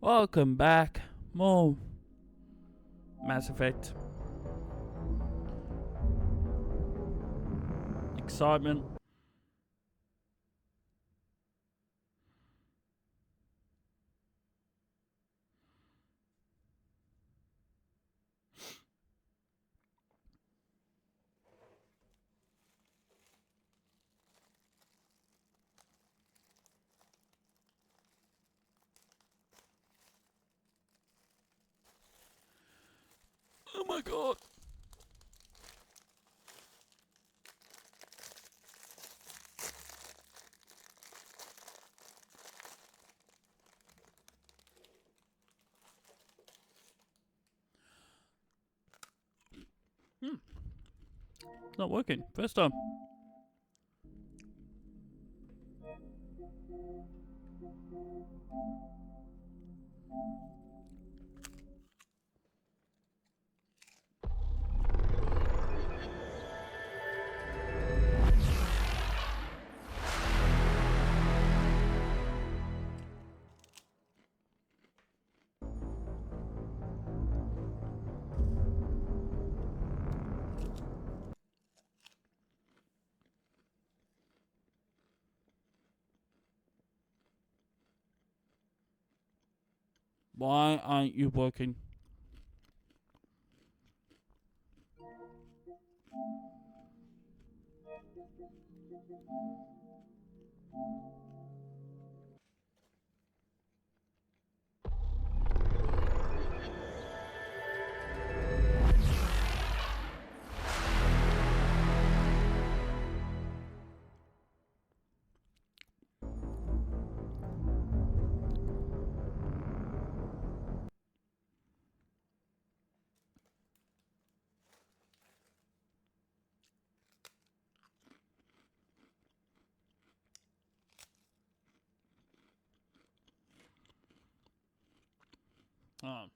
Welcome back. More Mass Effect. Excitement. Oh my god. It's not working. First time. Why aren't you working? Oh.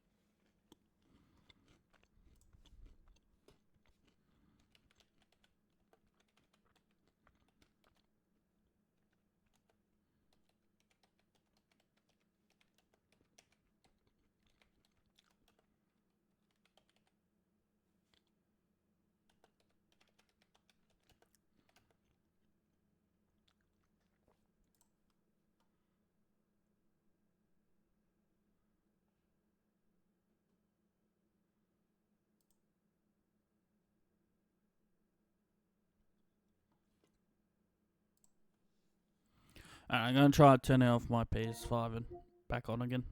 Alright, I'm gonna try turning off my PS5 and back on again.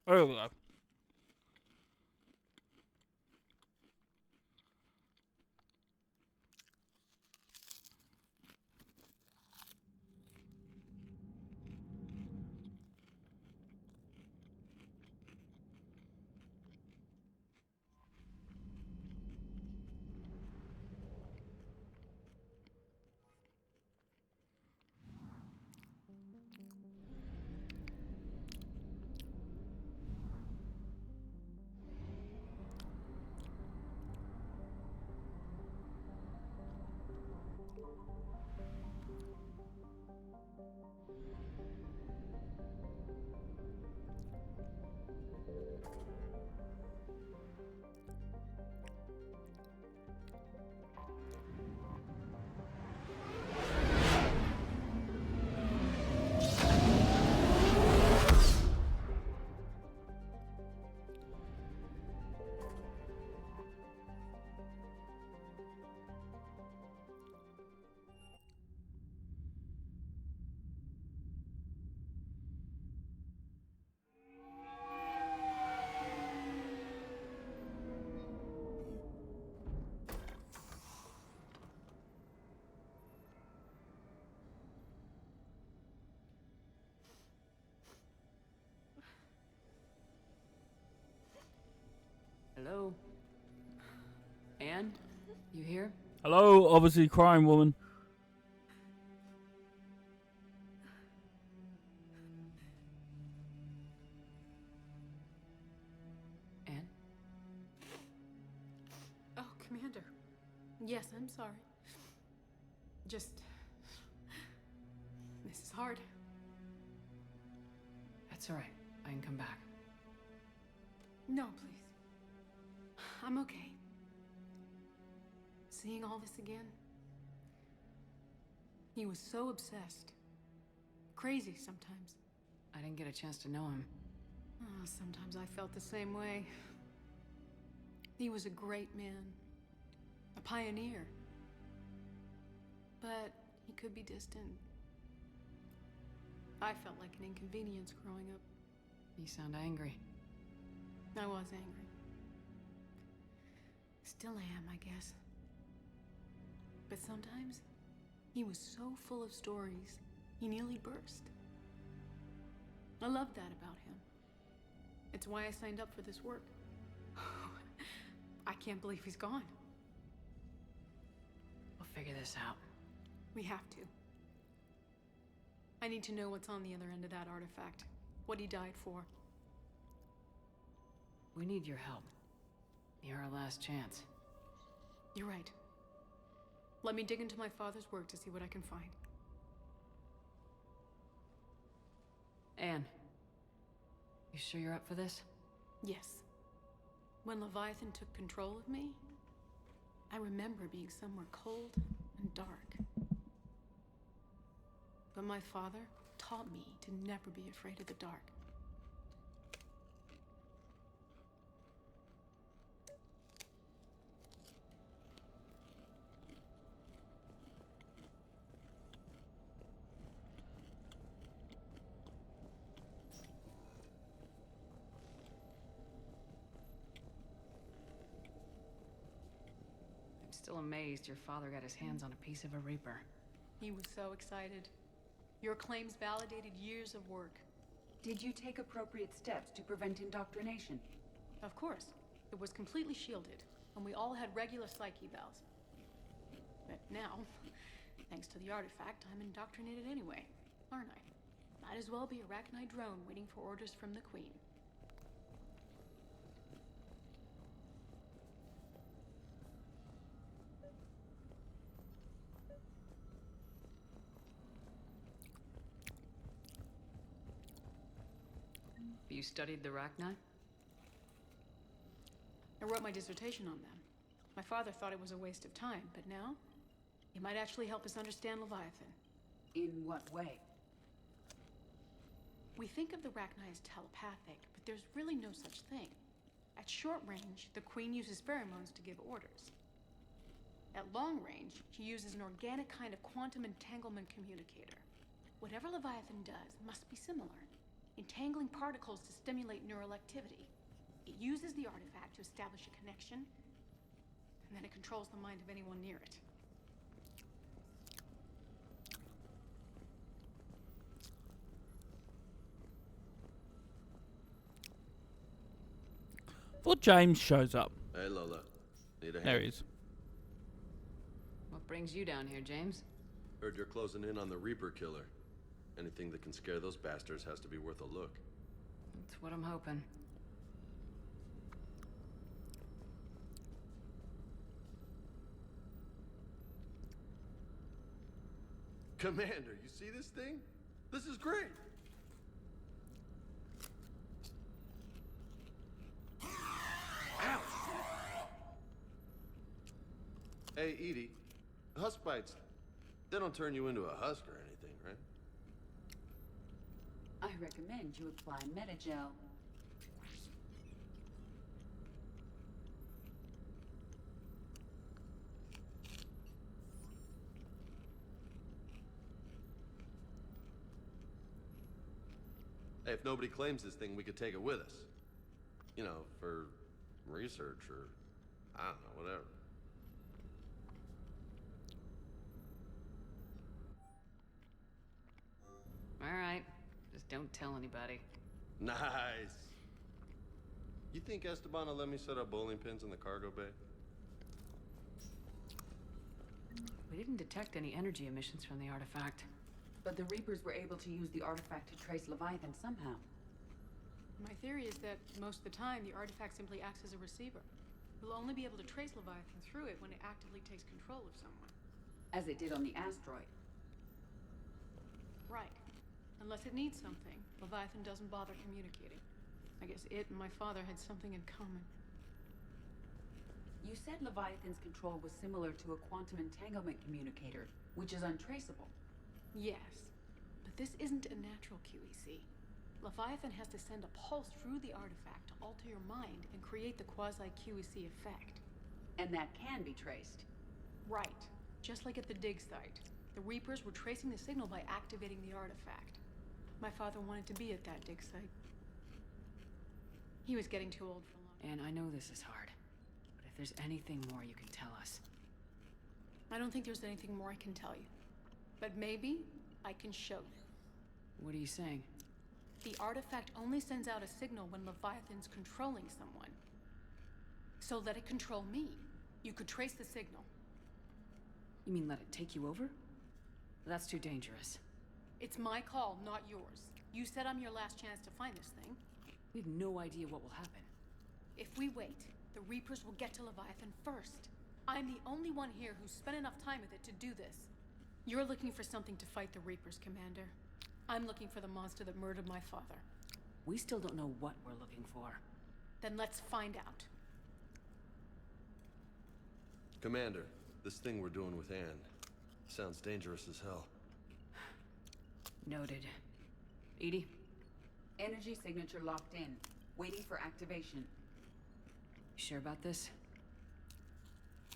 There we go. Hello? Anne? You here? Hello, obviously crying woman. Anne? Oh, Commander. Yes, I'm sorry. Just... This is hard. That's alright. I can come back. No, please. I'm okay. Seeing all this again... He was so obsessed. Crazy sometimes. I didn't get a chance to know him. Oh, sometimes I felt the same way. He was a great man. A pioneer. But he could be distant. I felt like an inconvenience growing up. You sound angry. I was angry. Still am, I guess. But sometimes, he was so full of stories, he nearly burst. I love that about him. It's why I signed up for this work. I can't believe he's gone. We'll figure this out. We have to. I need to know what's on the other end of that artifact. What he died for. We need your help. You're our last chance. You're right. Let me dig into my father's work to see what I can find. Anne. You sure you're up for this? Yes. When Leviathan took control of me, I remember being somewhere cold and dark. But my father taught me to never be afraid of the dark. I'm still amazed your father got his hands on a piece of a Reaper. He was so excited. Your claims validated years of work. Did you take appropriate steps to prevent indoctrination? Of course. It was completely shielded, and we all had regular psych evals. But now, thanks to the artifact, I'm indoctrinated anyway, aren't I? Might as well be a Arachnite drone waiting for orders from the Queen. You studied the Arachnite? I wrote my dissertation on them. My father thought it was a waste of time, but now, it might actually help us understand Leviathan. In what way? We think of the Arachnite as telepathic, but there's really no such thing. At short range, the Queen uses pheromones to give orders. At long range, she uses an organic kind of quantum entanglement communicator. Whatever Leviathan does must be similar. entangling particles to stimulate neural activity. It uses the artifact to establish a connection, and then it controls the mind of anyone near it. Before James shows up. Hey, Lola. Need a hand? There he is. What brings you down here, James? Heard you're closing in on the Reaper killer. Anything that can scare those bastards has to be worth a look. That's what I'm hoping. Commander, you see this thing? This is great! Ouch! Hey, Edie, husk bites, they don't turn you into a husk or anything, right? I recommend you apply Metagel. Hey, if nobody claims this thing, we could take it with us. You know, for research or, I don't know, whatever. All right. Just don't tell anybody. Nice! You think Esteban will let me set up bowling pins in the cargo bay? We didn't detect any energy emissions from the artifact. But the Reapers were able to use the artifact to trace Leviathan somehow. My theory is that most of the time, the artifact simply acts as a receiver. We'll only be able to trace Leviathan through it when it actively takes control of someone. As it did on the asteroid. Right. Unless it needs something, Leviathan doesn't bother communicating. I guess it and my father had something in common. You said Leviathan's control was similar to a quantum entanglement communicator, which is untraceable. Yes, but this isn't a natural QEC. Leviathan has to send a pulse through the artifact to alter your mind and create the quasi-QEC effect. And that can be traced. Right. Just like at the dig site. The Reapers were tracing the signal by activating the artifact. My father wanted to be at that dig site. He was getting too old for long. And I know this is hard, but if there's anything more you can tell us. I don't think there's anything more I can tell you. But maybe I can show you. What are you saying? The artifact only sends out a signal when Leviathan's controlling someone. So let it control me. You could trace the signal. You mean let it take you over? That's too dangerous. It's my call, not yours. You said I'm your last chance to find this thing. We have no idea what will happen. If we wait, the Reapers will get to Leviathan first. I'm the only one here who's spent enough time with it to do this. You're looking for something to fight the Reapers, Commander. I'm looking for the monster that murdered my father. We still don't know what we're looking for. Then let's find out. Commander, this thing we're doing with Anne sounds dangerous as hell. Noted. Edie? Energy signature locked in, waiting for activation. You sure about this?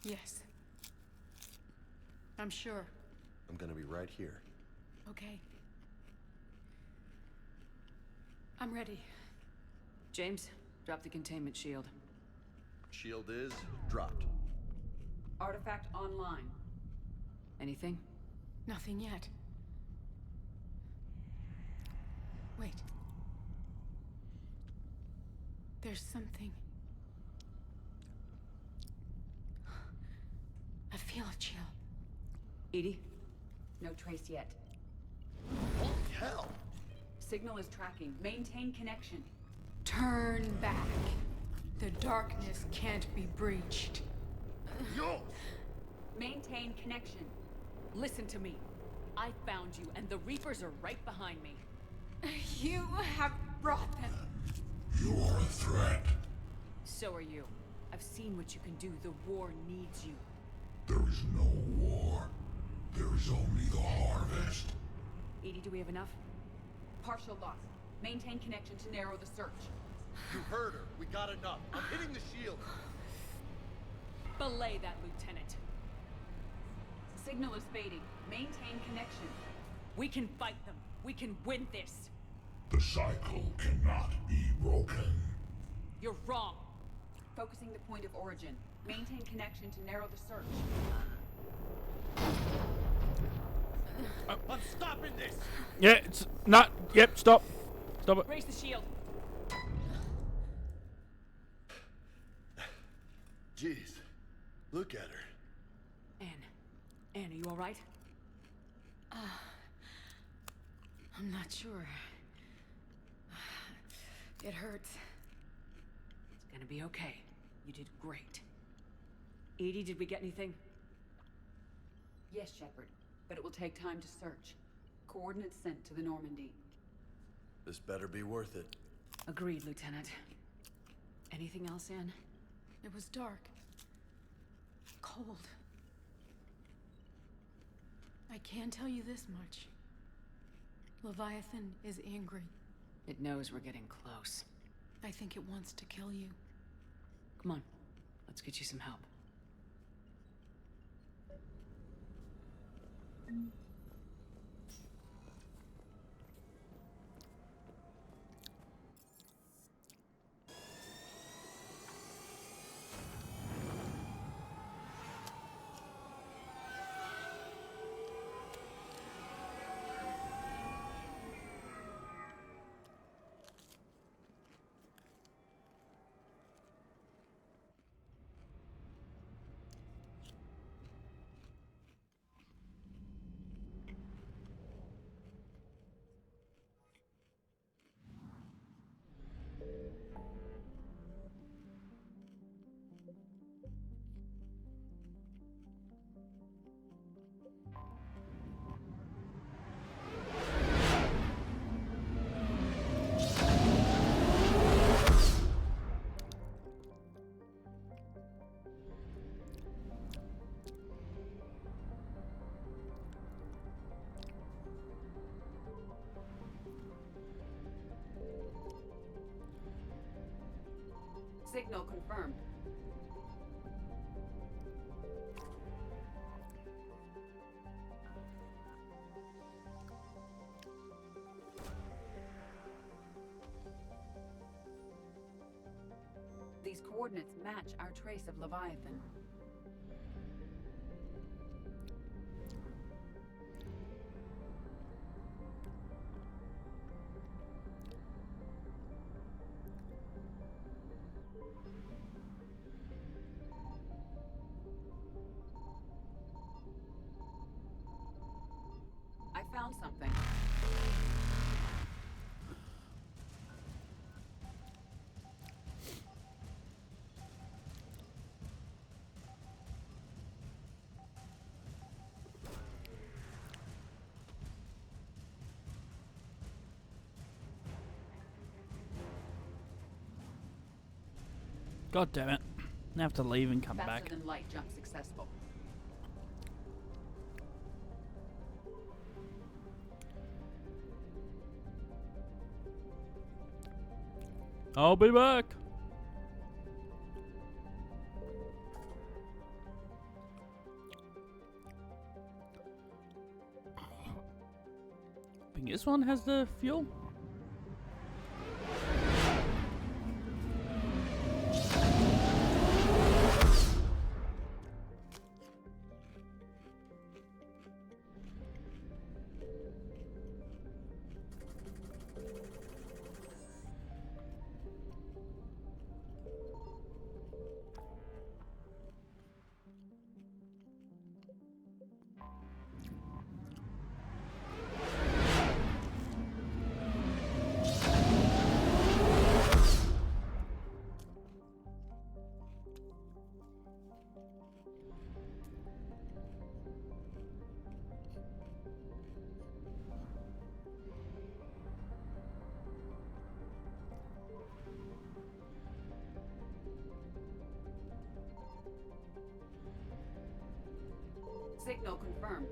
Yes. I'm sure. I'm gonna be right here. Okay. I'm ready. James, drop the containment shield. Shield is dropped. Artifact online. Anything? Nothing yet. Wait. There's something. I feel a chill. Edie? No trace yet. Holy hell! Signal is tracking. Maintain connection. Turn back. The darkness can't be breached. Yo! Maintain connection. Listen to me. I found you, and the Reapers are right behind me. You have brought them. You are a threat. So are you. I've seen what you can do. The war needs you. There is no war. There is only the harvest. Edie, do we have enough? Partial loss. Maintain connection to narrow the search. You heard her. We got enough. I'm hitting the shield. Belay that, Lieutenant. Signal is fading. Maintain connection. We can fight them. We can win this. The cycle cannot be broken. You're wrong. Focusing the point of origin. Maintain connection to narrow the search. I'm stopping this! Yeah, it's not. Yep, stop. Stop it. Raise the shield. Jeez, look at her. Anne, are you alright? I'm not sure. It hurts. It's gonna be okay. You did great. Edie, did we get anything? Yes, Shepard, but it will take time to search. Coordinates sent to the Normandy. This better be worth it. Agreed, Lieutenant. Anything else, Anne? It was dark. Cold. I can tell you this much. Leviathan is angry. It knows we're getting close. I think it wants to kill you. Come on, let's get you some help. Signal confirmed. These coordinates match our trace of Leviathan. I found something. God damn it. I have to leave and come Faster back. than light jump successful. I'll be back. I think this one has the fuel. Signal confirmed.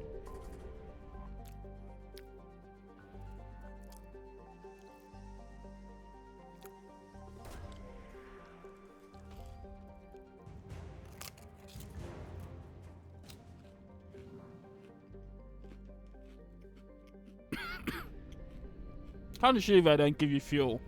Kind of shitty they don't give you fuel.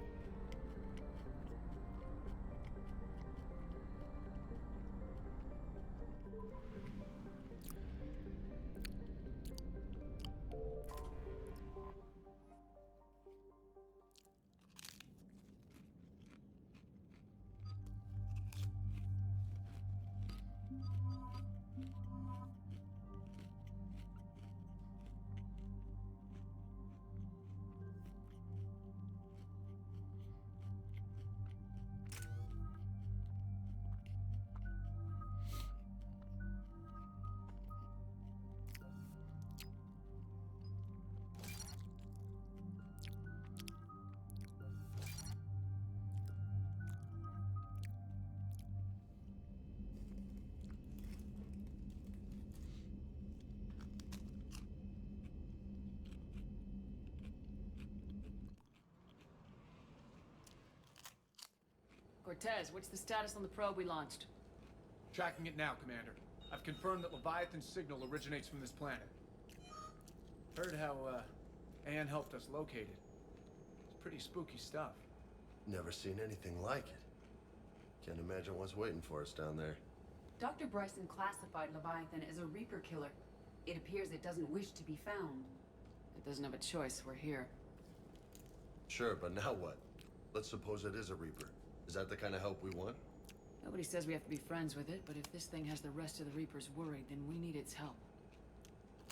Cortez, what's the status on the probe we launched? Tracking it now, Commander. I've confirmed that Leviathan's signal originates from this planet. Heard how, Anne helped us locate it. It's pretty spooky stuff. Never seen anything like it. Can't imagine what's waiting for us down there. Dr. Bryson classified Leviathan as a Reaper killer. It appears it doesn't wish to be found. It doesn't have a choice, we're here. Sure, but now what? Let's suppose it is a Reaper. Is that the kind of help we want? Nobody says we have to be friends with it, but if this thing has the rest of the Reapers worried, then we need its help.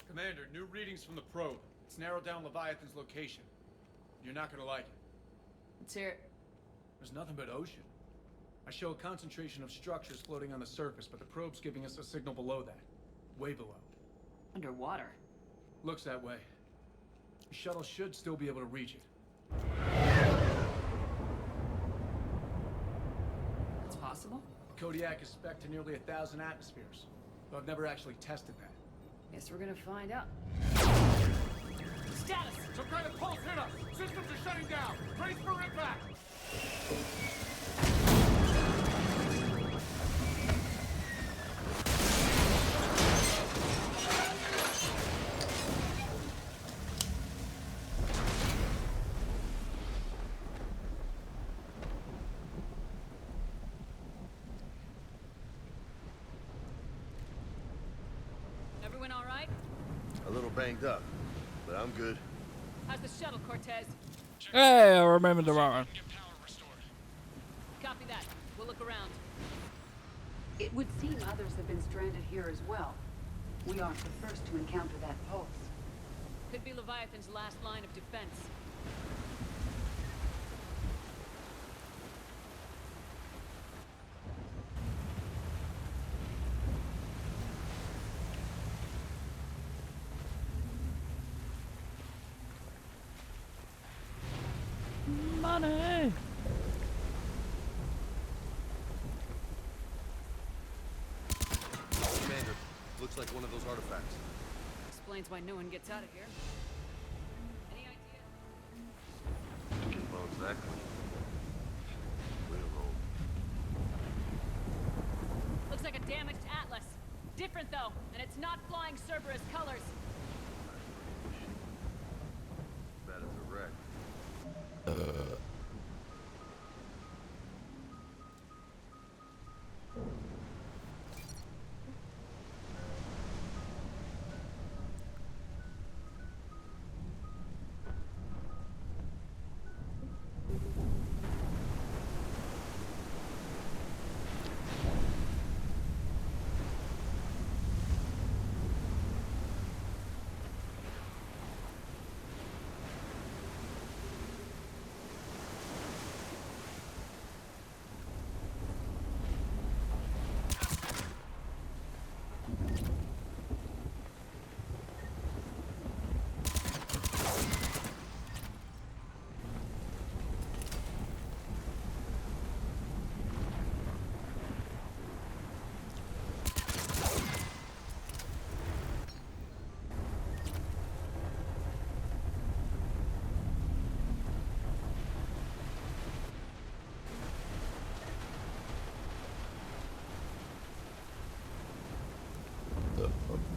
Commander, new readings from the probe. It's narrowed down Leviathan's location. You're not gonna like it. Let's hear it. There's nothing but ocean. I show a concentration of structures floating on the surface, but the probe's giving us a signal below that. Way below. Underwater. Looks that way. The shuttle should still be able to reach it. That's possible? Kodiak is spec'd to nearly 1,000 atmospheres, but I've never actually tested that. Guess we're gonna find out. Status! Some kind of pulse hit us! Systems are shutting down! Brace for impact! Everyone all right? A little banged up, but I'm good. How's the shuttle, Cortez? Hey, I remember the right one. Copy that. We'll look around. It would seem others have been stranded here as well. We aren't the first to encounter that pulse. Could be Leviathan's last line of defense. Money! Commander, looks like one of those artifacts. Explains why no one gets out of here. Any idea? Well, exactly. Way to roll. Looks like a damaged Atlas. Different though, and it's not flying Cerberus colors. Bad as a wreck.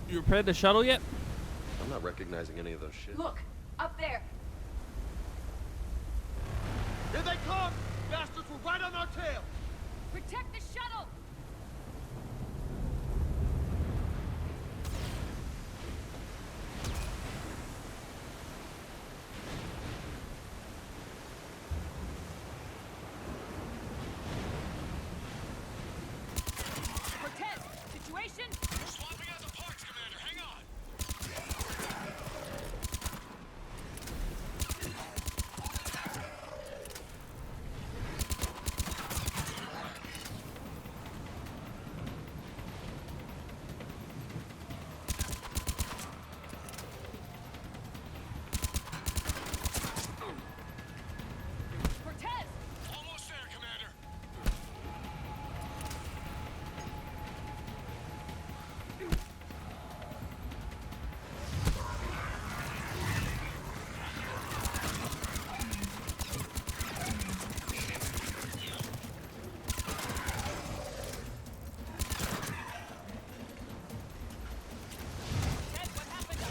You repaired the shuttle yet? I'm not recognizing any of those shit. Look! Up there! come! Bastards were right on our tail! Protect the shuttle! Cortez, situation? Swapping out the parts, Commander. Hang on. Cortez! Almost there, Commander. Ted, what happened?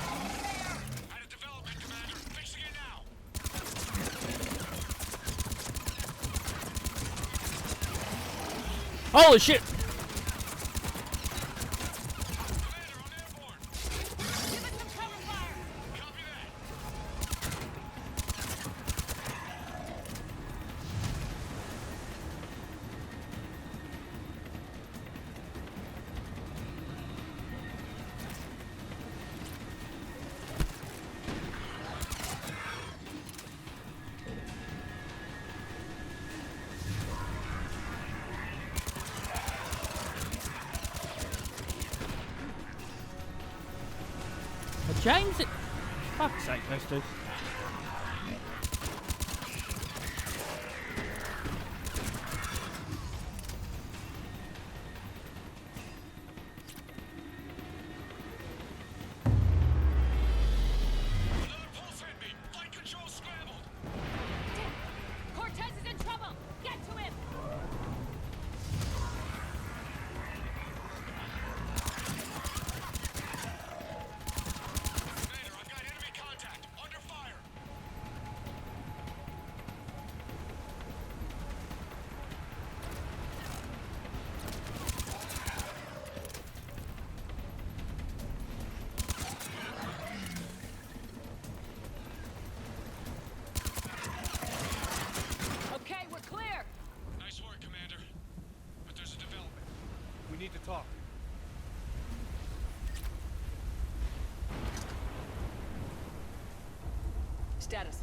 Had a development, Commander. Fixing it now. Holy shit! Commander, I'm airborne. Give us some cover fire! Copy that. James, it. Fuck's sake, those two. Another pulse hit me. Flight control scrambled. Cortez is in trouble! Get to him! Commander, I've got enemy contact. Under fire. Okay, we're clear! Nice work, Commander. But there's a development. We need to talk. Status.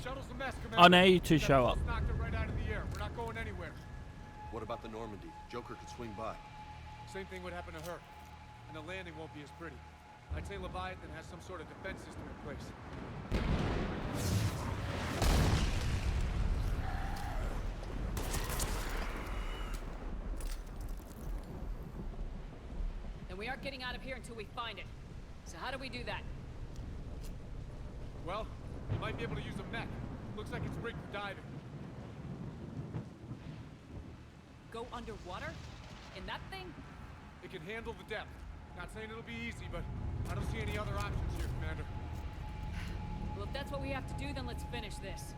Shuttle's a mess, Commander. Oh, now you two show up. Just knocked it right out of the air. We're not going anywhere. What about the Normandy? Joker could swing by. Same thing would happen to her. And the landing won't be as pretty. I'd say Leviathan has some sort of defense system in place. Then we aren't getting out of here until we find it. So how do we do that? Well, you might be able to use a mech. Looks like it's rigged for diving. Go underwater? In that thing? It can handle the depth. Not saying it'll be easy, but I don't see any other options here, Commander. Well, if that's what we have to do, then let's finish this.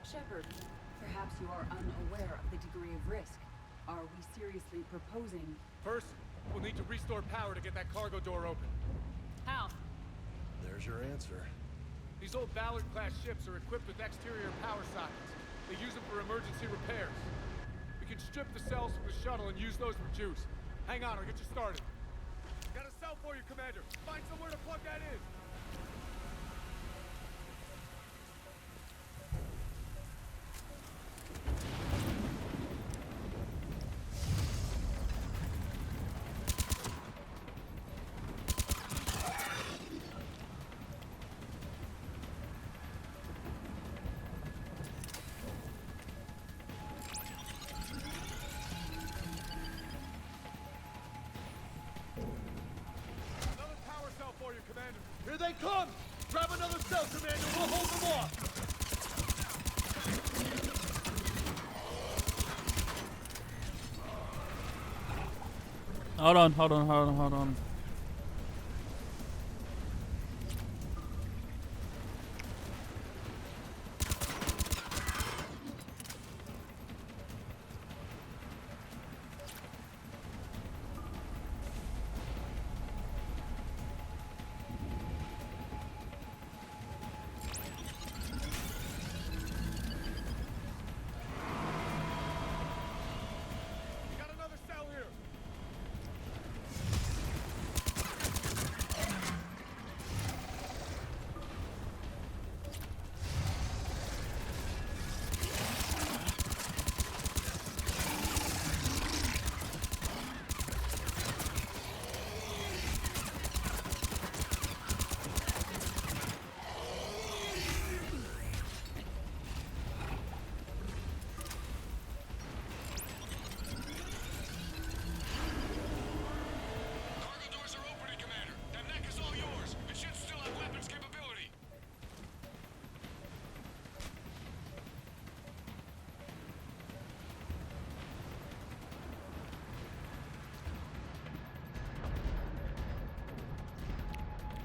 Shepard, perhaps you are unaware of the degree of risk. Are we seriously proposing? First, we'll need to restore power to get that cargo door open. How? There's your answer. These old Ballard-class ships are equipped with exterior power sockets. They use them for emergency repairs. We can strip the cells from the shuttle and use those for juice. Hang on, I'll get you started. Got a cell for you, Commander. Find somewhere to plug that in. Another power cell for you, Commander. Here they come! Grab another cell, Commander. We'll hold them off. Hold on.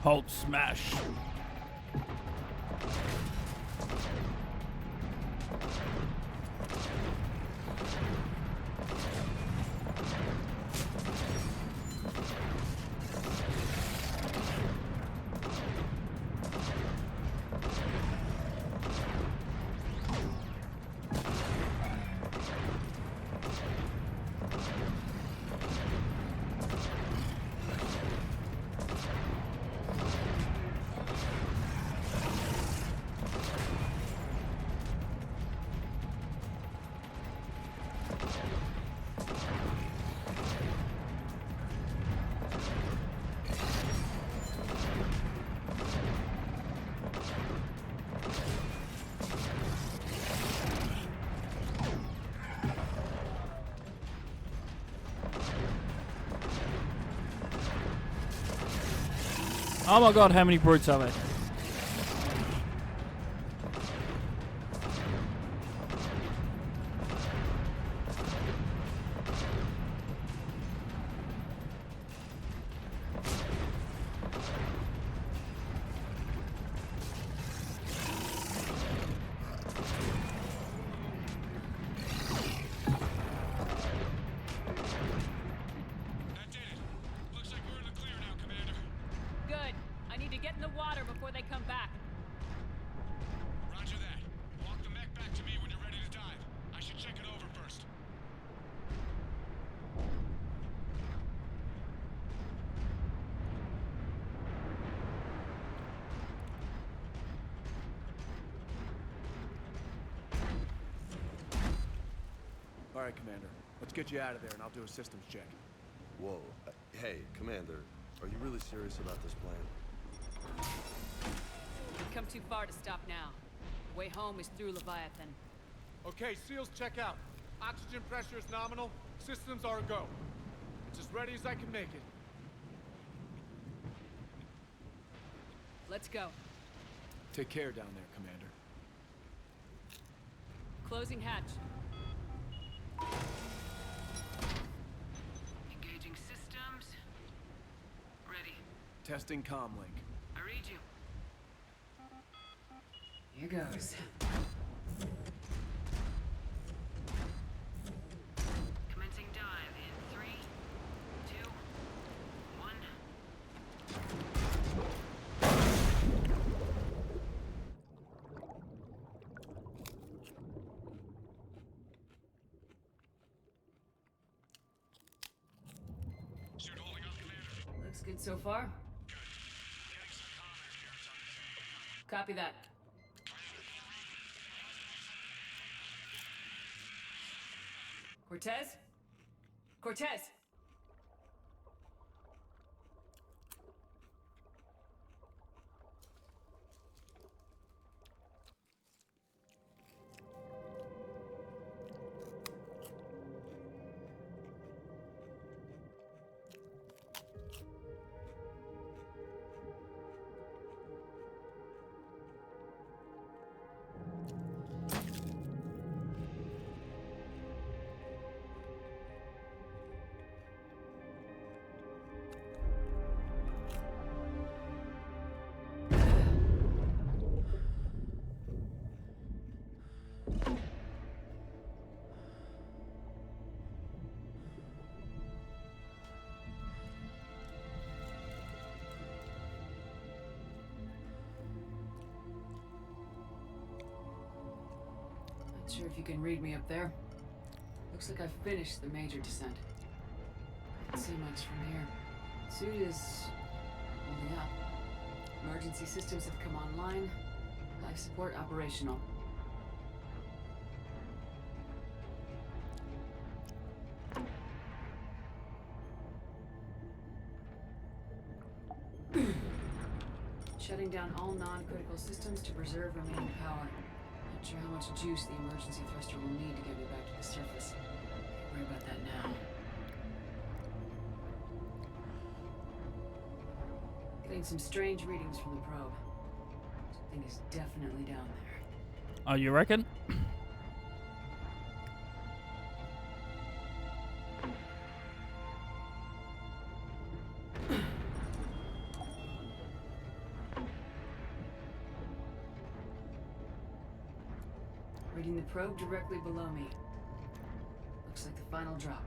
Hold smash. Oh my god, how many brutes are there? That did it. Looks like we're in the clear now, Commander. Good. I need to get in the water before they come back. Roger that. Walk the mech back to me when you're ready to dive. I should check it over first. All right, Commander. Let's get you out of there, and I'll do a systems check. Whoa. Hey, Commander, are you really serious about this plan? We've come too far to stop now. Way home is through Leviathan. Okay, SEALs check out. Oxygen pressure is nominal. Systems are a go. It's as ready as I can make it. Let's go. Take care down there, Commander. Closing hatch. Engaging systems. Ready. Testing comlink. I read you. Here goes. Commencing dive in 3, 2, 1. Suit holding up, Commander. Looks good so far. Good. Getting some comms here. It's on the Copy that. Cortez? Cortez! Not sure if you can read me up there. Looks like I've finished the major descent. Can't see much from here. Suit is holding up. Emergency systems have come online. Life support operational. Shutting down all non-critical systems to preserve remaining power. Not sure how much juice the emergency thruster will need to get me back to the surface. Can't worry about that now. Getting some strange readings from the probe. Something is definitely down there. Oh, you reckon? Finding the probe directly below me. Looks like the final drop.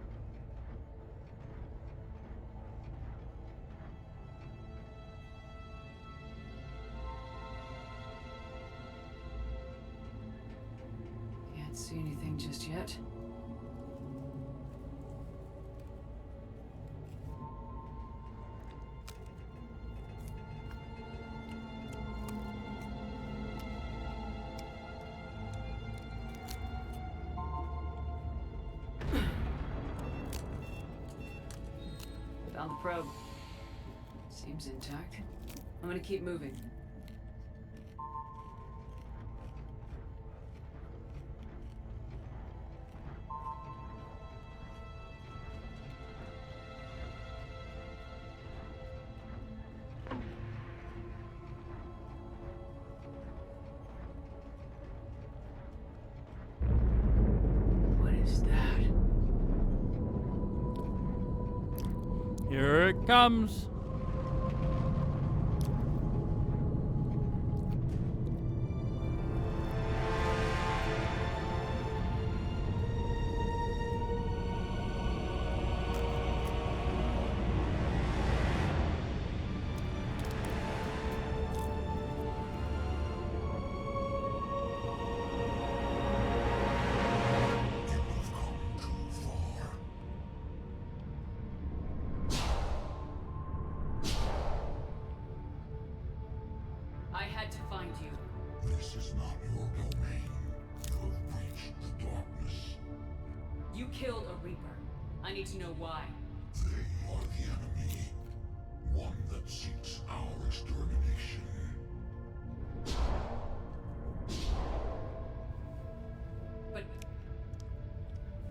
Can't see anything just yet. Found the probe. Seems intact. I'm gonna keep moving. What is that? Here it comes. I had to find you. This is not your domain. You have breached the darkness. You killed a Reaper. I need to know why. They are the enemy. One that seeks our extermination. But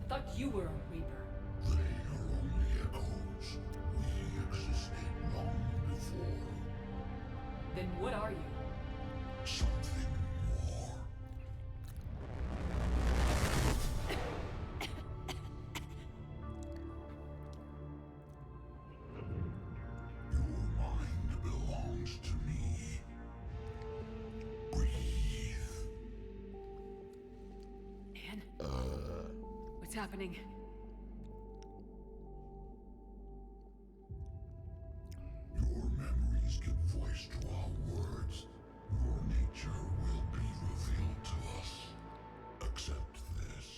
I thought you were a Reaper. They are only echoes. We existed long before. Then what are you? Something more. Your mind belongs to me. Breathe. Anne? What's happening? Your memories give voice to our words. Your nature will be revealed to us. Accept this.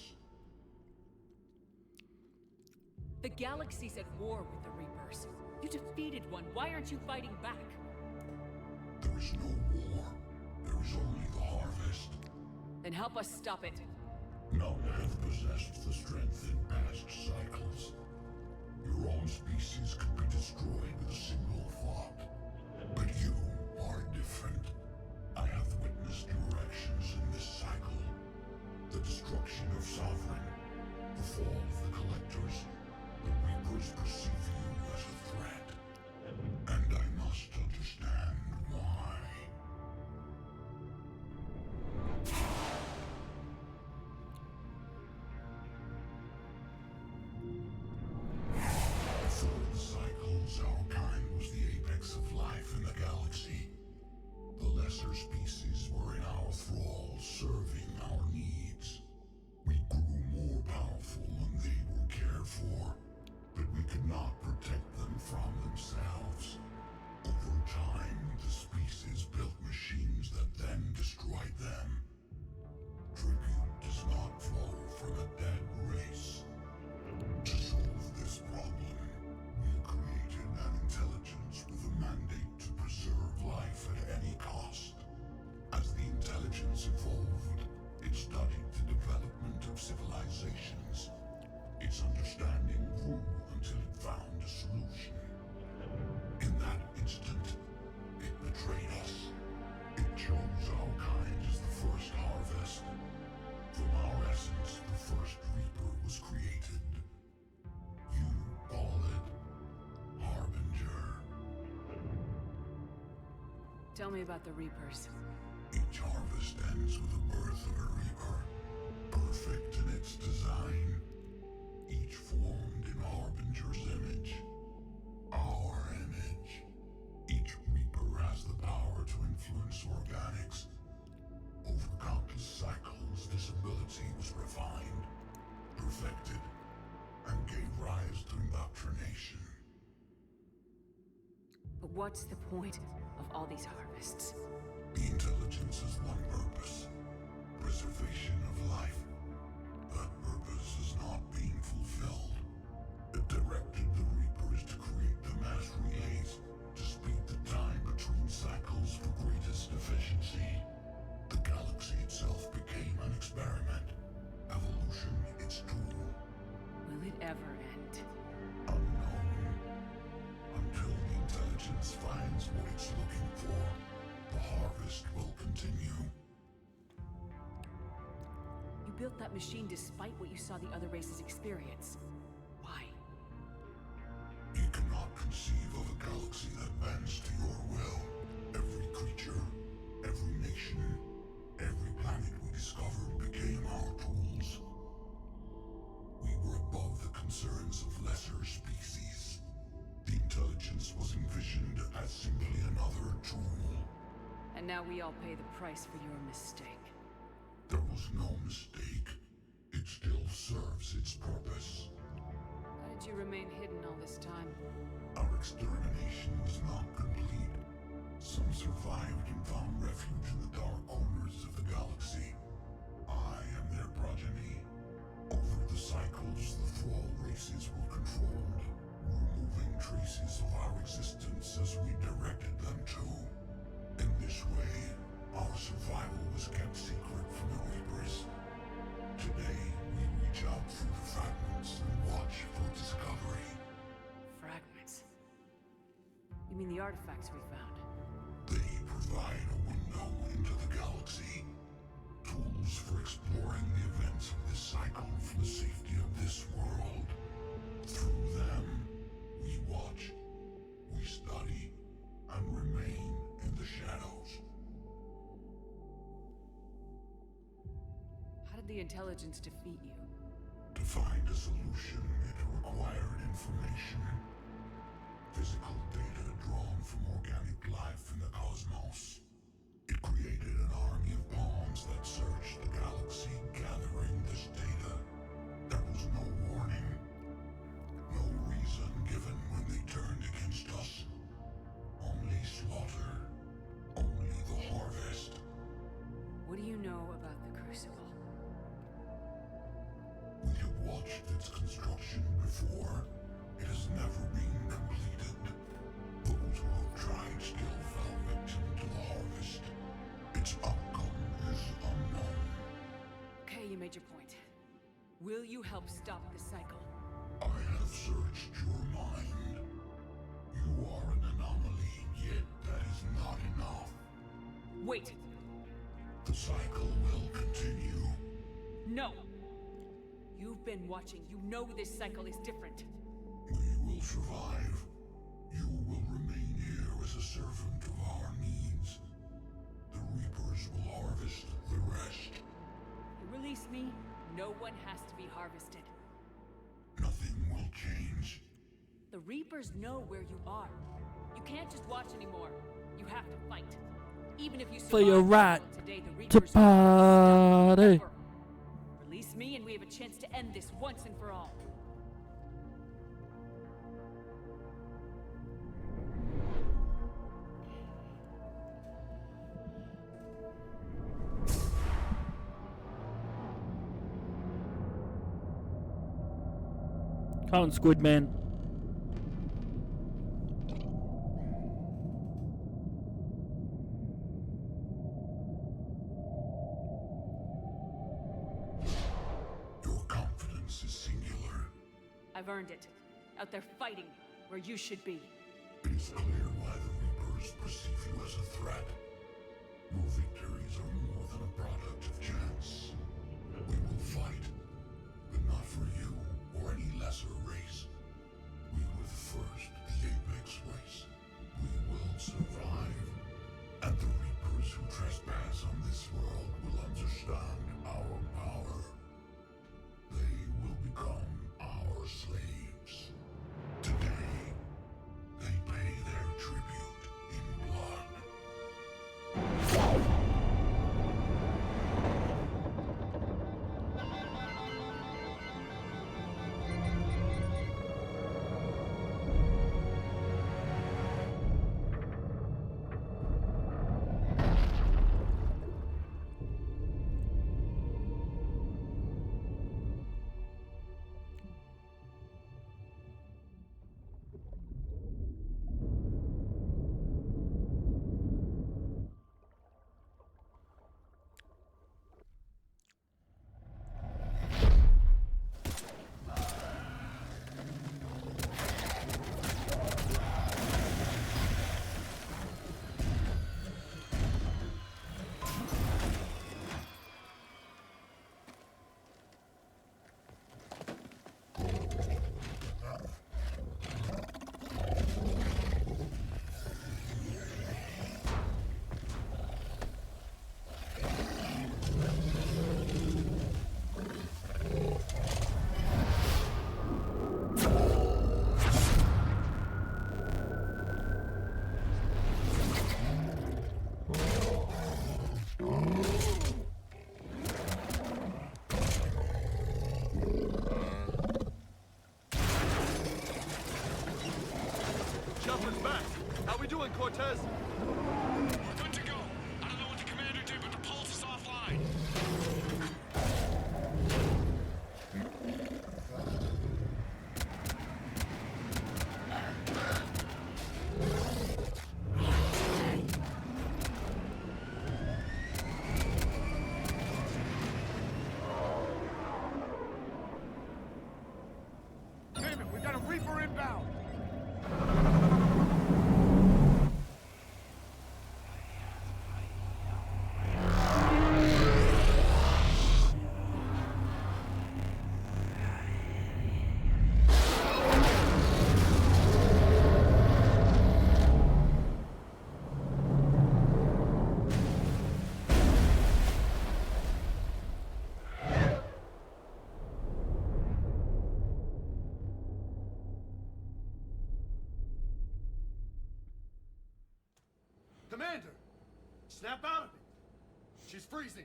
The galaxy's at war with the Reapers. You defeated one. Why aren't you fighting back? There is no war. There is only the harvest. Then help us stop it. None have possessed the strength in past cycles. Your own species could be destroyed with a single thought. But you are different. I have witnessed your actions in this cycle. The destruction of Sovereign, the fall of the Collectors. The Reapers perceive you as a threat. And I must understand why. Before the cycles, our kind was the apex of life in the galaxy. The lesser species were in our thrall, serving our needs. We grew more powerful and they were cared for, but we could not protect them from themselves. Over time, the species built machines that then destroyed them. Tribute does not flow from a dead race. To solve this problem, we created an intelligence with a mandate to preserve life at any cost. As the intelligence evolved, it studied the development of civilizations. Its understanding grew until it found a solution. In that instant, it betrayed us. It chose our kind as the first harvest. From our essence, the first Reaper was created. You call it Harbinger. Tell me about the Reapers. Each harvest ends with the birth of a Reaper. Perfect in its design. Each formed in Harbinger's image. Our image. Each Reaper has the power to influence organics. Over countless cycles, this ability What's the point of all these harvests? The intelligence has one purpose. Preservation of life. That purpose is not being fulfilled. It directed the Reapers to create the mass relays to speed the time between cycles for greatest efficiency. The galaxy itself became an experiment. Evolution its tool. Will it ever end? Unknown. Until the intelligence finds what it's looking for, the harvest will continue. You built that machine despite what you saw the other races experience. Why? You cannot conceive of a galaxy that bends to your will. Every creature, every nation, every planet we discovered became our tools. We were above the concerns of lesser species. The intelligence was envisioned as simply another tool. And now we all pay the price for your mistake. There was no mistake. It still serves its purpose. How did you remain hidden all this time? Our extermination was not complete. Some survived and found refuge in the dark corners of the galaxy. I am their progeny. Over the cycles, the thrall races were controlled, removing traces of our existence as we directed them to. In this way, our survival was kept secret from the Reapers. Today, we reach out through the fragments and watch for discovery. Fragments? You mean the artifacts we found? They provide a window into the galaxy. Tools for exploring the events of this cycle from the safety of this world. Through them, we watch, we study, and remain in the shadows. How did the intelligence defeat you? To find a solution, it required information. Physical data drawn from organic life in the cosmos. It created an army of pawns that searched the galaxy, gathering this data. There was no warning. No reason given when they turned against us. Only slaughter. Only the harvest. What do you know about the Crucible? We have watched its construction before. It has never been completed. Those who have tried still fell victim to the harvest. Its outcome is unknown. Okay, you made your point. Will you help stop the cycle? I have searched your mind. You are an anomaly, yet that is not enough. Wait! The cycle will continue. No! You've been watching. You know this cycle is different. We will survive. You will remain here as a servant of our needs. The Reapers will harvest the rest. You release me, no one has to be harvested. Nothing will change. The Reapers know where you are. You can't just watch anymore. You have to fight. Even if you For your survive right today, the to Reapers will party. forever. Release me and we have a chance to end this once and for all. Come on, Squid Man. Your confidence is singular. I've earned it. Out there fighting where you should be. It is clear why the Reapers perceive you as a threat. Your victories are more than a product of chance. We will fight, but not for you or any lesser race. We were the first, the Apex race. We will survive. And the Reapers who trespass on this world will understand our power. They will become our slaves. Today, they pay their tribute in blood. doing, Cortez? We're good to go. I don't know what the commander did, but the pulse is offline. Damn it, we got a Reaper inbound. Commander! Snap out of it! She's freezing!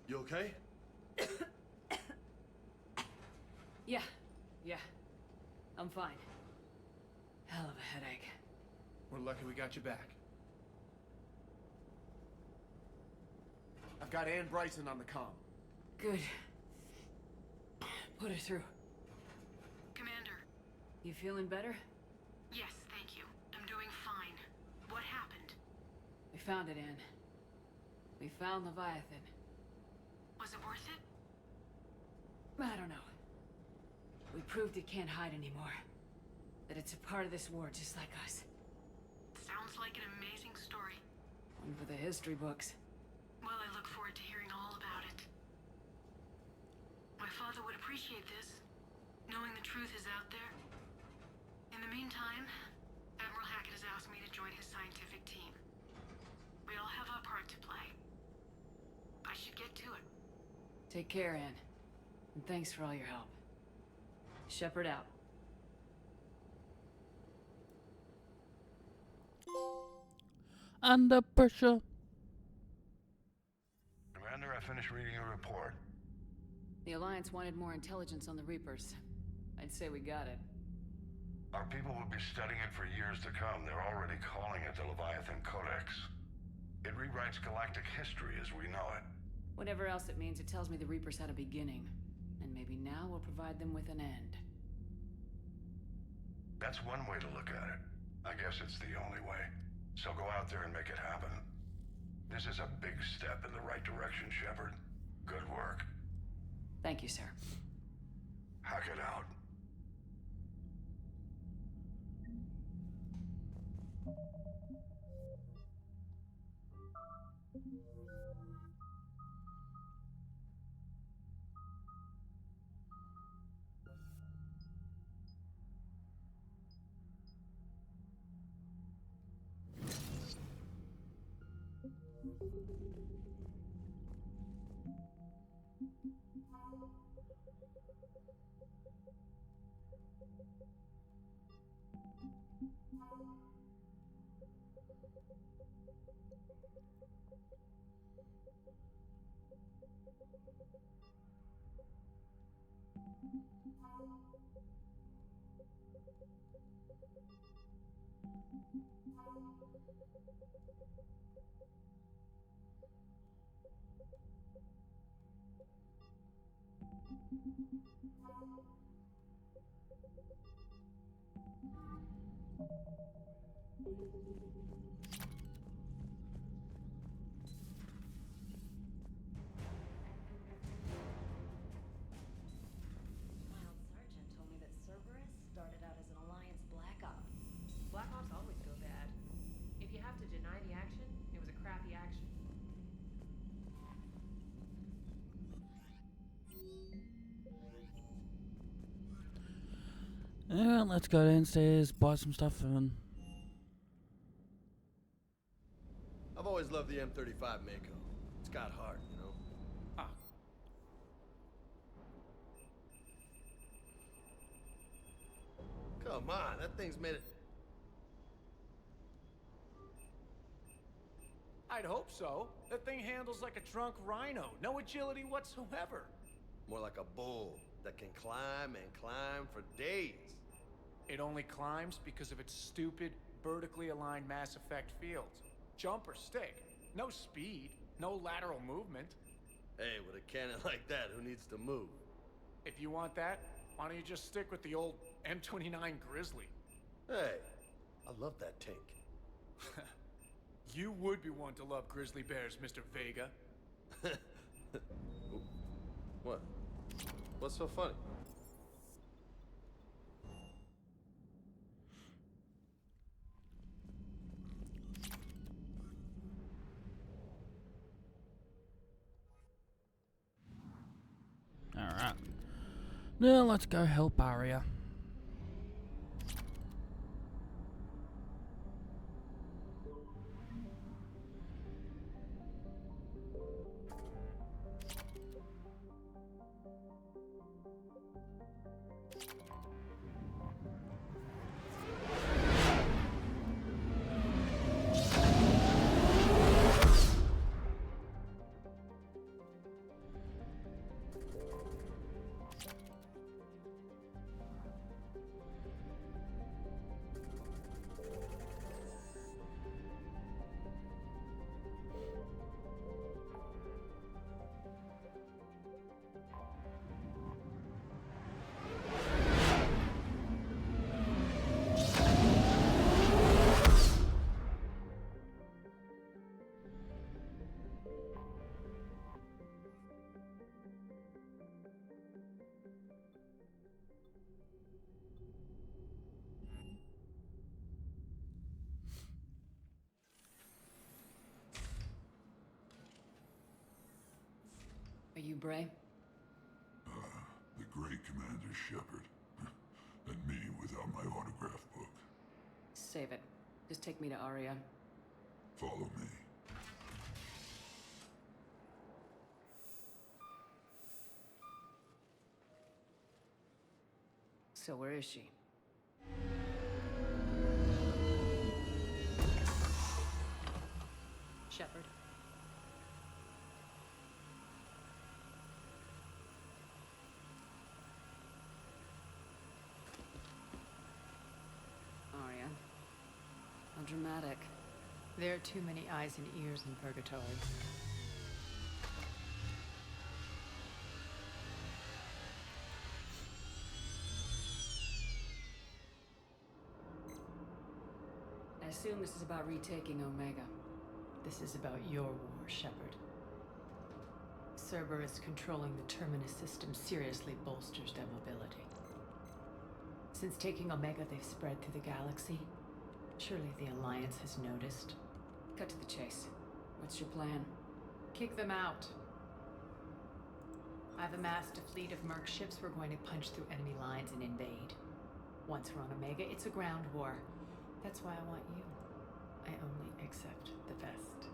You okay? Yeah. I'm fine. Hell of a headache. We're lucky we got you back. I've got Ann Bryson on the comm. Good. Put her through. Commander. You feeling better? Yes, thank you. I'm doing fine. What happened? We found it, Ann. We found Leviathan. Was it worth it? I don't know. We proved it can't hide anymore. That it's a part of this war just like us. Sounds like an amazing story. One for the history books. Well, I look forward to hearing all about it. My father would appreciate this, knowing the truth is out there. In the meantime, Admiral Hackett has asked me to join his scientific team. We all have our part to play. I should get to it. Take care, Ann. And thanks for all your help. Shepard out. Under pressure. Commander, I finished reading your report. The Alliance wanted more intelligence on the Reapers. I'd say we got it. Our people will be studying it for years to come. They're already calling it the Leviathan Codex. It rewrites galactic history as we know it. Whatever else it means, it tells me the Reapers had a beginning. And maybe now we'll provide them with an end. That's one way to look at it. I guess it's the only way. So go out there and make it happen. This is a big step in the right direction, Shepard. Good work. Thank you, sir. Hack it out. Sergeant told me that Cerberus started out as an Alliance Black Op. Black Ops always go bad. If you have to deny the action, it was a crappy action. Yeah, let's go downstairs, buy some stuff, and I've always loved the M35 Mako. It's got heart, you know? Ah. Come on, that thing's made it... I'd hope so. That thing handles like a drunk rhino. No agility whatsoever. More like a bull that can climb and climb for days. It only climbs because of its stupid, vertically aligned Mass Effect fields. Jump or stick. No speed, no lateral movement. Hey, with a cannon like that, who needs to move? If you want that, why don't you just stick with the old M29 Grizzly? Hey, I love that tank. You would be one to love grizzly bears, Mr. Vega. What? What's so funny? Alright. Now let's go help Arya. Are you Bray? The great Commander Shepard. And me without my autograph book. Save it. Just take me to Arya. Follow me. So where is she? Shepard. Arya. How dramatic. There are too many eyes and ears in Purgatory. I assume this is about retaking Omega. This is about your war, Shepard. Cerberus controlling the Terminus system seriously bolsters their mobility. Since taking Omega, they've spread through the galaxy. Surely the Alliance has noticed. Cut to the chase. What's your plan? Kick them out. I've amassed a fleet of merc ships. We're going to punch through enemy lines and invade. Once we're on Omega, it's a ground war. That's why I want you. I only accept the best.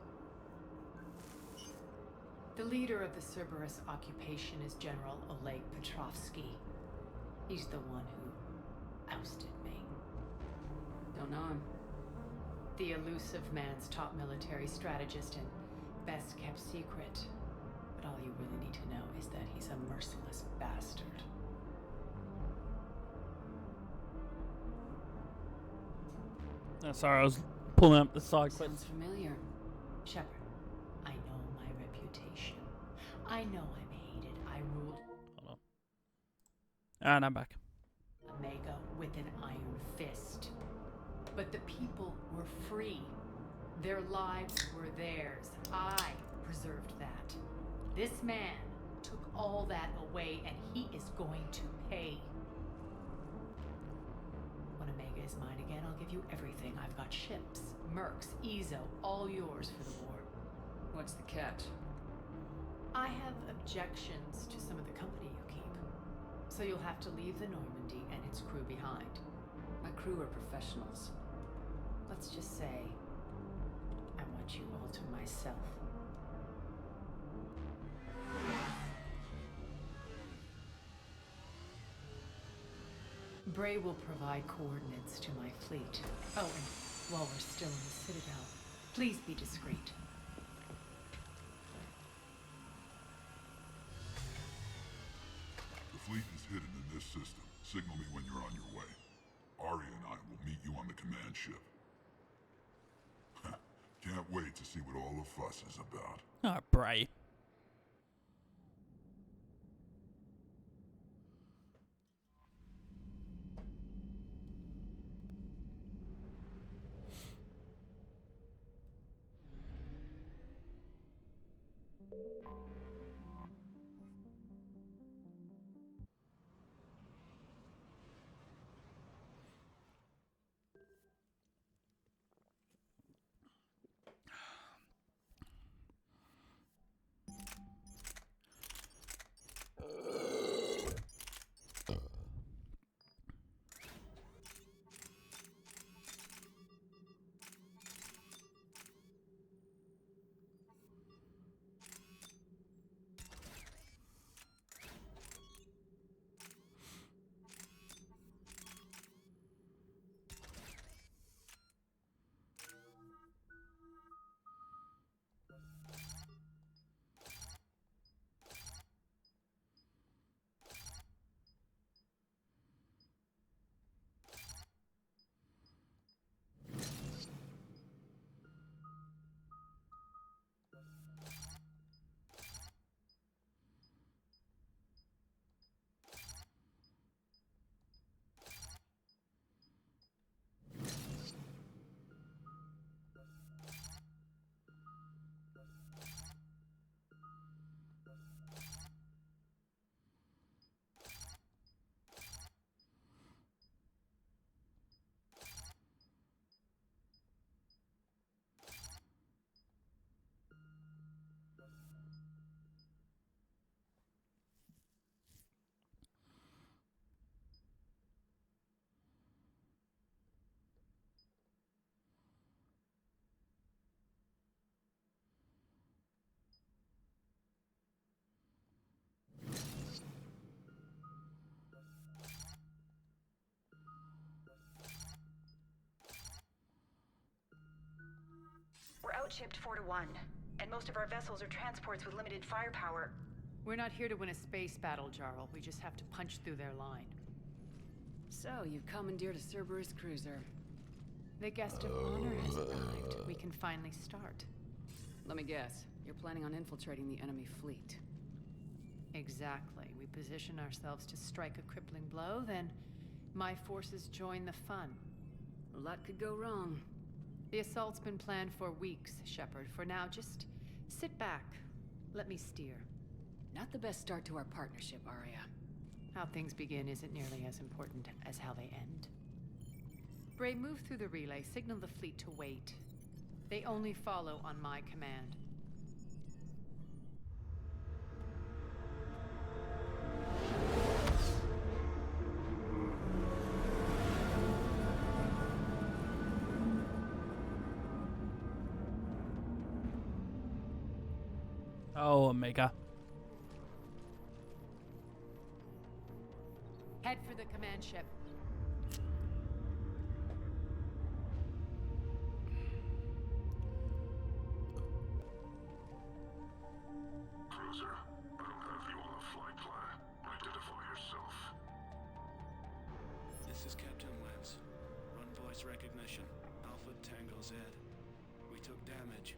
The leader of the Cerberus occupation is General Oleg Petrovsky. He's the one who ousted me. Don't know him. The elusive man's top military strategist and best kept secret. But all you really need to know is that he's a merciless bastard. Sorry, I was pulling up the side quest. Sounds familiar. Shepard, I know my reputation. I know I'm hated. I ruled Hold on. And I'm back. Omega with an iron fist. But the people were free. Their lives were theirs. I preserved that. This man took all that away, and he is going to pay. When Omega is mine again, I'll give you everything. I've got ships, mercs, Ezo, all yours for the war. What's the catch? I have objections to some of the company you keep. So you'll have to leave the Normandy and its crew behind. My crew are professionals. Let's just say, I want you all to myself. Bray will provide coordinates to my fleet. Oh, and while we're still in the Citadel, please be discreet. fleet is hidden in this system. Signal me when you're on your way. Arya and I will meet you on the command ship. Can't wait to see what all the fuss is about. Oh, Bray. We're outshipped 4-1, and most of our vessels are transports with limited firepower. We're not here to win a space battle, Jarl. We just have to punch through their line. So, you've commandeered a Cerberus cruiser. The guest of honor has arrived. We can finally start. Let me guess. You're planning on infiltrating the enemy fleet. Exactly. We position ourselves to strike a crippling blow, then my forces join the fun. A lot could go wrong. The assault's been planned for weeks, Shepard. For now, just sit back. Let me steer. Not the best start to our partnership, Arya. How things begin isn't nearly as important as how they end. Bray, move through the relay. Signal the fleet to wait. They only follow on my command. Oh, Omega. Head for the command ship. Cruiser, I don't have you on the flight plan. Identify yourself. This is Captain Lance. Run voice recognition. Alpha Tango Z. We took damage.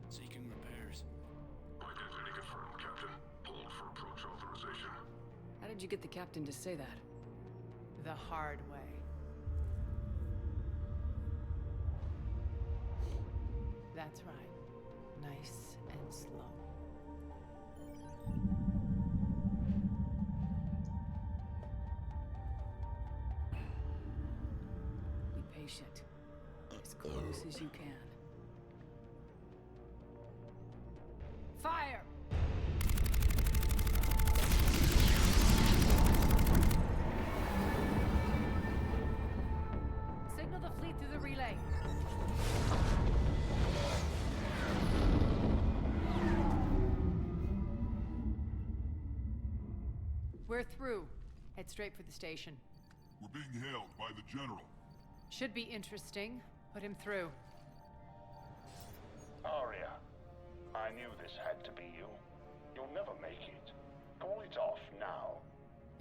Seeking repairs. Identity confirmed, Captain. Hold for approach authorization. How did you get the captain to say that? The hard way. That's right. Nice and slow. Be patient. As close as you can. Fire! Signal the fleet through the relay. We're through. Head straight for the station. We're being hailed by the General. Should be interesting. Put him through. Arya, I knew this had to be you. You'll never make it. Call it off now.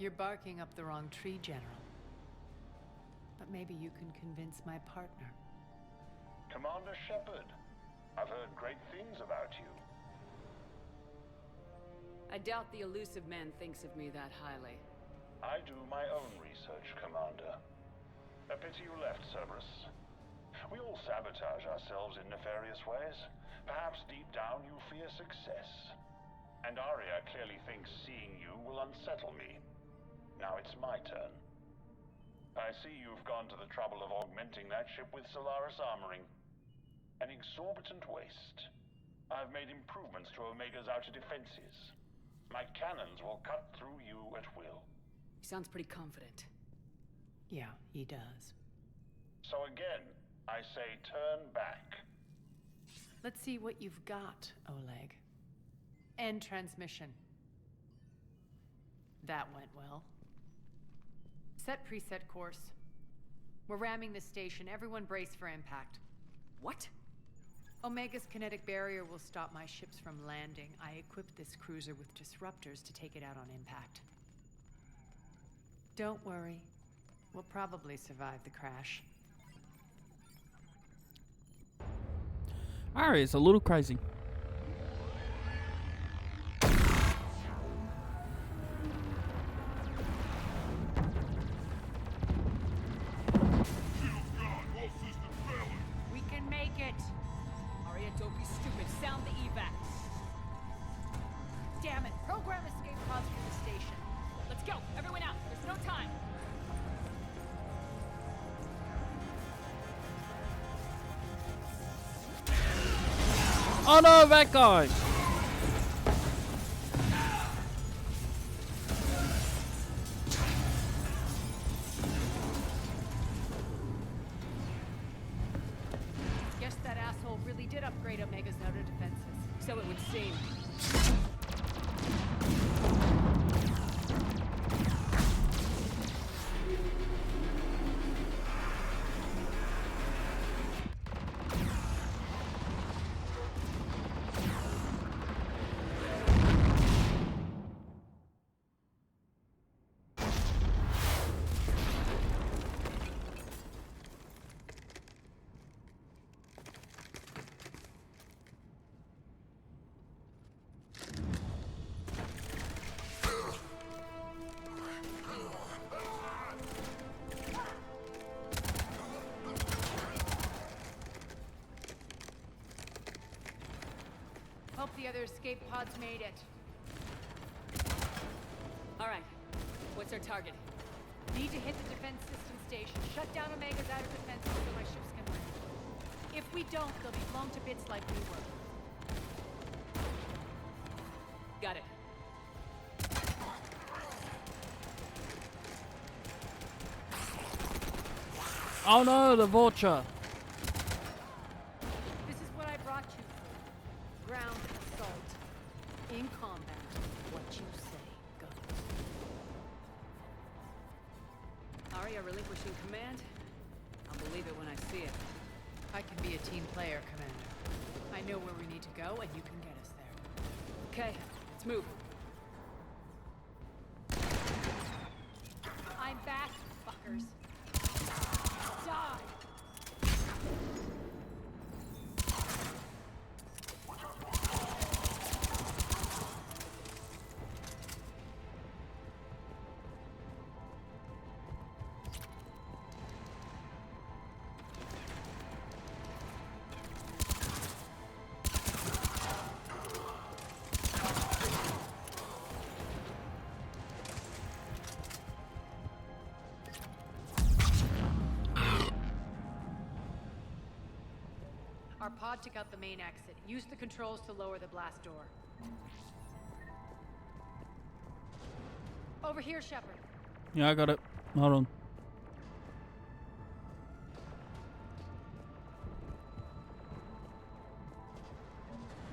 You're barking up the wrong tree, General. But maybe you can convince my partner. Commander Shepard, I've heard great things about you. I doubt the elusive man thinks of me that highly. I do my own research, Commander. A pity you left, Cerberus. We all sabotage ourselves in nefarious ways. Perhaps deep down you fear success. And Arya clearly thinks seeing you will unsettle me. Now it's my turn. I see you've gone to the trouble of augmenting that ship with Solaris armoring. An exorbitant waste. I've made improvements to Omega's outer defenses. My cannons will cut through you at will. He sounds pretty confident. Yeah, he does. So again, I say turn back. Let's see what you've got, Oleg. End transmission. That went well. Set preset course. We're ramming the station. Everyone brace for impact. What? Omega's kinetic barrier will stop my ships from landing. I equipped this cruiser with disruptors to take it out on impact. Don't worry. We'll probably survive the crash. Arya's a little crazy. We can make it. Arya, don't be stupid. Sound the evac. Damn it. Program escape pods from the station. Let's go. Everyone out. There's no time. Oh no, that guy! Guess that asshole really did upgrade Omega's outer defenses. So it would seem. Hope the other escape pods made it. All right. What's our target? Need to hit the defense system station. Shut down Omega's outer defenses so my ships can land. If we don't, they'll be blown to bits like we were. Got it. Oh no, the vulture! This is what I brought you for. Ground assault. In combat, what you say goes. Arya relinquishing command? I'll believe it when I see it. I can be a team player, Commander. I know where we need to go, and you can get us there. Okay, let's move. I'm back, fuckers. Die! Our pod took out the main exit. Use the controls to lower the blast door. Over here, Shepard. Yeah, I got it. Hold on.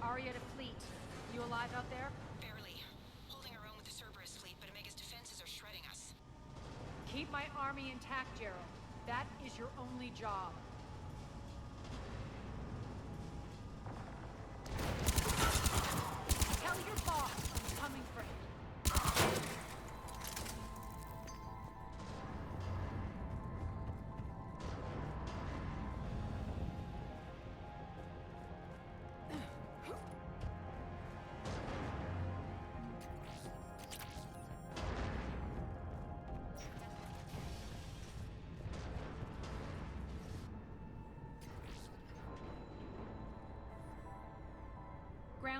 Arya to fleet. You alive out there? Barely. Holding our own with the Cerberus fleet, but Omega's defenses are shredding us. Keep my army intact, Gerald. That is your only job. Tell your boss I'm coming for him.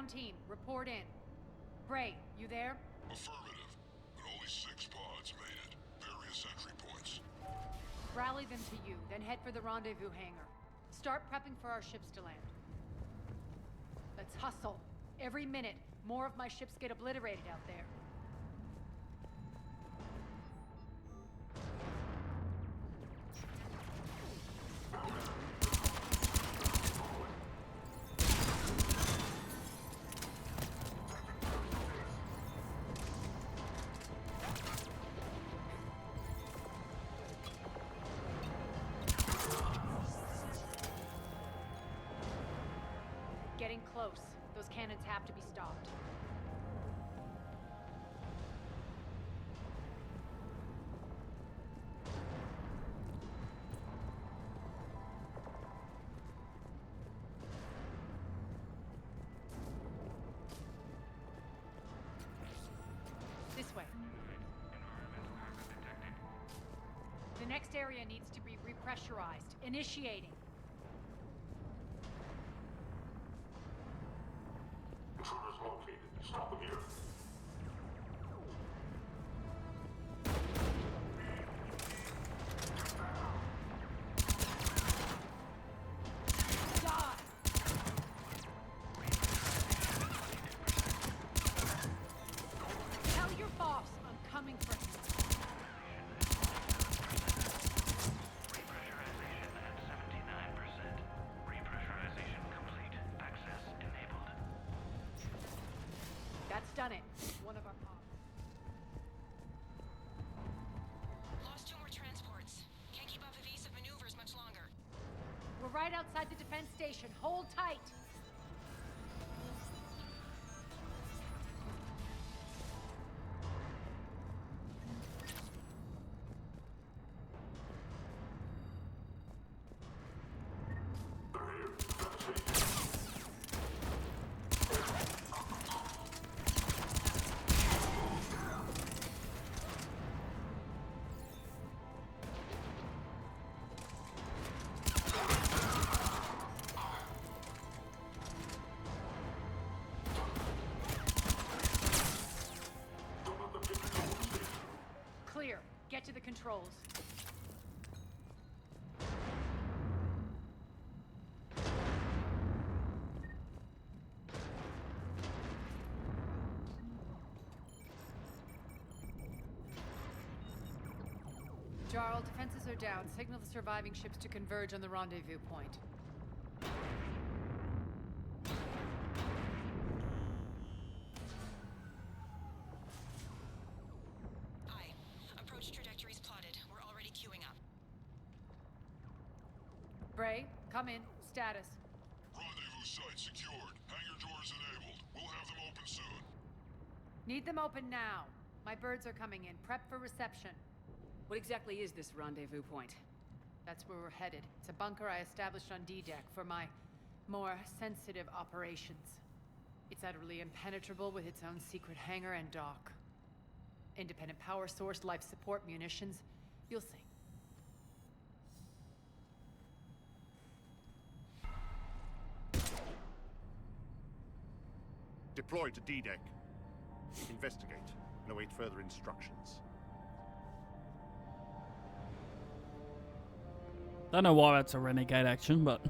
Ground team, report in. Bray, you there? Affirmative, but only 6 pods made it. Various entry points. Rally them to you, then head for the rendezvous hangar. Start prepping for our ships to land. Let's hustle. Every minute, more of my ships get obliterated out there. Getting close. Those cannons have to be stopped. This way. The next area needs to be repressurized. Initiating. Intruders located. Stop them here. Tell your boss I'm coming for him. Repressurization at 79%. Repressurization complete. Access enabled. That's done it. One of our pods. Lost 2 more transports. Can't keep up evasive maneuvers much longer. We're right outside the defense station. Hold tight. Clear. Get to the controls. Jarl, defenses are down. Signal the surviving ships to converge on the rendezvous point. Aye. Approach trajectories plotted. We're already queuing up. Bray, come in. Status. Rendezvous site secured. Hangar doors enabled. We'll have them open soon. Need them open now. My birds are coming in. Prep for reception. What exactly is this rendezvous point? That's where we're headed. It's a bunker I established on D-Deck for my more sensitive operations. It's utterly impenetrable with its own secret hangar and dock. Independent power source, life support, munitions. You'll see. Deploy to D-Deck. Investigate and await further instructions. Don't know why that's a renegade action, but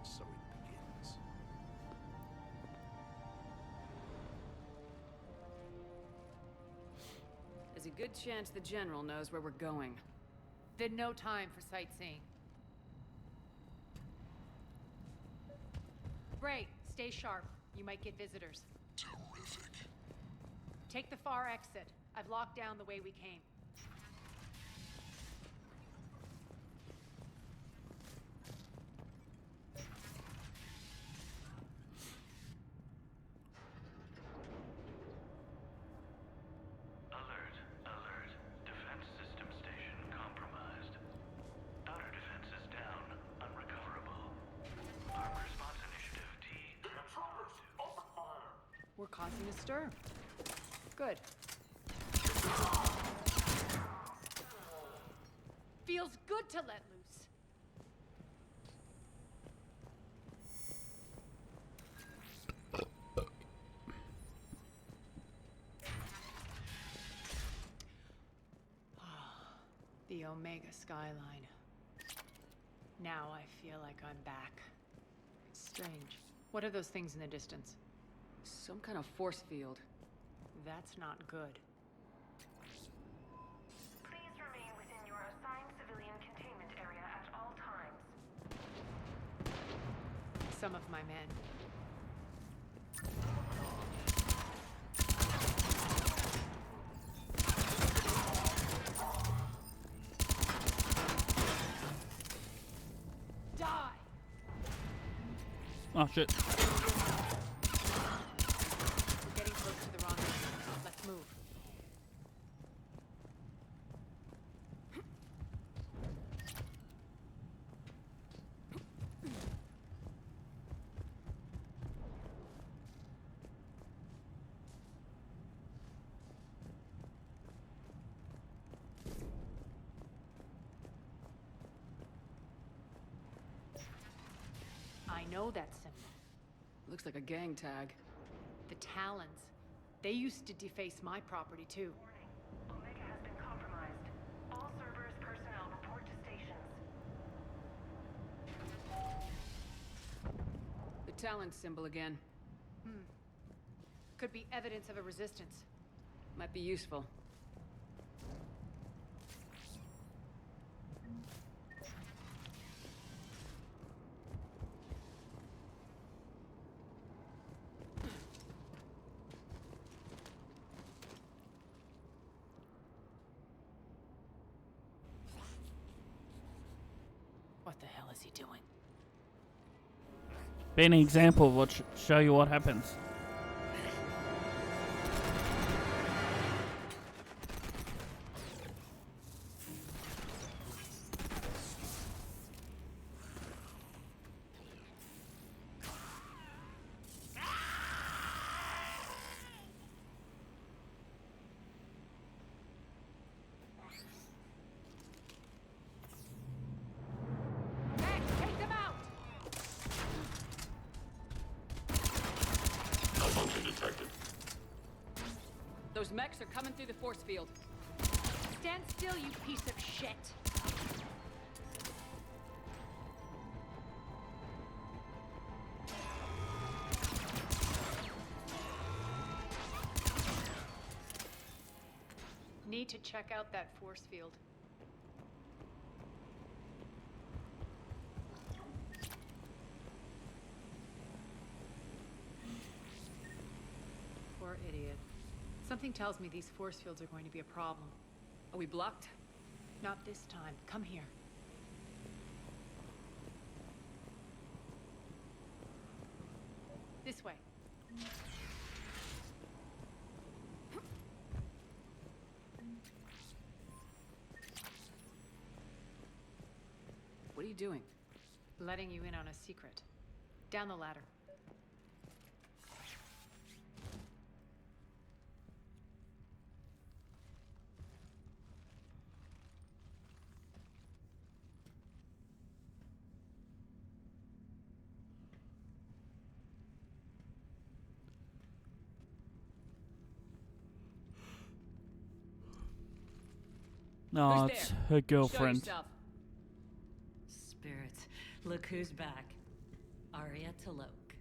So it begins. There's a good chance the General knows where we're going. Then no time for sightseeing. Bray, stay sharp. You might get visitors. Terrific. Take the far exit. I've locked down the way we came. Alert, alert. Defense system station compromised. Outer defense is down, unrecoverable. Armor response initiative D. Intruders, open fire. We're causing a stir. Good. feels good to let loose. The Omega skyline. Now I feel like I'm back. It's strange. What are those things in the distance? Some kind of force field. That's not good. Please remain within your assigned civilian containment area at all times. Some of my men. Die! Oh shit. We're getting close to the rendezvous. Let's move. I know that symbol. Looks like a gang tag. The Talons. They used to deface my property too. Omega has been compromised. All Cerberus personnel report to stations. The Talon symbol again. Could be evidence of a resistance. Might be useful. What the hell is he doing? Be an example of what show you what happens. Take them out! Malfunction detected. Those mechs are coming through the force field. Stand still, you piece of shit! Need to check out that force field. Poor idiot. Something tells me these force fields are going to be a problem. Are we blocked? Not this time. Come here. This way. What are you doing? Letting you in on a secret. Down the ladder. No, Who's it's there? her Show girlfriend. yourself. Spirits, look who's back. Arya Taloke.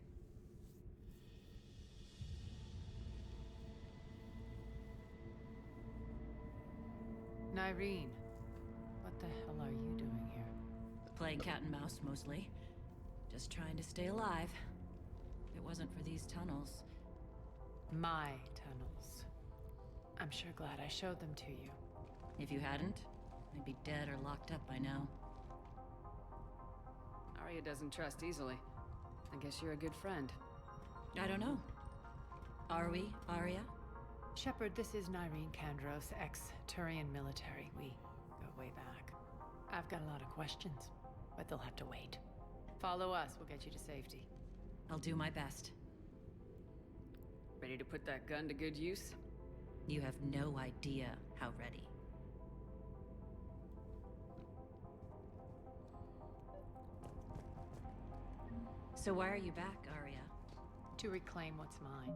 Nyreen, what the hell are you doing here? Playing cat and mouse, mostly. Just trying to stay alive. If it wasn't for these tunnels. My tunnels. I'm sure glad I showed them to you. If you hadn't, I'd be dead or locked up by now. Arya doesn't trust easily. I guess you're a good friend. I don't know. Are we, Arya? Shepard, this is Nyreen Kandros, ex-Turian military. We go way back. I've got a lot of questions, but they'll have to wait. Follow us, we'll get you to safety. I'll do my best. Ready to put that gun to good use? You have no idea how ready. So why are you back, Arya? To reclaim what's mine.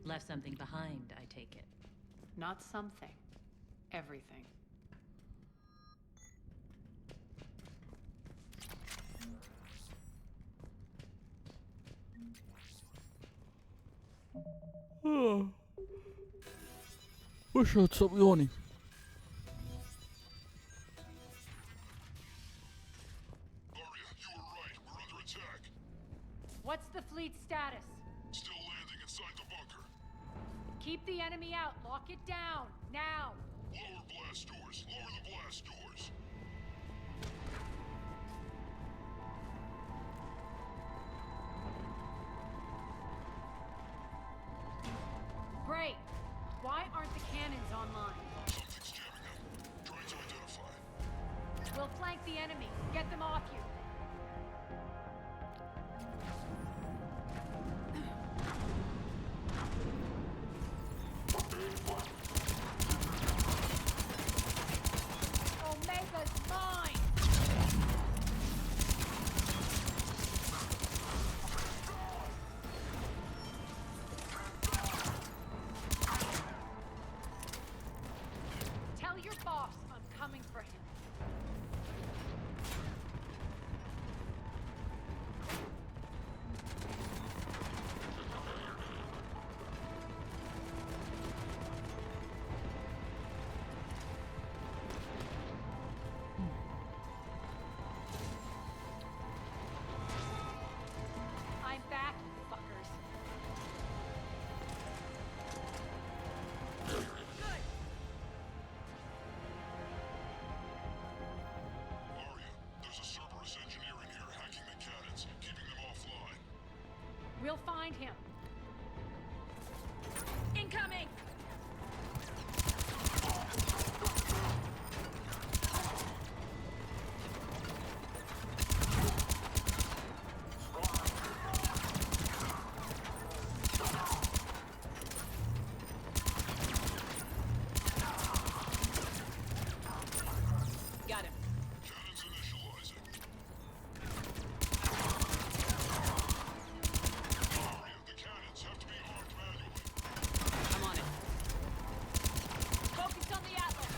Left something behind, I take it. Not something. Everything. Wish I'd stop yawning. What's the fleet status? Still landing inside the bunker. Keep the enemy out. Lock it down. Now. Lower blast doors. Lower the blast doors. Great. Why aren't the cannons online? Something's jamming them. Trying to identify. We'll flank the enemy. Get them off you. Omega's mine! Tell your boss I'm coming for him. I'm back, fuckers. Good. Arya, there's a Cerberus engineer in here hacking the cannons, keeping them offline. We'll find him. Incoming! Got him. Cannons initializing. Arya, the cannons have to be armed manually. I'm on it. Focus on the Atlas.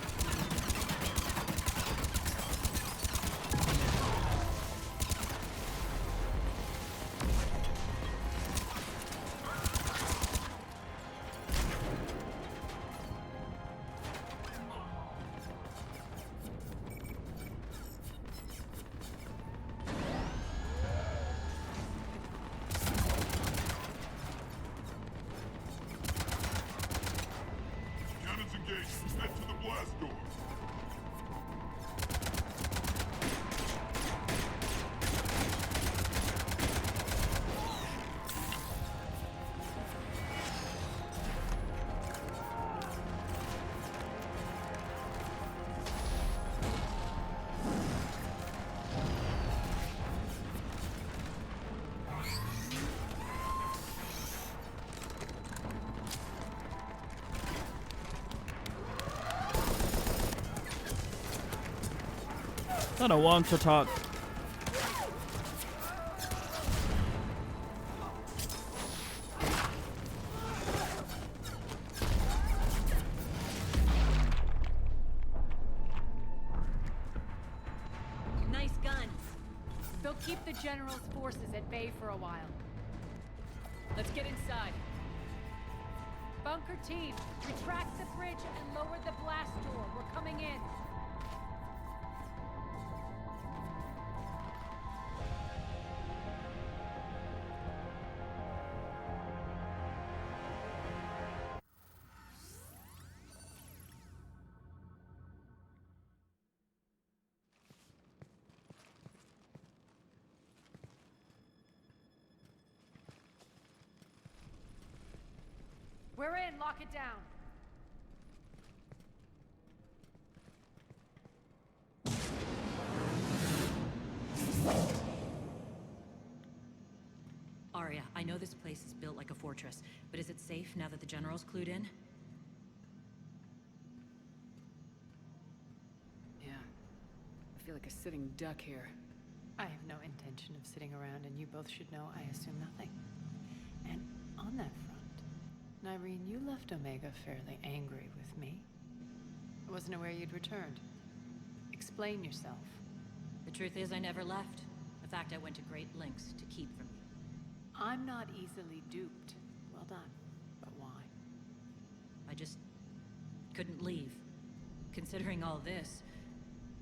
Cannons engaged. Head to the blast door. I don't want to talk. keep the General's forces at bay for a while. Let's get inside. Bunker team, retract the bridge and lower the blast door. We're coming in. We're in. Lock it down. Arya, I know this place is built like a fortress, but is it safe now that the General's clued in? Yeah. I feel like a sitting duck here. I have no intention of sitting around, and you both should know I assume nothing. And on that front, Nyreen, you left Omega fairly angry with me. I wasn't aware you'd returned. Explain yourself. The truth is, I never left. In fact, I went to great lengths to keep from you. I'm not easily duped. Well done. But why? I just couldn't leave. Considering all this,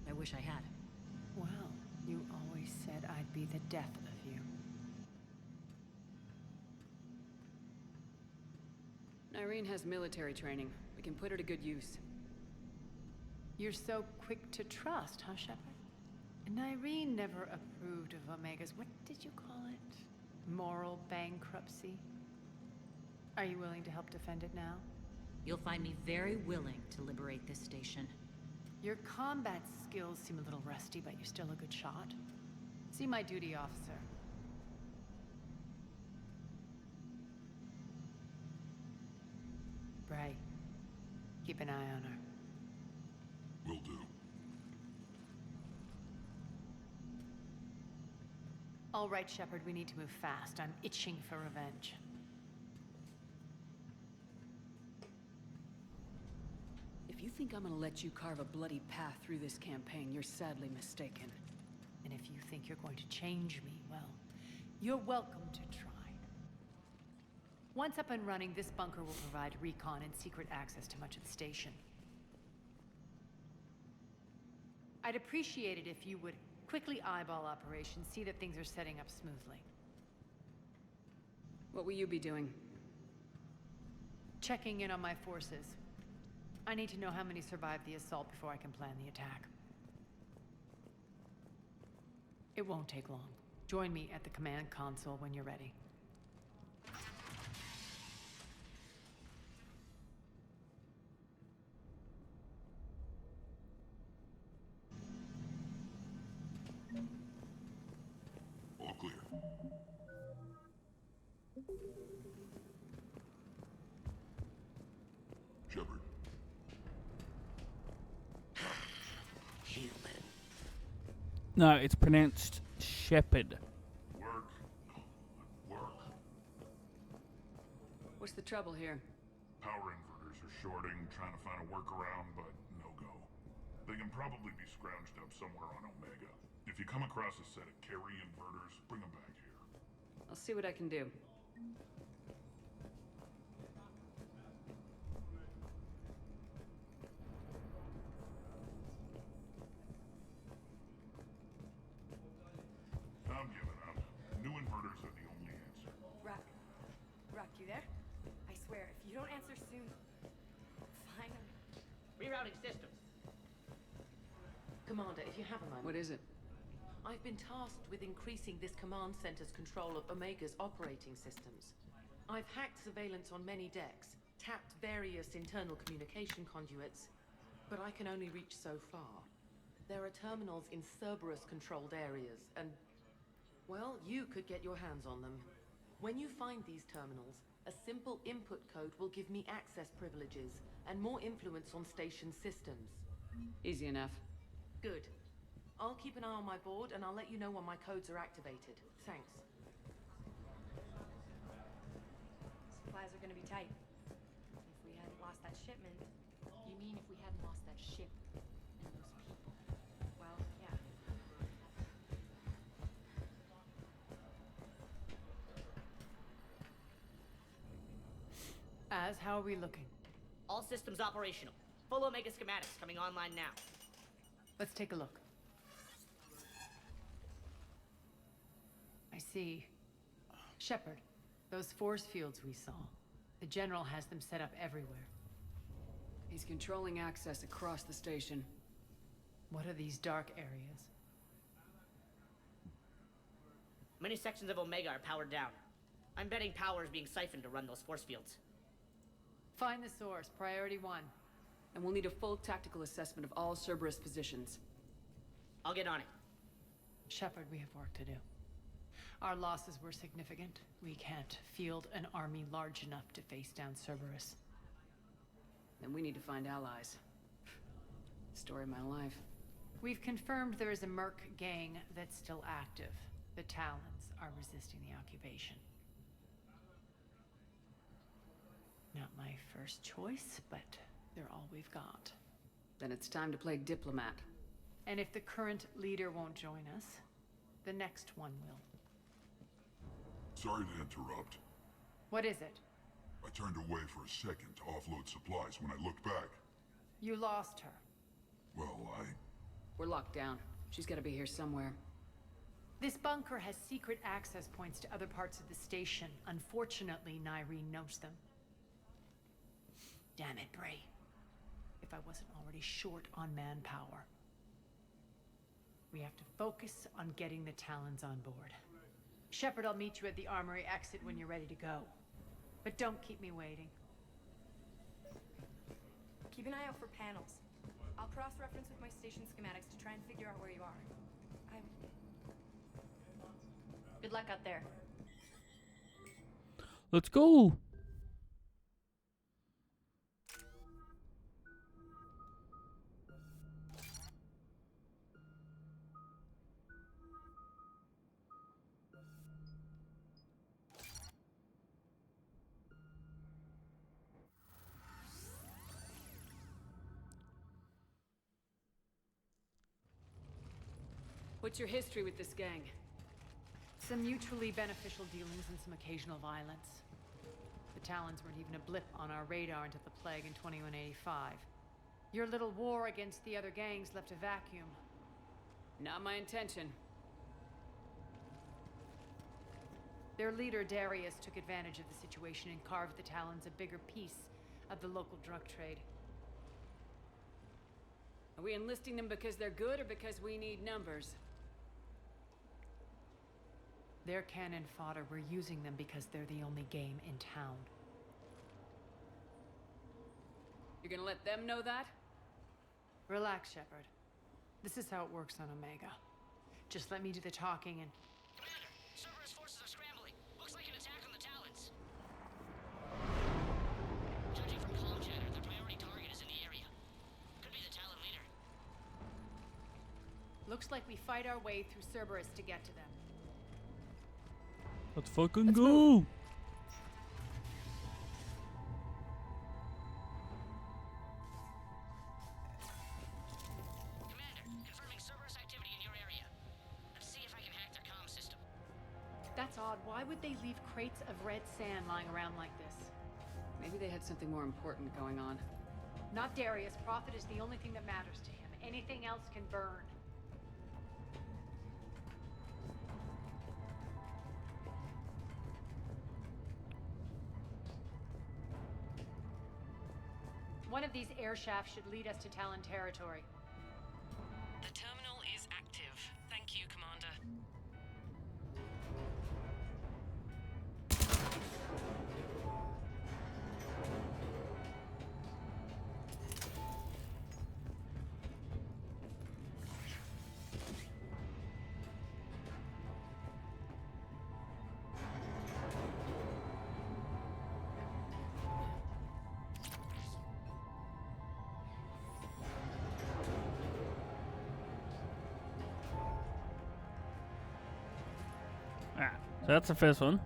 I wish I had. Well, you always said I'd be the death of you. Nyreen has military training. We can put her to good use. You're so quick to trust, huh, Shepard? Nyreen never approved of Omega's, what did you call it? Moral bankruptcy? Are you willing to help defend it now? You'll find me very willing to liberate this station. Your combat skills seem a little rusty, but you're still a good shot. See my duty officer. Bray, keep an eye on her. Will do. All right, Shepard, we need to move fast. I'm itching for revenge. If you think I'm gonna let you carve a bloody path through this campaign, you're sadly mistaken. And if you think you're going to change me, well, you're welcome to try. Once up and running, this bunker will provide recon and secret access to much of the station. I'd appreciate it if you would quickly eyeball operations, see that things are setting up smoothly. What will you be doing? Checking in on my forces. I need to know how many survived the assault before I can plan the attack. It won't take long. Join me at the command console when you're ready. All clear. Shepard. Human. No, it's pronounced Shepherd. Work. Work. What's the trouble here? Power inverters are shorting, trying to find a workaround, but no go. They can probably be scrounged up somewhere on Omega. If you come across a set of carry inverters, bring them back here. I'll see what I can do. I'm giving up. New inverters are the only answer. Rock, you there? I swear, if you don't answer soon... Fine. Rerouting systems. Commander, if you have a moment. What is it? I've been tasked with increasing this command center's control of Omega's operating systems. I've hacked surveillance on many decks, tapped various internal communication conduits, but I can only reach so far. There are terminals in Cerberus-controlled areas, and, well, you could get your hands on them. When you find these terminals, a simple input code will give me access privileges and more influence on station systems. Easy enough. Good. I'll keep an eye on my board, and I'll let you know when my codes are activated. Thanks. Supplies are gonna be tight. If we hadn't lost that shipment... You mean if we hadn't lost that ship and those people? Well, yeah. Taz, how are we looking? All systems operational. Full Omega schematics coming online now. Let's take a look. I see. Shepard, those force fields we saw. The General has them set up everywhere. He's controlling access across the station. What are these dark areas? Many sections of Omega are powered down. I'm betting power is being siphoned to run those force fields. Find the source, priority 1. And we'll need a full tactical assessment of all Cerberus positions. I'll get on it. Shepard, we have work to do. Our losses were significant. We can't field an army large enough to face down Cerberus. Then we need to find allies. Story of my life. We've confirmed there is a Merc gang that's still active. The Talons are resisting the occupation. Not my first choice, but they're all we've got. Then it's time to play diplomat. And if the current leader won't join us, the next one will. Sorry to interrupt. What is it? I turned away for a second to offload supplies. When I looked back, You lost her. well, We're locked down. She's gotta be here somewhere. This bunker has secret access points to other parts of the station. Unfortunately, Nyreen knows them. Damn it, Bray. If I wasn't already short on manpower. We have to focus on getting the Talons on board. Shepard, I'll meet you at the armory exit when you're ready to go. But don't keep me waiting. Keep an eye out for panels. I'll cross-reference with my station schematics to try and figure out where you are. Good luck out there. Let's go. What's your history with this gang? Some mutually beneficial dealings and some occasional violence. The Talons weren't even a blip on our radar until the plague in 2185. Your little war against the other gangs left a vacuum. Not my intention. Their leader, Darius, took advantage of the situation and carved the Talons a bigger piece of the local drug trade. Are we enlisting them because they're good or because we need numbers? They're cannon fodder. We're using them because they're the only game in town. You're gonna let them know that? Relax, Shepard. This is how it works on Omega. Just let me do the talking and... Commander, Cerberus forces are scrambling. Looks like an attack on the Talons. Judging from comm chatter, their priority target is in the area. Could be the Talon leader. Looks like we fight our way through Cerberus to get to them. Let's fucking Let's go. move. Commander, confirming Cerberus activity in your area. Let's see if I can hack their comm system. That's odd. Why would they leave crates of red sand lying around like this? Maybe they had something more important going on. Not Darius. Prophet is the only thing that matters to him. Anything else can burn. One of these air shafts should lead us to Talon territory. The terminal is active. Thank you, Commander. So that's the first one.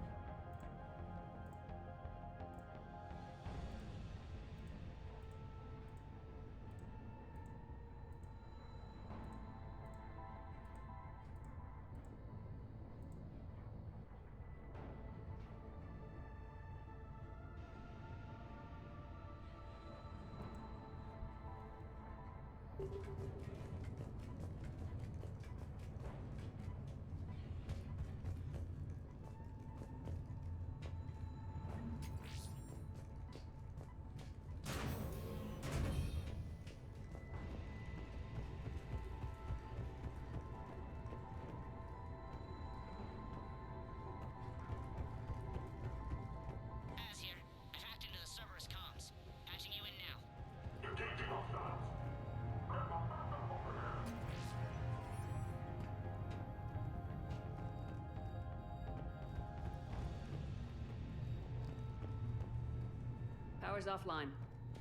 Power's offline.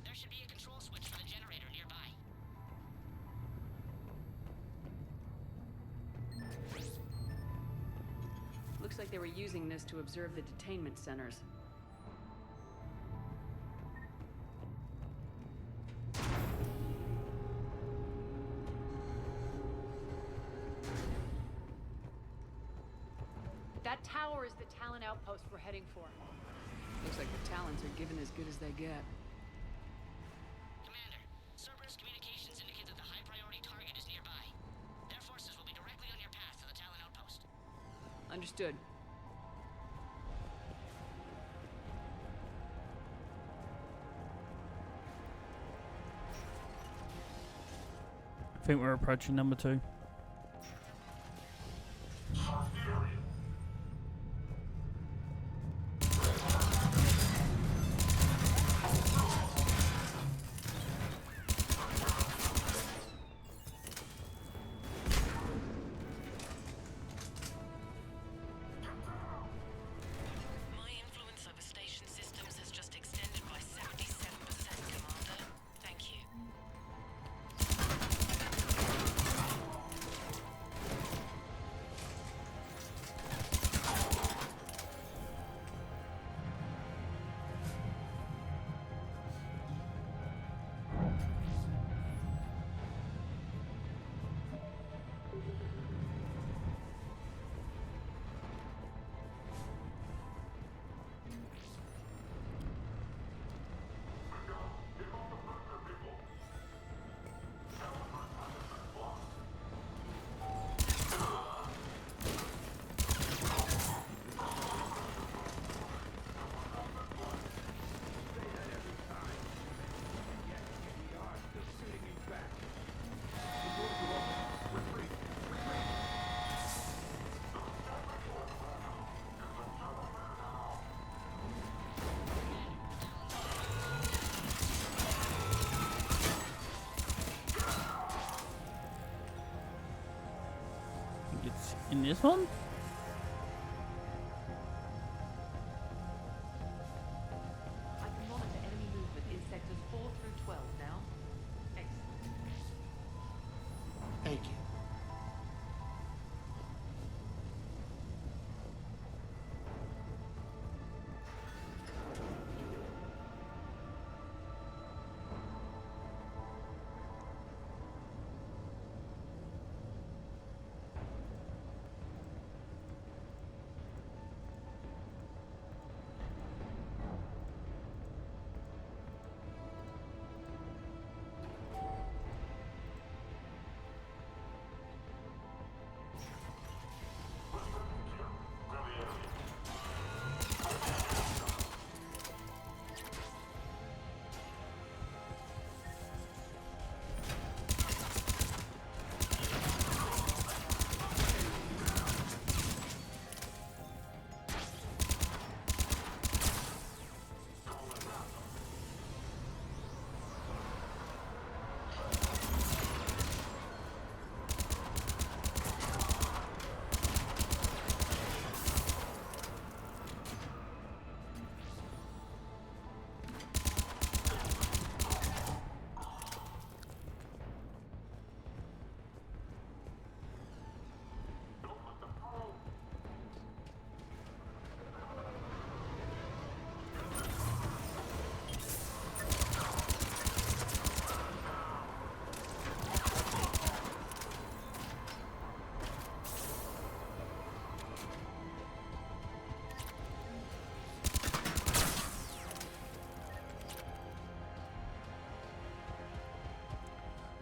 There should be a control switch for the generator nearby. Looks like they were using this to observe the detainment centers. That tower is the Talon outpost we're heading for. Looks like the Talons are given as good as they get. Commander, Cerberus communications indicate that the high-priority target is nearby. Their forces will be directly on your path to the Talon outpost. Understood. I think we're approaching number 2. My influence over station systems has just extended by 77%, Commander. Thank you. It's in this one? I can monitor enemy movement in sectors 4 through 12 now. Excellent. Thank you.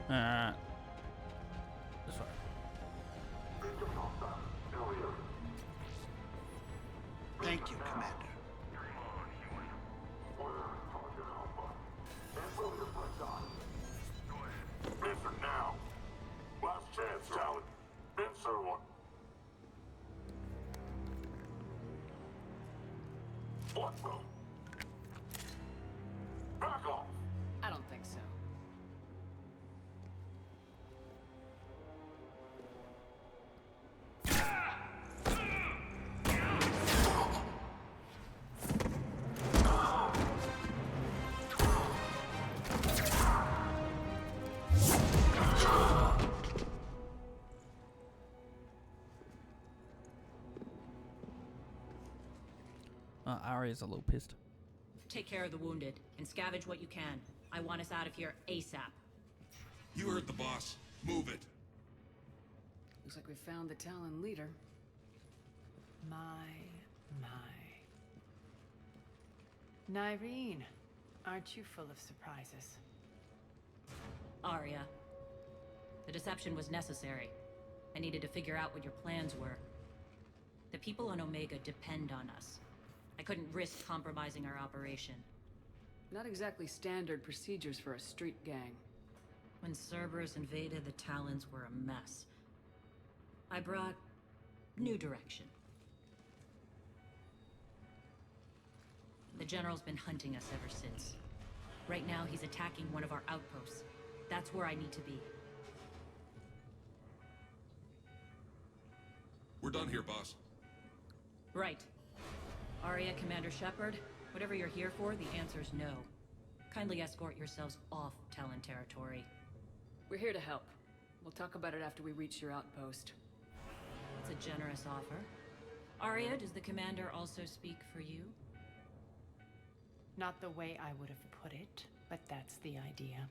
This way. Thank you, Commander. Answer now. Last chance, Talon. Answer one. What the? Back off. I don't think so. Aria's a little pissed. Take care of the wounded and scavenge what you can. I want us out of here ASAP. You heard the boss. Move it. Looks like we found the Talon leader. My. Nyreen, aren't you full of surprises? Arya. The deception was necessary. I needed to figure out what your plans were. The people on Omega depend on us. I couldn't risk compromising our operation. Not exactly standard procedures for a street gang. When Cerberus invaded, the Talons were a mess. I brought new direction. The General's been hunting us ever since. Right now, he's attacking one of our outposts. That's where I need to be. We're done here, boss. Right. Arya, Commander Shepard, whatever you're here for, the answer's no. Kindly escort yourselves off Talon territory. We're here to help. We'll talk about it after we reach your outpost. It's a generous offer. Arya, does the Commander also speak for you? Not the way I would have put it, but that's the idea.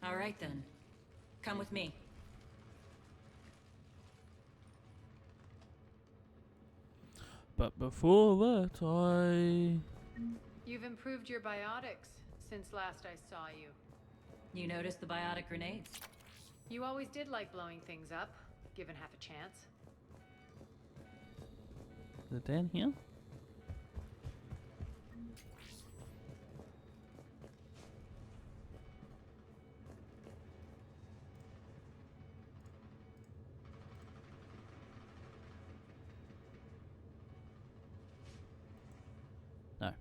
All right then. Come with me. But before that, You've improved your biotics since last I saw you. You noticed the biotic grenades? You always did like blowing things up, given half a chance. is it down here? No. I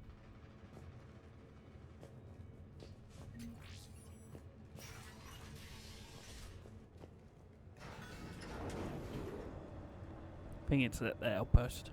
think it's at the outpost.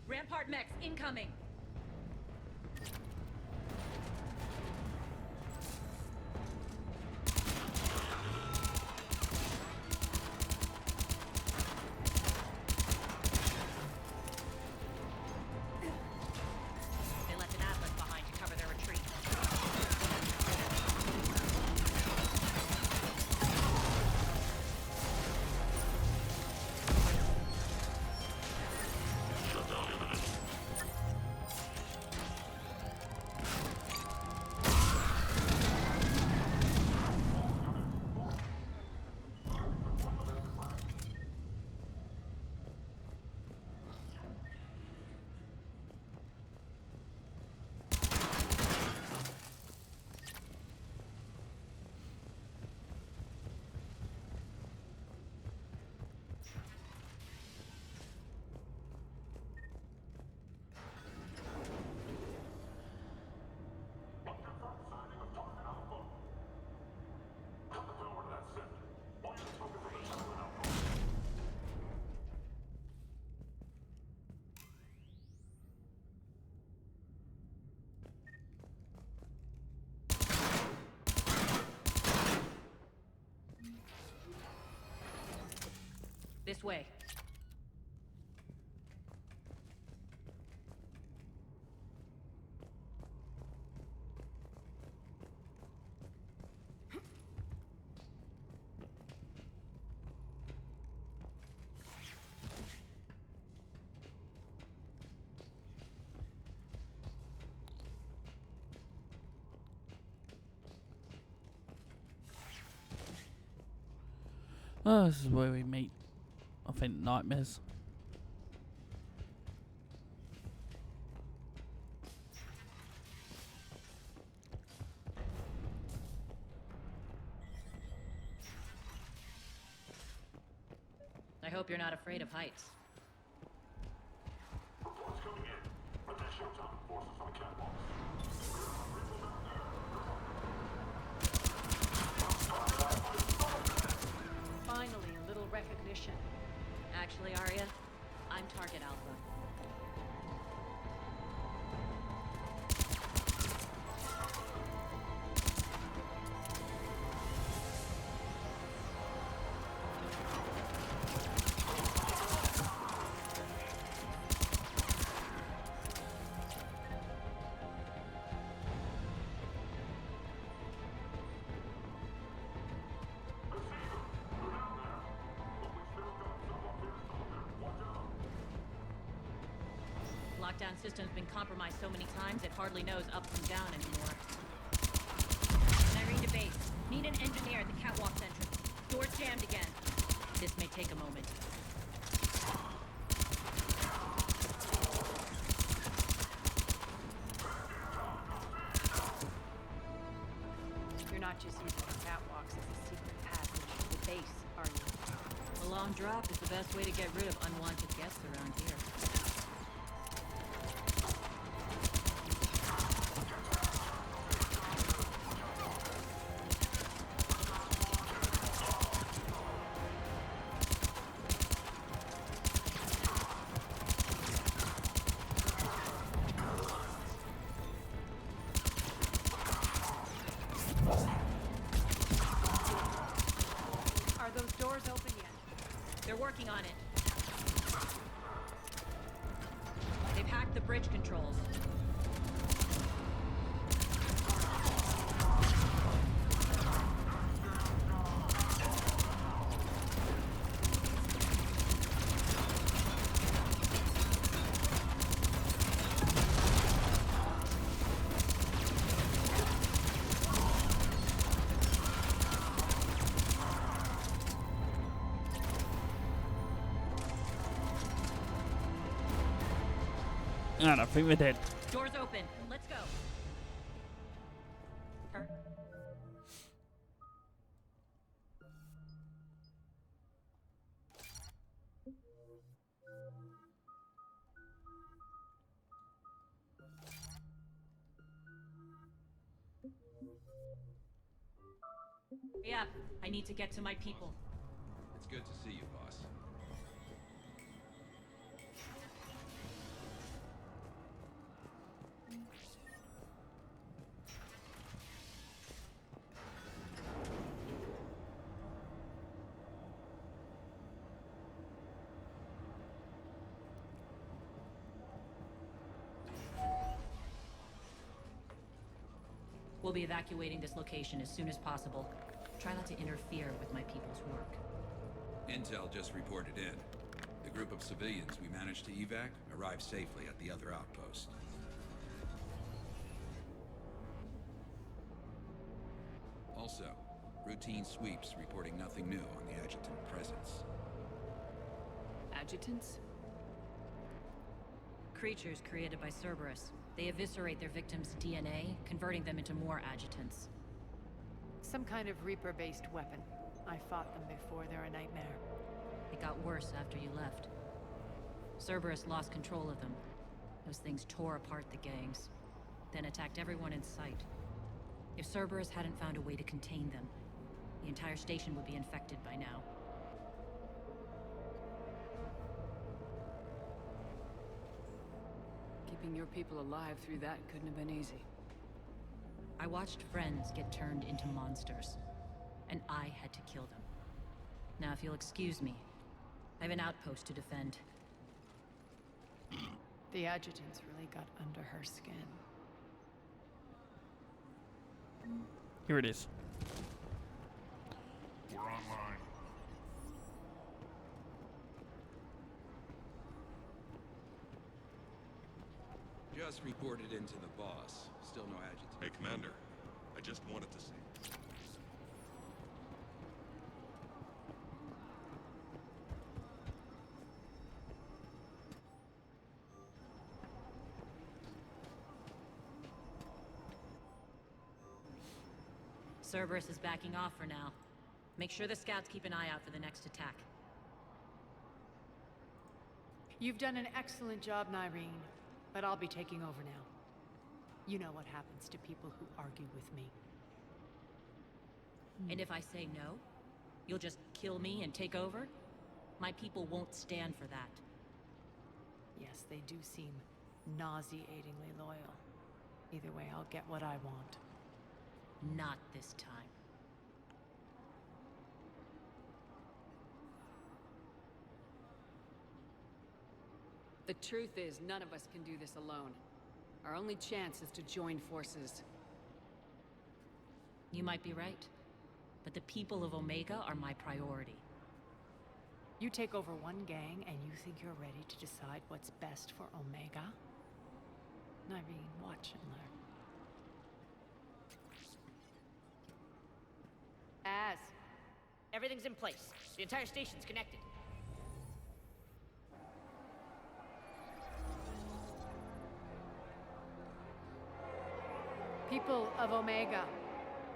Rampart mechs incoming! They left an Atlas behind to cover their retreat. This way. Oh, this is where we meet, I think, nightmares. I hope you're not afraid of heights. Finally, a little recognition. Actually, Arya, I'm Target Alpha. Lockdown system's been compromised so many times it hardly knows up from down anymore. Irene to base. Need an engineer at the catwalk entrance. Door's jammed again. This may take a moment. You're not just using the catwalks as a secret passage to the base, are you? A long drop is the best way to get rid of unwanted guests around here. Are those doors open yet? They're working on it. They've hacked the bridge controls. And I think we're dead. Doors open. Let's go. Yeah, I need to get to my people. It's good to see you, boss. We'll be evacuating this location as soon as possible. Try not to interfere with my people's work. Intel just reported in. The group of civilians we managed to evac arrived safely at the other outpost. Also, routine sweeps reporting nothing new on the adjutant presence. Adjutants? Creatures created by Cerberus. They eviscerate their victims' DNA, converting them into more adjutants. Some kind of Reaper-based weapon. I fought them before, they're a nightmare. It got worse after you left. Cerberus lost control of them. Those things tore apart the gangs, then attacked everyone in sight. If Cerberus hadn't found a way to contain them, the entire station would be infected by now. Keeping your people alive through that couldn't have been easy. I watched friends get turned into monsters, and I had to kill them. Now, if you'll excuse me, I have an outpost to defend. The adjutants really got under her skin. Here it is. We're online. Just reported into the boss. Still no adjutant. Hey, Commander. I just wanted to say... Cerberus is backing off for now. Make sure the scouts keep an eye out for the next attack. You've done an excellent job, Nyreen, but I'll be taking over now. You know what happens to people who argue with me. And if I say no, you'll just kill me and take over? My people won't stand for that. Yes, they do seem nauseatingly loyal. Either way, I'll get what I want. Not this time. The truth is, none of us can do this alone. Our only chance is to join forces. You might be right, but the people of Omega are my priority. You take over one gang and you think you're ready to decide what's best for Omega? Nyreen, watch and learn. Everything's in place. The entire station's connected. People of Omega,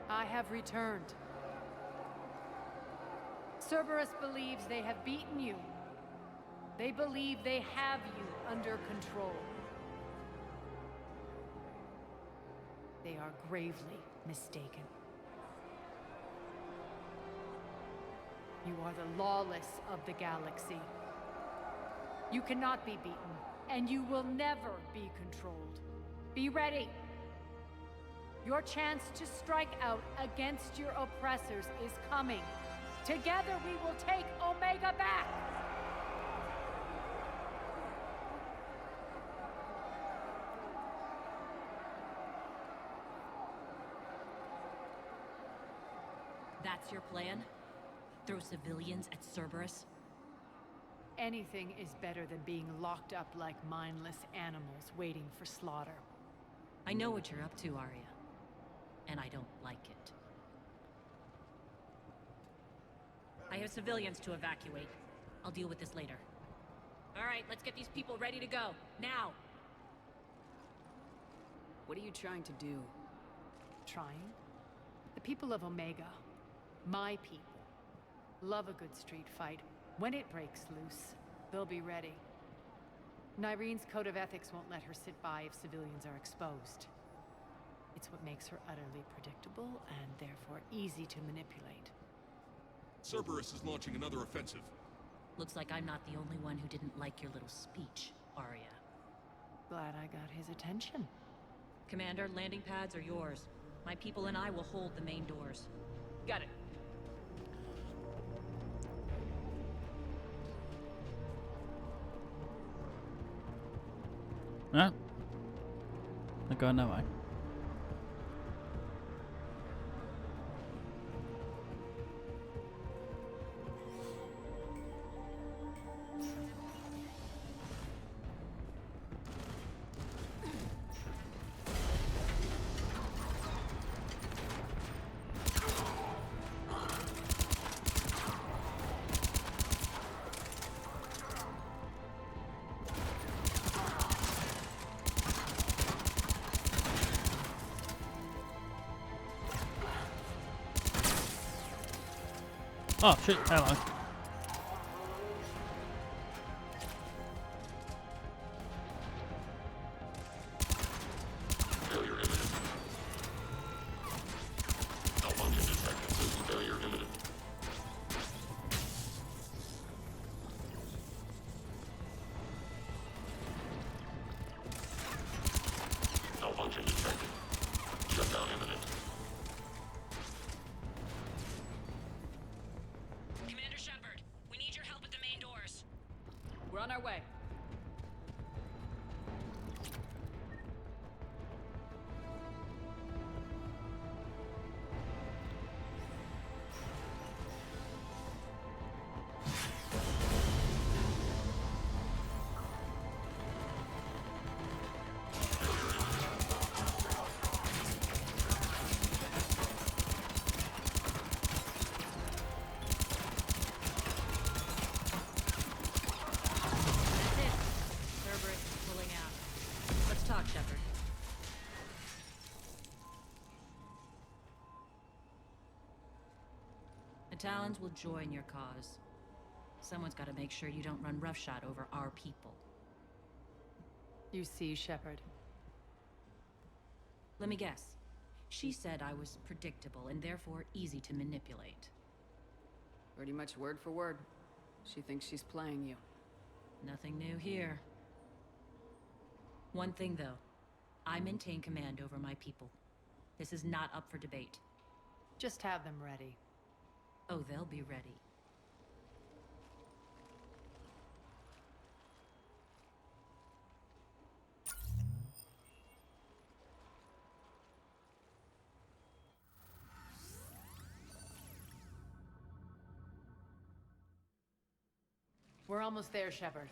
I have returned. Cerberus believes they have beaten you. They believe they have you under control. They are gravely mistaken. You are the lawless of the galaxy. You cannot be beaten, and you will never be controlled. Be ready. Your chance to strike out against your oppressors is coming. Together we will take Omega back! That's your plan? Throw civilians at Cerberus? Anything is better than being locked up like mindless animals waiting for slaughter. I know what you're up to, Arya. And I don't like it. I have civilians to evacuate. I'll deal with this later. All right, let's get these people ready to go. Now! What are you trying to do? Trying? The people of Omega, my people, love a good street fight. When it breaks loose, they'll be ready. Nyreen's code of ethics won't let her sit by if civilians are exposed. It's what makes her utterly predictable and therefore easy to manipulate. Cerberus is launching another offensive. Looks like I'm not the only one who didn't like your little speech, Arya. Glad I got his attention. Commander, landing pads are yours. My people and I will hold the main doors. Got it. No. They're going that way. Oh shit, hello. Failure imminent. Malfunction detected. System failure imminent. Malfunction detected. Shutdown imminent. Commander Shepard, we need your help at the main doors. We're on our way. That's it. Cerberus is pulling out. Let's talk, Shepard. Talons will join your cause. Someone's got to make sure you don't run roughshod over our people. You see, Shepard. Let me guess. She said I was predictable and therefore easy to manipulate. Pretty much word for word. She thinks she's playing you. Nothing new here. One thing, though. I maintain command over my people. This is not up for debate. Just have them ready. Oh, they'll be ready. We're almost there, Shepard.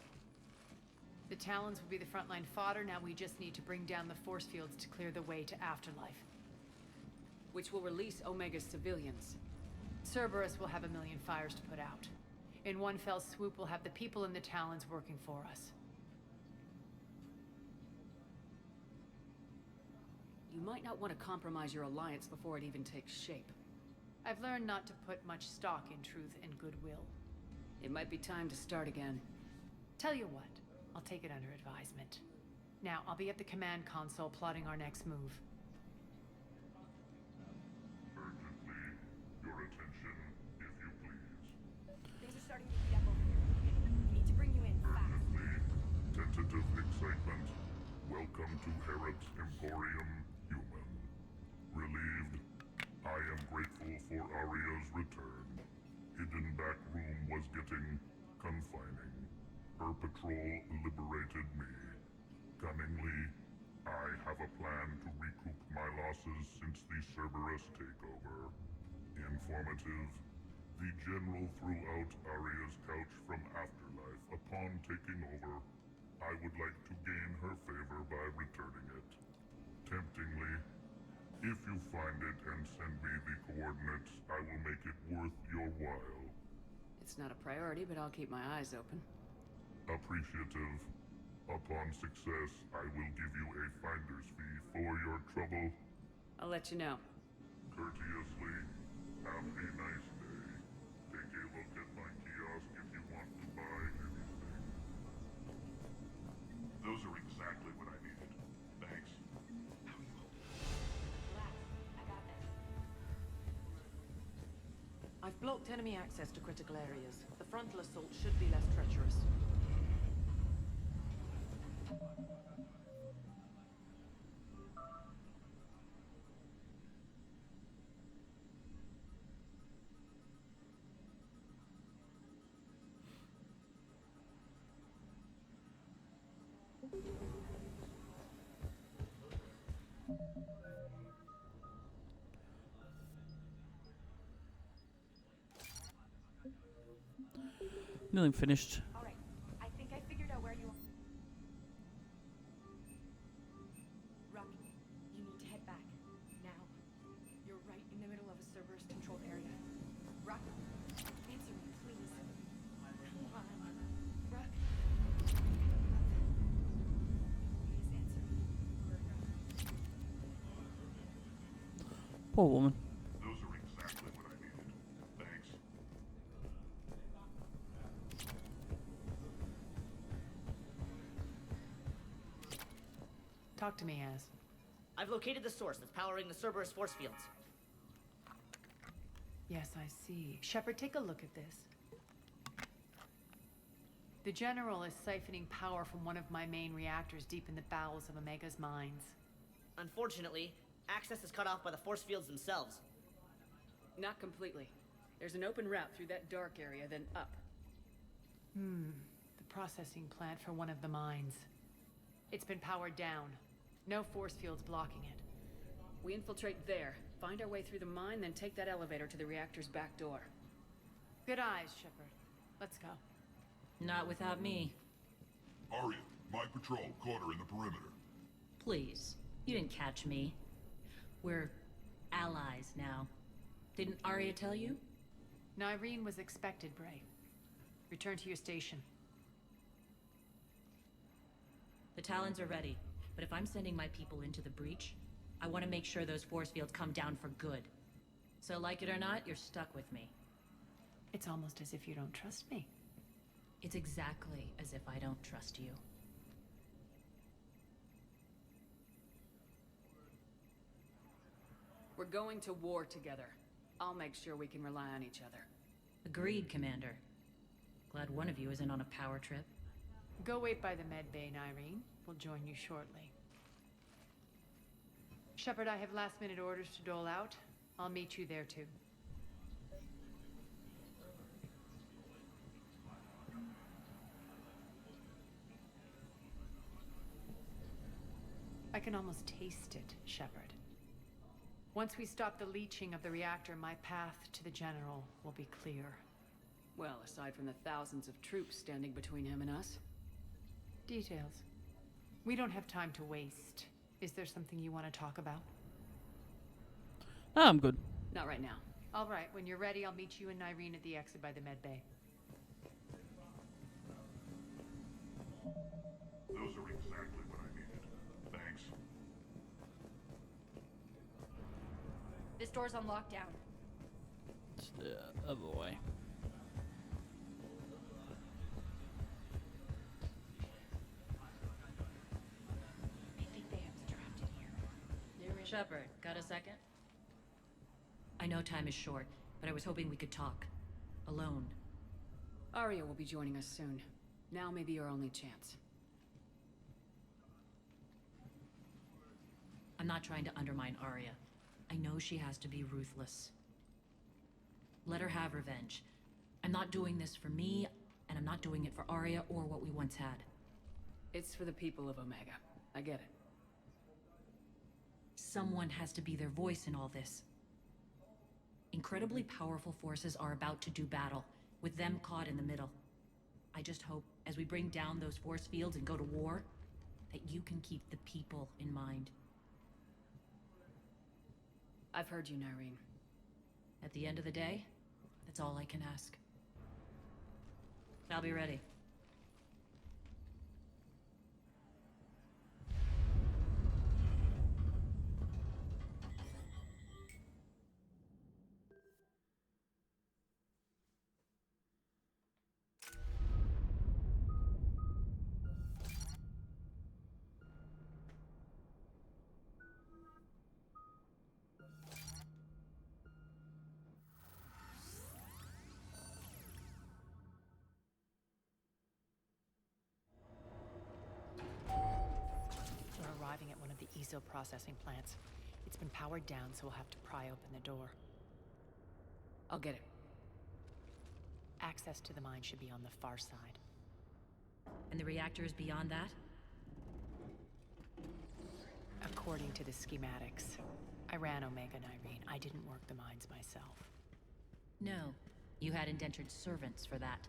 The Talons will be the frontline fodder. Now we just need to bring down the force fields to clear the way to Afterlife. Which will release Omega's civilians. Cerberus will have a million fires to put out. In one fell swoop, we'll have the people in the Talons working for us. You might not want to compromise your alliance before it even takes shape. I've learned not to put much stock in truth and goodwill. It might be time to start again. Tell you what, I'll take it under advisement. Now, I'll be at the command console plotting our next move. Urgently, your attention, if you please. Things are starting to heat up over here. We need to bring you in fast. Urgently, tentative excitement. Welcome to Herod's Emporium, human. Relieved, I am grateful for Aria's return. Hidden back room was getting confining. Her patrol liberated me. Cunningly, I have a plan to recoup my losses since the Cerberus takeover. Informative, the General threw out Aria's couch from Afterlife. Upon taking over, I would like to gain her favor by returning it. Temptingly, if you find it and send me the coordinates, I will make it worth your while. It's not a priority, but I'll keep my eyes open. Appreciative. Upon success, I will give you a finder's fee for your trouble. I'll let you know. Courteously, have a nice day. Take a look at my kiosk if you want to buy anything. Those are exactly what I needed. Thanks. Relax. I got this. I've blocked enemy access to critical areas. The frontal assault should be less treacherous. Nearly finished. All right. I think I figured out where you are. Ruck, you need to head back. Now. You're right in the middle of a Cerberus-controlled area. Ruck, answer me, please. Come on. Ruck. Please answer me. Poor woman. Those are exactly what I needed. Thanks. Talk to me, Az. I've located the source that's powering the Cerberus force fields. Yes, I see. Shepard, take a look at this. The General is siphoning power from one of my main reactors deep in the bowels of Omega's mines. Unfortunately, access is cut off by the force fields themselves. Not completely. There's an open route through that dark area, then up. The processing plant for one of the mines. It's been powered down. No force fields blocking it. We infiltrate there, find our way through the mine, then take that elevator to the reactor's back door. Good eyes, Shepard. Let's go. Not without me. Aria, my patrol, quarter in the perimeter. Please. You didn't catch me. We're allies now. Didn't Arya tell you? Nyreen was expected, Bray. Return to your station. The Talons are ready, but if I'm sending my people into the breach, I want to make sure those force fields come down for good. So like it or not, you're stuck with me. It's almost as if you don't trust me. It's exactly as if I don't trust you. We're going to war together. I'll make sure we can rely on each other. Agreed, Commander. Glad one of you isn't on a power trip. Go wait by the med bay, Irene. We'll join you shortly. Shepard, I have last-minute orders to dole out. I'll meet you there, too. I can almost taste it, Shepard. Once we stop the leaching of the reactor, my path to the General will be clear. Well, aside from the thousands of troops standing between him and us. Details. We don't have time to waste. Is there something you want to talk about? No, I'm good. Not right now. All right, when you're ready, I'll meet you and Irene at the exit by the med bay. Those are exactly what I needed. Thanks. This door's on lockdown. It's the other way. I think they have us trapped in here. Shepard, got a second? I know time is short, but I was hoping we could talk. Alone. Arya will be joining us soon. Now may be our only chance. I'm not trying to undermine Arya. I know she has to be ruthless. Let her have revenge. I'm not doing this for me, and I'm not doing it for Arya or what we once had. It's for the people of Omega. I get it. Someone has to be their voice in all this. Incredibly powerful forces are about to do battle, with them caught in the middle. I just hope, as we bring down those force fields and go to war, that you can keep the people in mind. I've heard you, Nyreen. At the end of the day, that's all I can ask. I'll be ready. We're arriving at one of the ESO processing plants. It's been powered down, so we'll have to pry open the door. I'll get it. Access to the mine should be on the far side. And the reactor is beyond that? According to the schematics. I ran Omega, Nyreen. I didn't work the mines myself. No. You had indentured servants for that.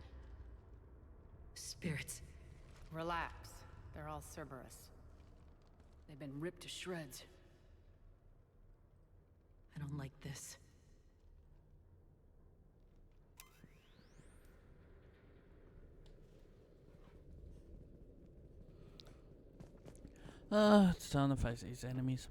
Spirits. Relax. They're all Cerberus. They've been ripped to shreds. I don't like this. It's time to face these enemies.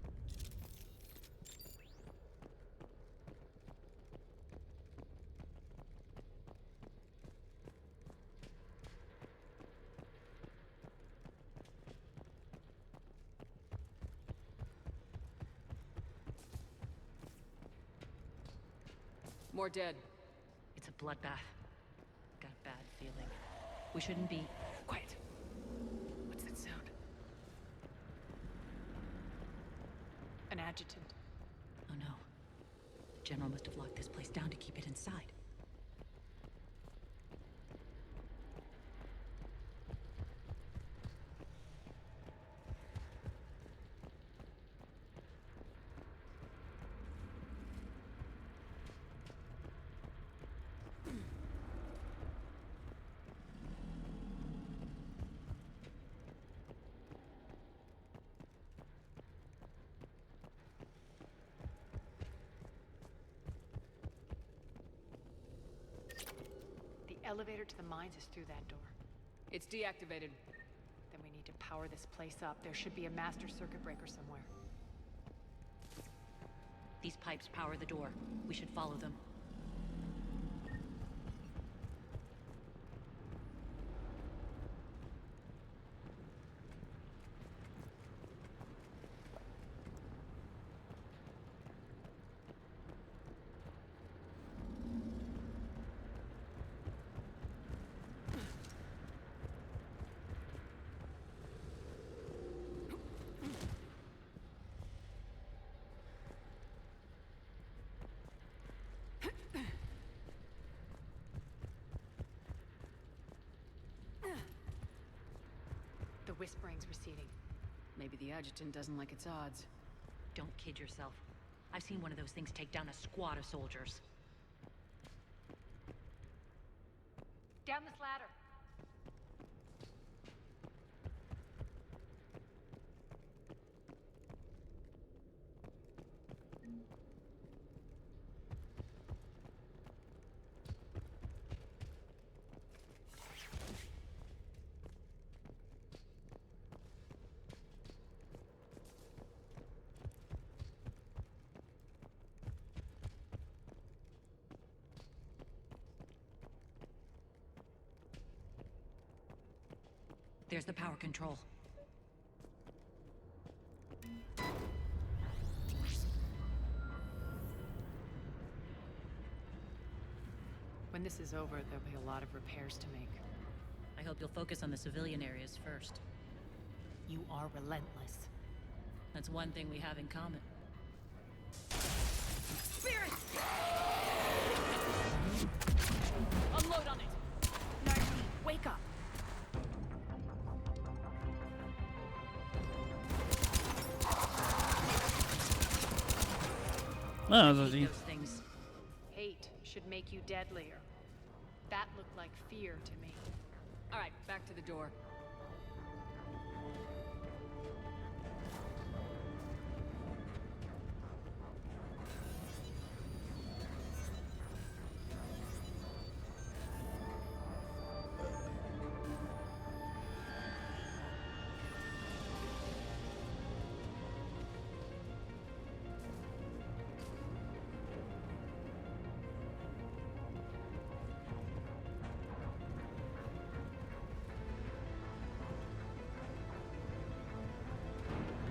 More dead. It's a bloodbath. Got a bad feeling. We shouldn't be... Quiet. What's that sound? An adjutant. Oh no. The General must have locked this place down to keep it inside. Elevator to the mines is through that door. It's deactivated. Then we need to power this place up. There should be a master circuit breaker somewhere. These pipes power the door. We should follow them. whispering's receding. Maybe the adjutant doesn't like its odds. Don't kid yourself. I've seen one of those things take down a squad of soldiers. Down this ladder. There's the power control. When this is over, there'll be a lot of repairs to make. I hope you'll focus on the civilian areas first. You are relentless. That's one thing we have in common. Spirit! Unload on it! Nightwing, wake up! No, that's easy. Those things. Hate should make you deadlier. That looked like fear to me. All right, back to the door.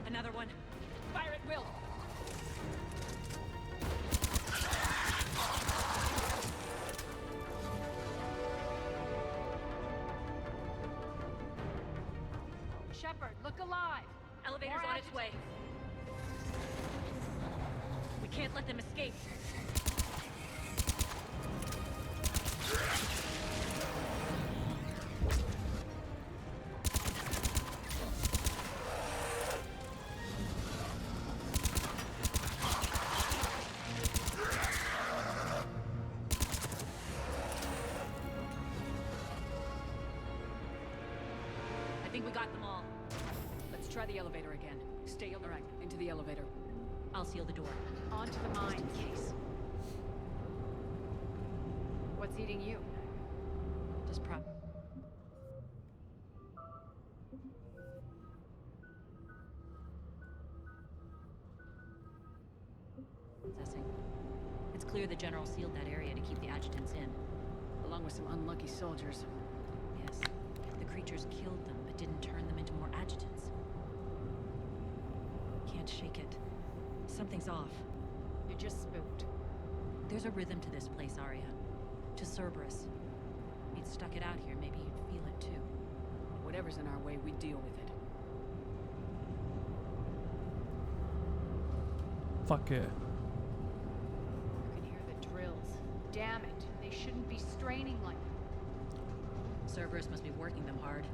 Another one. Fire at will! Shepard, look alive! Elevator's More on its way. We can't let them escape. I think we got them all. Let's try the elevator again. Stay alert. All right, into the elevator. I'll seal the door. Onto the mine. Just in case. What's eating you? Just prep. Processing. It's clear the General sealed that area to keep the adjutants in. Along with some unlucky soldiers. Yes. The creatures killed them, but didn't turn them into more adjutants. Can't shake it. Something's off. You're just spooked. There's a rhythm to this place, Arya. To Cerberus. If you'd stuck it out here, maybe you'd feel it too. Whatever's in our way, we deal with it. Fuck yeah. You can hear the drills. Damn it. They shouldn't be straining like that. Cerberus must be working them hard.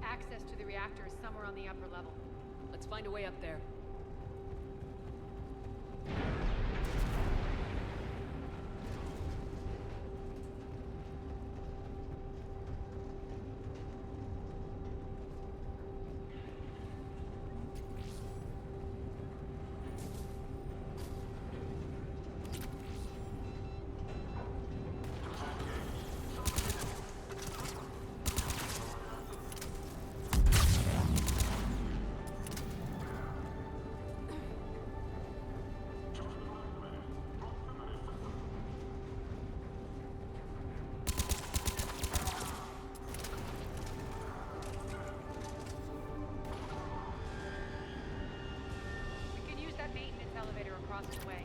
Access to the reactor is somewhere on the upper level. Let's find a way up there. Elevator across the way.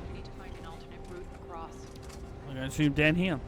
We need to find an alternate route across. I'm gonna assume down here.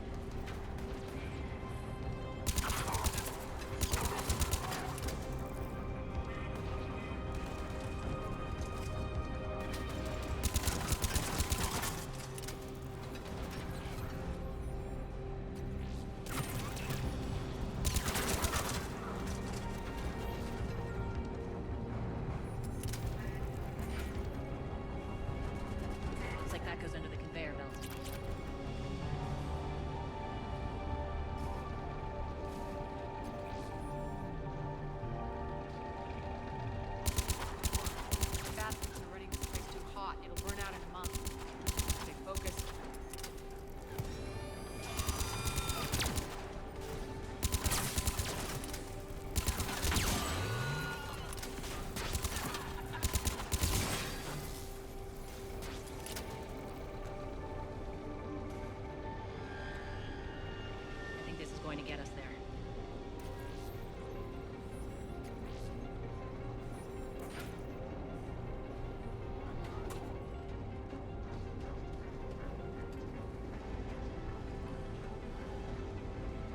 to get us there.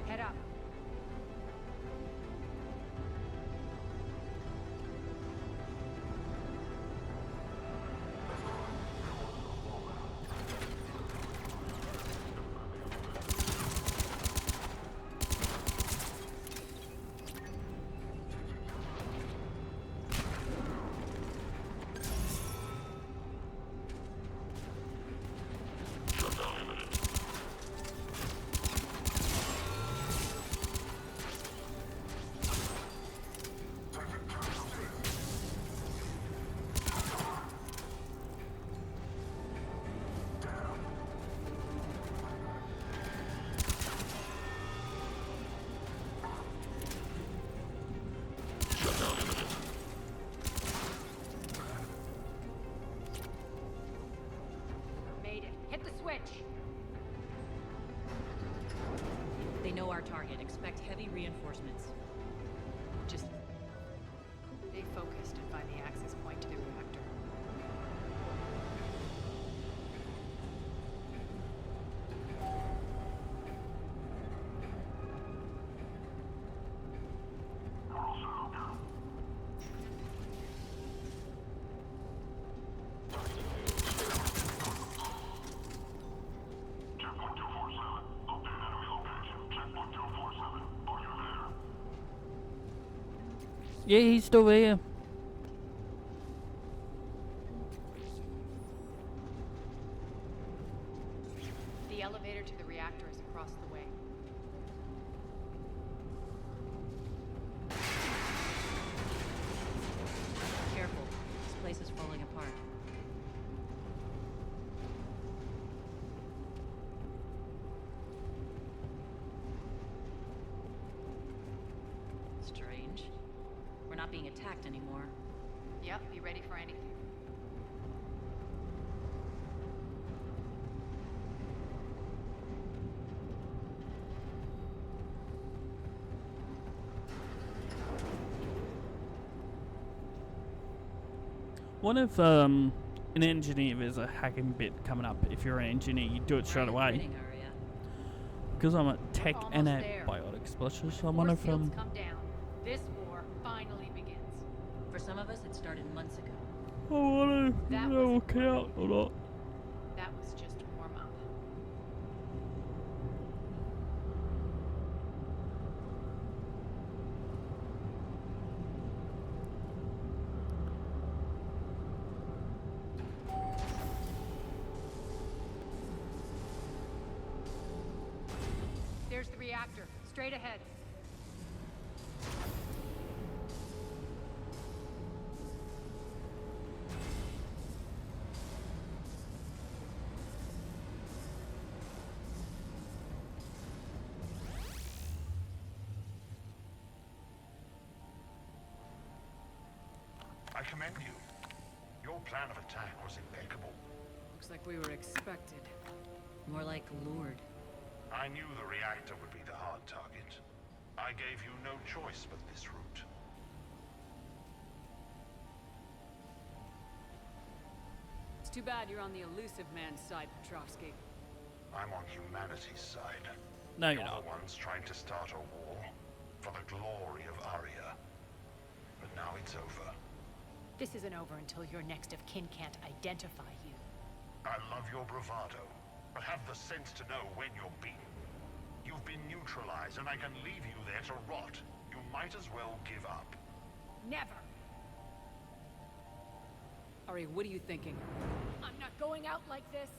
Head up. They know our target. Expect heavy reinforcements. Just stay focused and find the access point to the reactor. Yeah, he's still here. The elevator to the reactor is across the way. Careful. This place is falling apart. Strange. We're not being attacked anymore. Yep, be ready for anything. What if an engineer, there's a hacking bit coming up? If you're an engineer, you do it straight away. Because I'm a tech and a biotic specialist, I wonder if Come down. This war finally begins. For some of us, it started months ago. I wonder if that will work out or not. That was just warm up. There's the reactor, straight ahead. I commend you. Your plan of attack was impeccable. Looks like we were expected. More like lured. I knew the reactor would be the hard target. I gave you no choice but this route. It's too bad you're on the elusive man's side, Petrovsky. I'm on humanity's side. No, you're You're not. the ones trying to start a war for the glory of Arya. But now it's over. This isn't over until your next of kin can't identify you. I love your bravado, but have the sense to know when you're beaten. You've been neutralized, and I can leave you there to rot. You might as well give up. Never! Ari, what are you thinking? I'm not going out like this.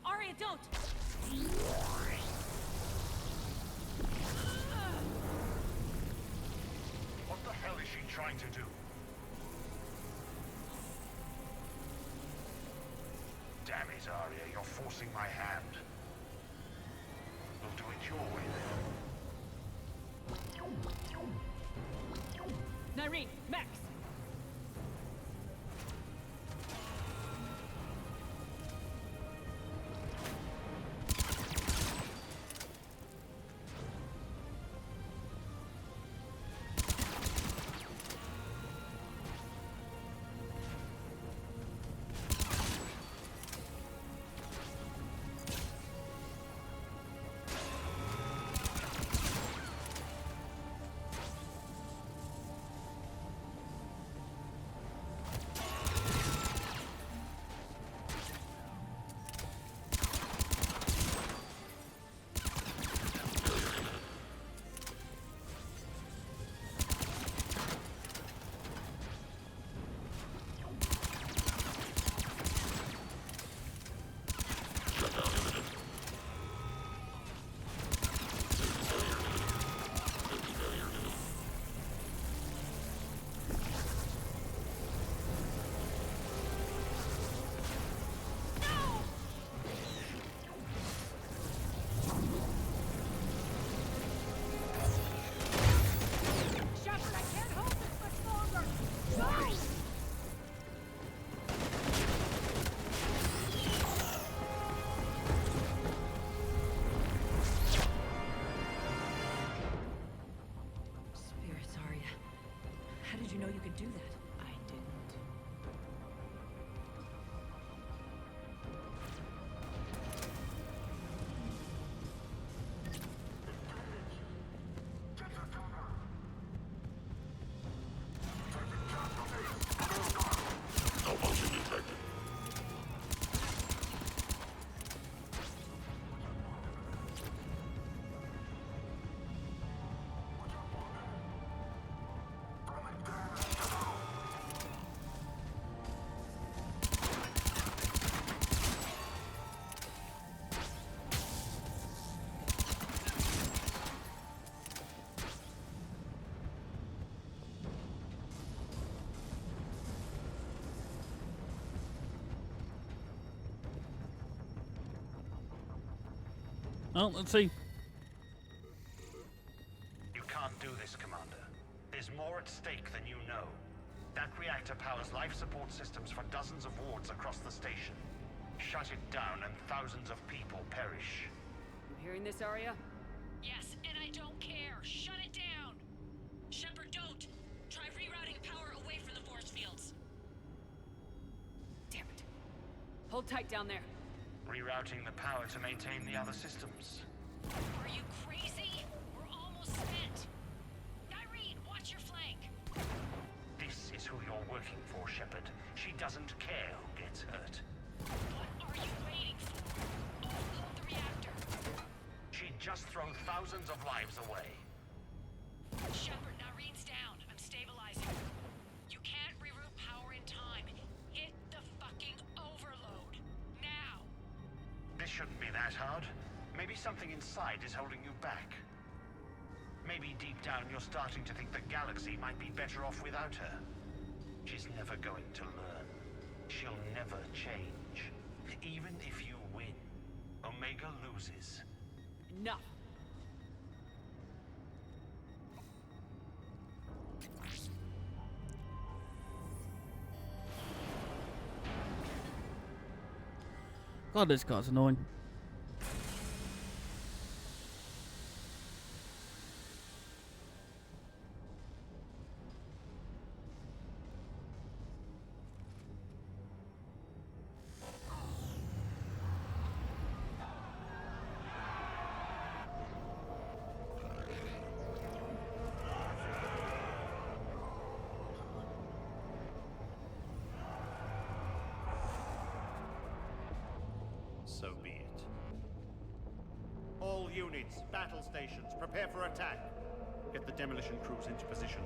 Arya, don't! What the hell is she trying to do? Damn it, Arya, you're forcing my hand. We'll do it your way then. Nyreen, Max! do that? I didn't. Malfunction detected. Well, let's see. You can't do this, Commander. There's more at stake than you know. That reactor powers life support systems for dozens of wards across the station. Shut it down and thousands of people perish. You hearing this, Arya? Yes, and I don't care. Shut it down. Shepard, don't. Try rerouting power away from the force fields. Damn it. Hold tight down there. Rerouting the power to maintain the other systems. Are you crazy? We're almost spent. Irene, watch your flank. This is who you're working for, Shepard. She doesn't care who gets hurt. What are you waiting for? Offload the reactor. She'd just throw thousands of lives away. Shepard, Irene's down. I'm stabilizing. You can't reroute power in time. Hit the fucking overload. Now. This shouldn't be that hard. Maybe something inside is holding you back. Maybe deep down you're starting to think the galaxy might be better off without her. She's never going to learn. She'll never change. Even if you win, Omega loses. Enough. God, this guy's annoying. So be it. All units, battle stations, prepare for attack. Get the demolition crews into position.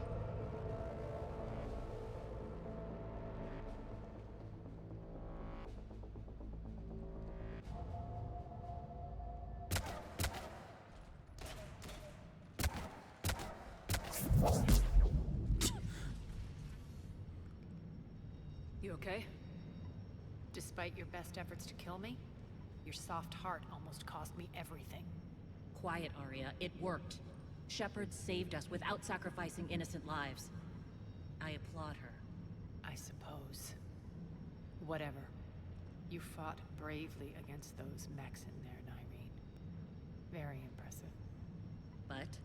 You okay? Despite your best efforts to kill me, your soft heart almost cost me everything. Quiet, Arya. It worked. Shepard saved us without sacrificing innocent lives. I applaud her. I suppose. Whatever. You fought bravely against those mechs in there, Irene. Very impressive. But?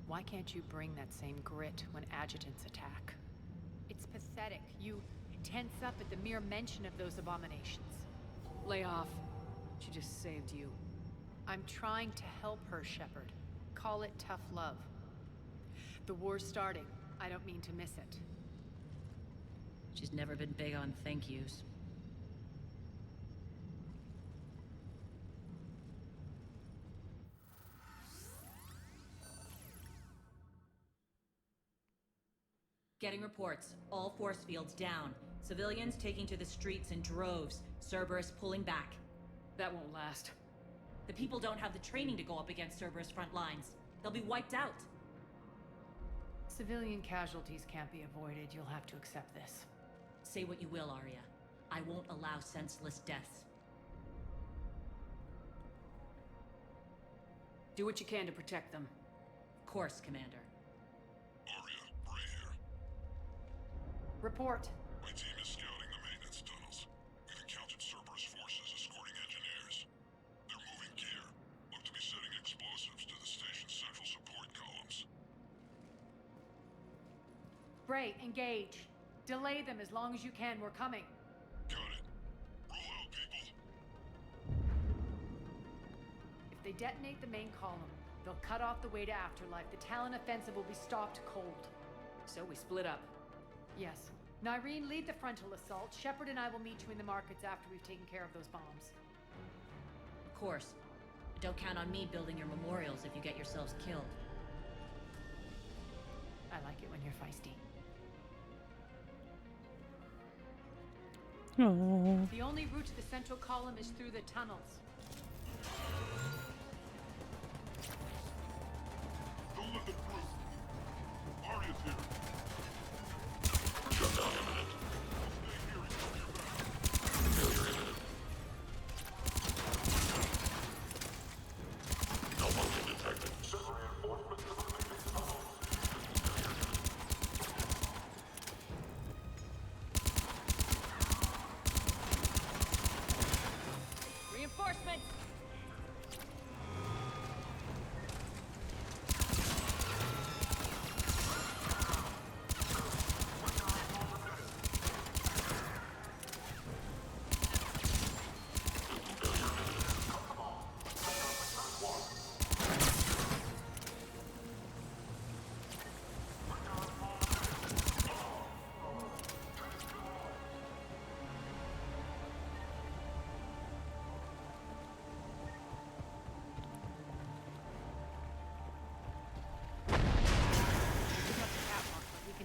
Why can't you bring that same grit when adjutants attack? It's pathetic. You tense up at the mere mention of those abominations. Lay off. She just saved you. I'm trying to help her, Shepard. Call it tough love. The war's starting. I don't mean to miss it. She's never been big on thank yous. Getting reports. All force fields down. Civilians taking to the streets in droves. Cerberus pulling back. That won't last. The people don't have the training to go up against Cerberus front lines. They'll be wiped out. Civilian casualties can't be avoided. You'll have to accept this. Say what you will, Arya. I won't allow senseless deaths. Do what you can to protect them. Of course, Commander. Arya, Bray here. Report. My team is scouting the maintenance tunnels. We've encountered Cerberus forces escorting engineers. They're moving gear. Look to be setting explosives to the station's central support columns. Great, engage. Delay them as long as you can. We're coming. Got it. Roll out, people. If they detonate the main column, they'll cut off the way to Afterlife. The Talon offensive will be stopped cold. So we split up. Yes. Nyreen, lead the frontal assault. Shepard and I will meet you in the markets after we've taken care of those bombs. Of course. Don't count on me building your memorials if you get yourselves killed. I like it when you're feisty. Oh. The only route to the central column is through the tunnels. Don't let them through. Arya's here. Shut down imminent. Stay here and cover your back. Failure imminent. Malfunction detected. Send reinforcements to the remaining tunnels. Reinforcements!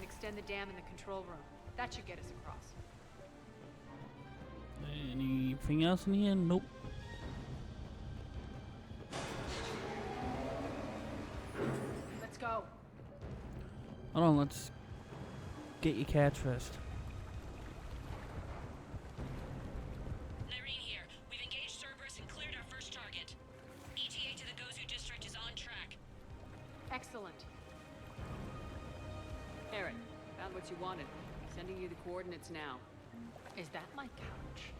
Extend the dam in the control room. That should get us across. Anything else in here? Nope. Let's go. Hold on, let's get your catch first. Nyreen here. We've engaged Cerberus and cleared our first target. ETA to the Gozu district is on track. Excellent. Aaron, found what you wanted. Sending you the coordinates now. Is that my couch?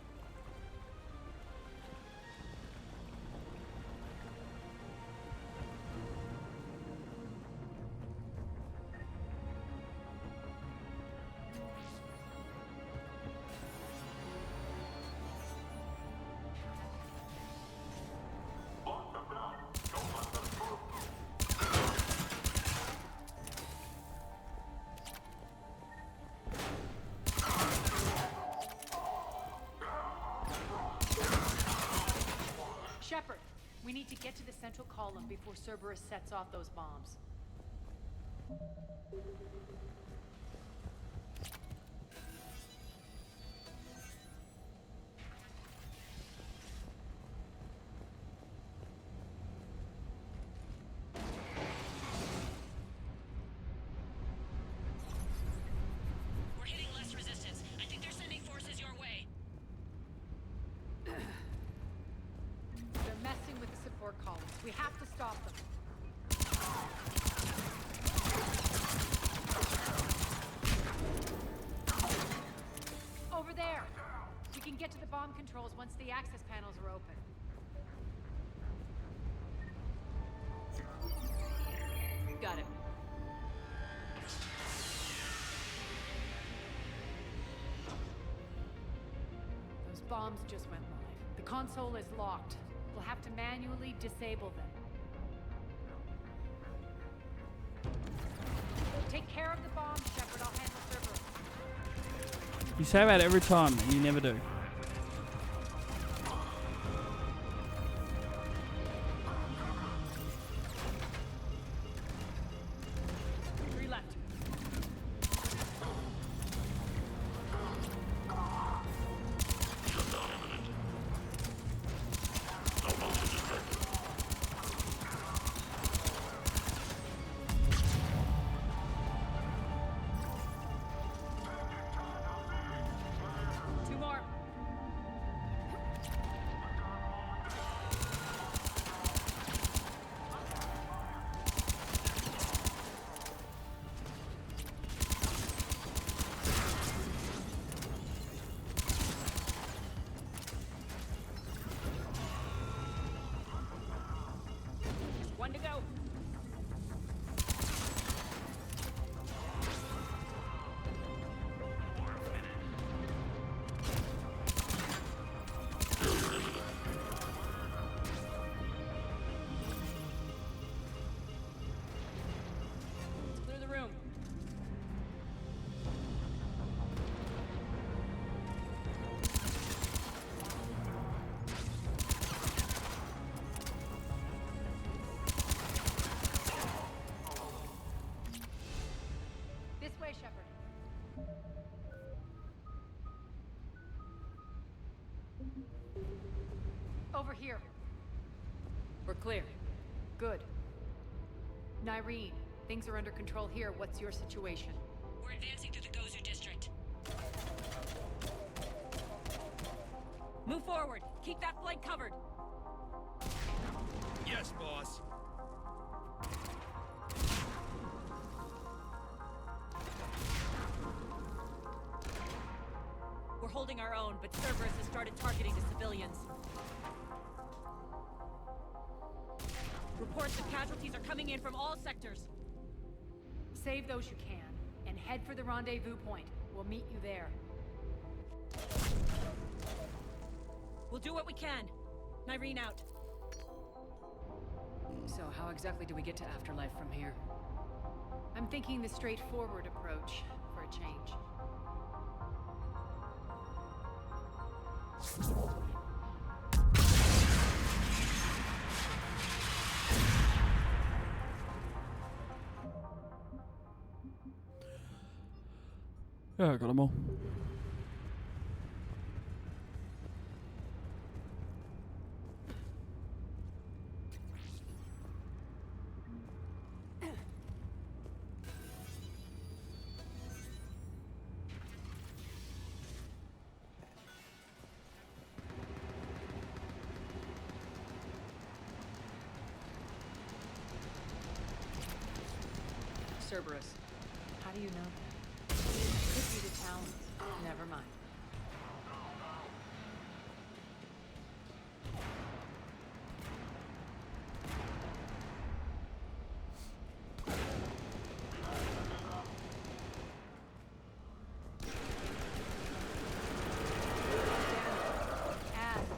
Shepard, we need to get to the central column before Cerberus sets off those bombs. We're hitting less resistance. I think they're sending forces your way. They're messing with the support columns. We have to stop them. Over there! We can get to the bomb controls once the access panels are open. Got it. Those bombs just went live. The console is locked. We'll have to manually disable them. Take care of the bombs, Shepard. I'll handle Cerberus. You say that every time, and you never do. Three left. Shut down imminent. Malfunction detected. Two more. here. We're clear. Good. Nyreen, things are under control here. What's your situation? We're advancing through the Gozu district. Move forward. Keep that flank covered. Yes, boss. We're holding our own, but Cerberus has started targeting the civilians. Reports of casualties are coming in from all sectors. Save those you can, and head for the rendezvous point. We'll meet you there. We'll do what we can. Nyreen out. So how exactly do we get to Afterlife from here? I'm thinking the straightforward approach, for a change. Yeah, I got them all. Cerberus. How do you know that? Could be the town. Never mind.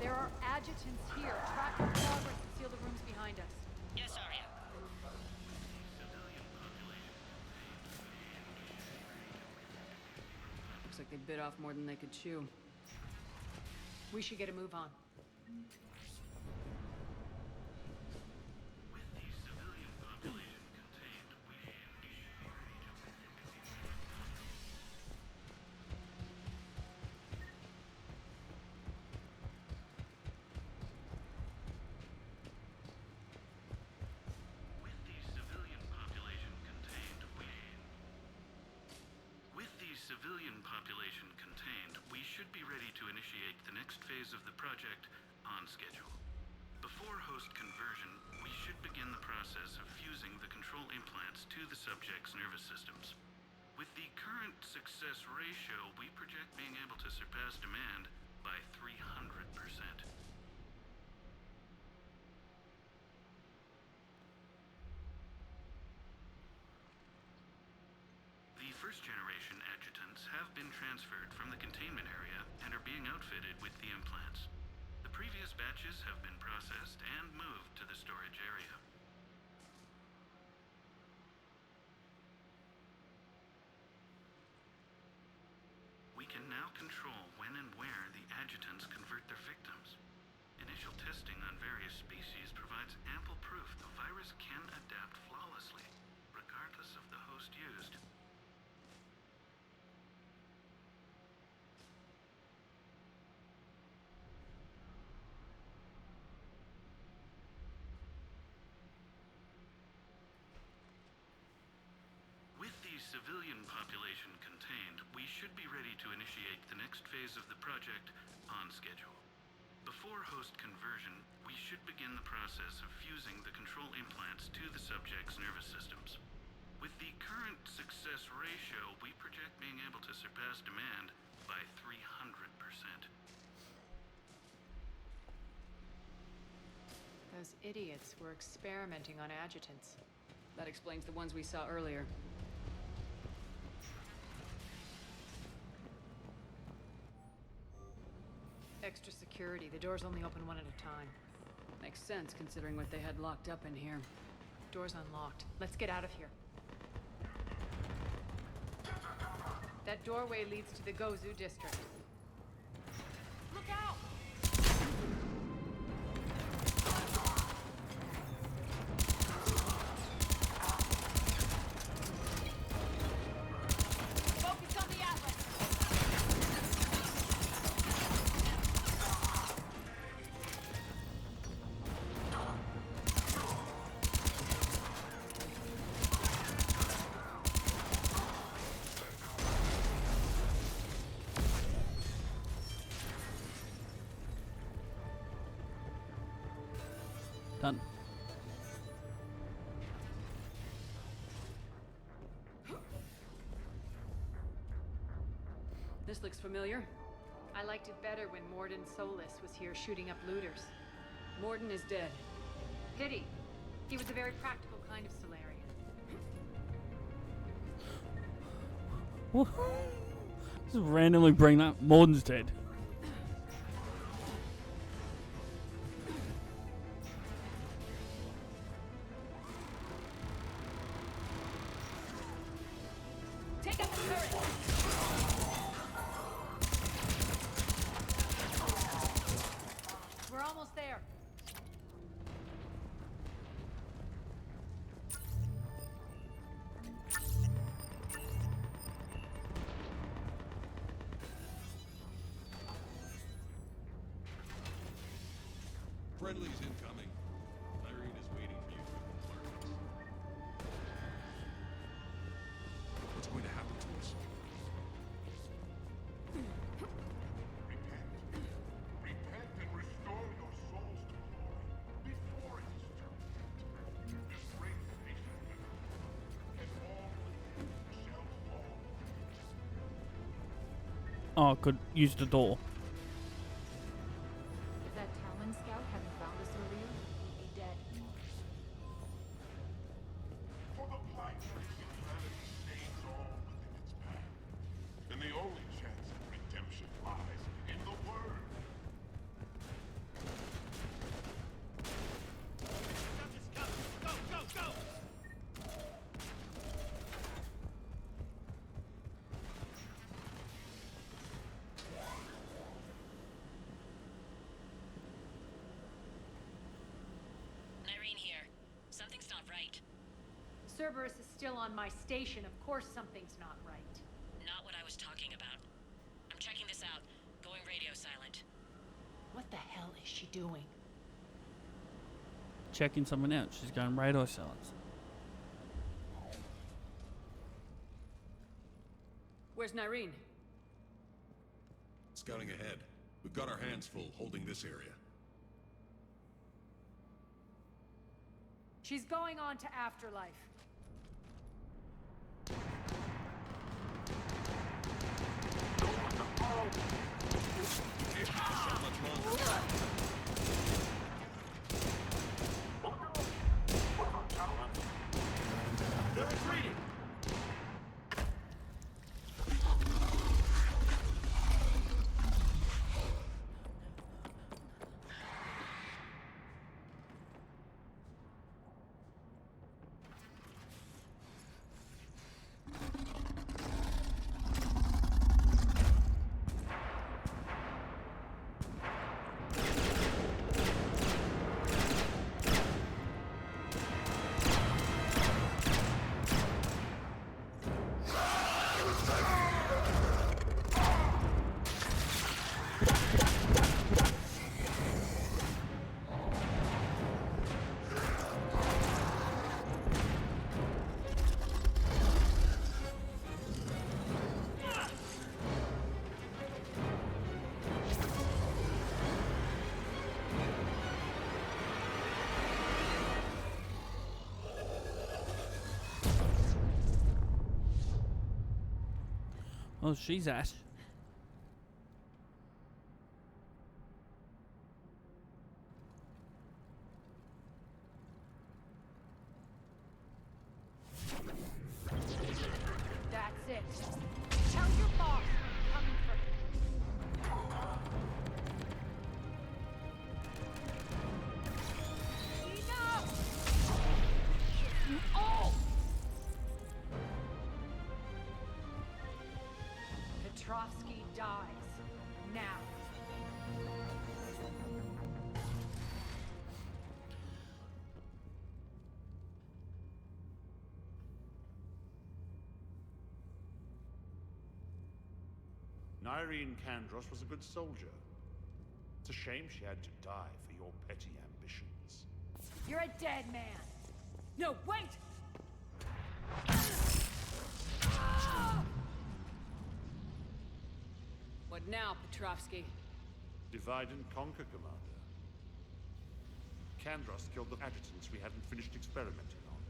There are adjutants here. Track our progress and seal the rooms behind us. Yes, Arya. Looks like they bit off more than they could chew. We should get a move on. Civilian population contained, we should be ready to initiate the next phase of the project on schedule. Before host conversion, we should begin the process of fusing the control implants to the subject's nervous systems. With the current success ratio, we project being able to surpass demand by 300%. First-generation adjutants have been transferred from the containment area and are being outfitted with the implants. The previous batches have been processed and moved to the storage area. We can now control when and where the adjutants convert their victims. Initial testing on various species provides ample proof the virus can adapt flawlessly, regardless of the host used. Civilian population contained, we should be ready to initiate the next phase of the project on schedule. Before host conversion, we should begin the process of fusing the control implants to the subject's nervous systems. With the current success ratio, we project being able to surpass demand by 300%. Those idiots were experimenting on adjutants. That explains the ones we saw earlier. Extra security. The doors only open one at a time. Makes sense, considering what they had locked up in here. Door's unlocked. Let's get out of here. That doorway leads to the Gozu district. Look out! Done. This looks familiar. I liked it better when Morden Solus was here shooting up looters. Morden is dead. Pity. He was a very practical kind of Solarian. Just randomly bring that. Morden's dead. Take up the turret! We're almost there. Friendly's incoming. Irene is waiting for you through the apartments. What's going to happen to us? Repent and restore your souls to glory before it is too late. This great nation and all within shall fall. Oh, I could use the door. If that Talon scout hadn't found us earlier, we'd be dead. For the plight of humanity stains all within its path. And the only chance of redemption lies in the Word. Go, go, go! Irene here. Something's not right. Cerberus is still on my station. Of course something's not right. Not what I was talking about. I'm checking this out. Going radio silent. What the hell is she doing? Checking someone out. She's going radar silence. Where's Nyreen? Scouting ahead. We've got our hands full holding this area. She's going on to Afterlife. They're retreating. Oh, she's Ash. That's it. Tell your boss I'm coming for him. Enough! Oh! Petrovsky dies. Now. Nyreen Kandros was a good soldier. It's a shame she had to die for your petty ambitions. You're a dead man. No, wait! What now, Petrovsky? Divide and conquer, Commander. Kandros killed the adjutants we hadn't finished experimenting on.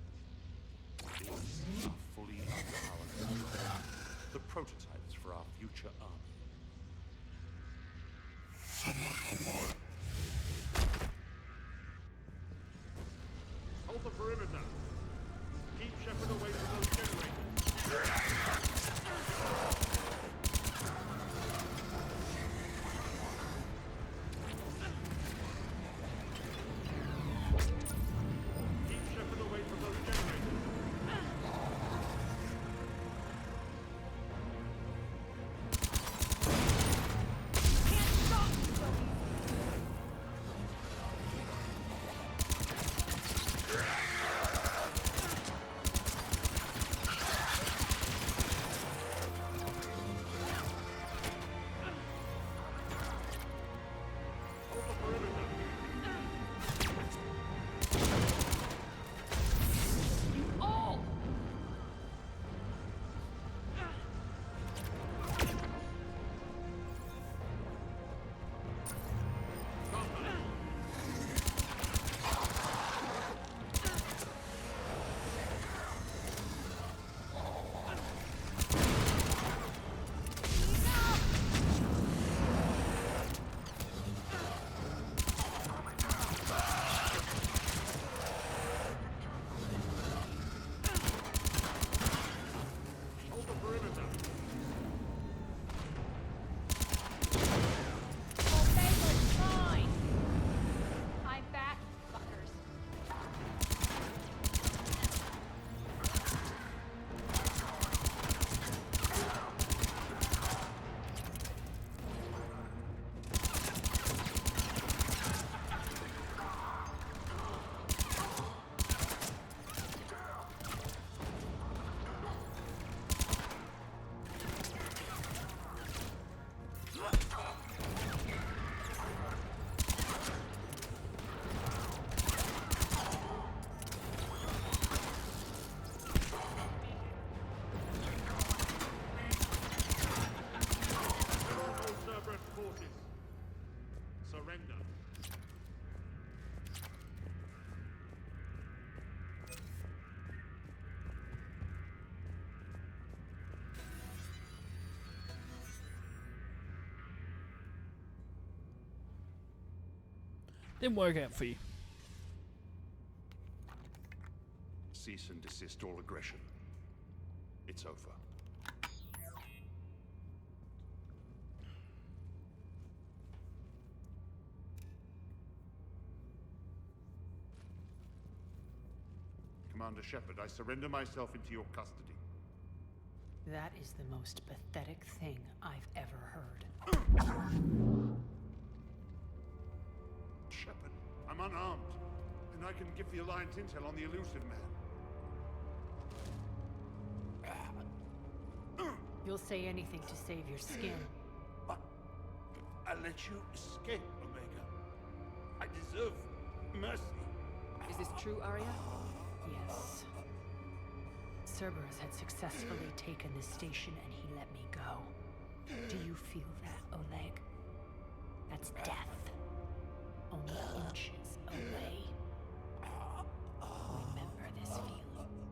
These are fully underpowered. The prototypes for our future army. Hold the perimeter. Keep Shepard away from those generators. Didn't work out for you. Cease and desist all aggression. It's over. Commander Shepard, I surrender myself into your custody. That is the most pathetic thing I've ever heard. Shepard, I'm unarmed, and I can give the Alliance intel on the elusive man. You'll say anything to save your skin. I let you escape, Omega. I deserve mercy. Is this true, Arya? Yes. Cerberus had successfully taken this station and he let me go. Do you feel that, Oleg? That's death. Only inches away. Remember this feeling.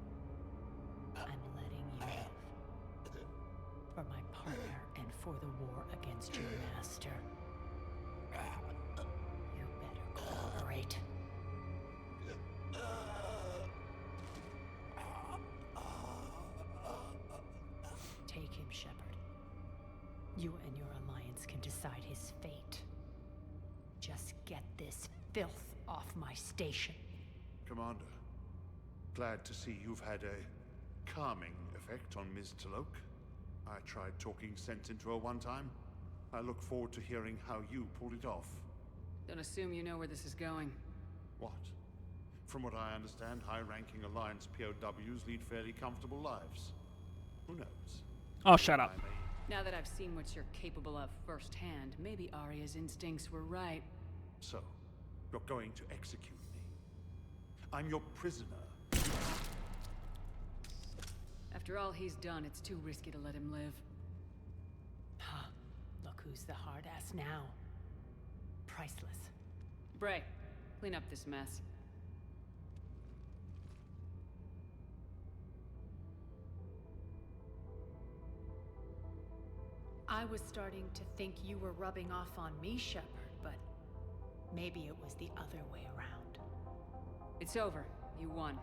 I'm letting you live. For my partner and for the war against your master. You better cooperate. Take him, Shepard. You and your alliance can decide his fate. Just get this filth off my station. Commander, glad to see you've had a calming effect on Ms. Talok. I tried talking sense into her one time. I look forward to hearing how you pulled it off. Don't assume you know where this is going. What? From what I understand, high-ranking Alliance POWs lead fairly comfortable lives. Who knows? Oh, shut up. Now that I've seen what you're capable of firsthand, maybe Arya's instincts were right. So, you're going to execute me. I'm your prisoner. After all he's done, it's too risky to let him live. Look who's the hard ass now. Priceless. Bray, Clean up this mess. I was starting to think you were rubbing off on me, Shepard, but maybe it was the other way around. It's over. You won.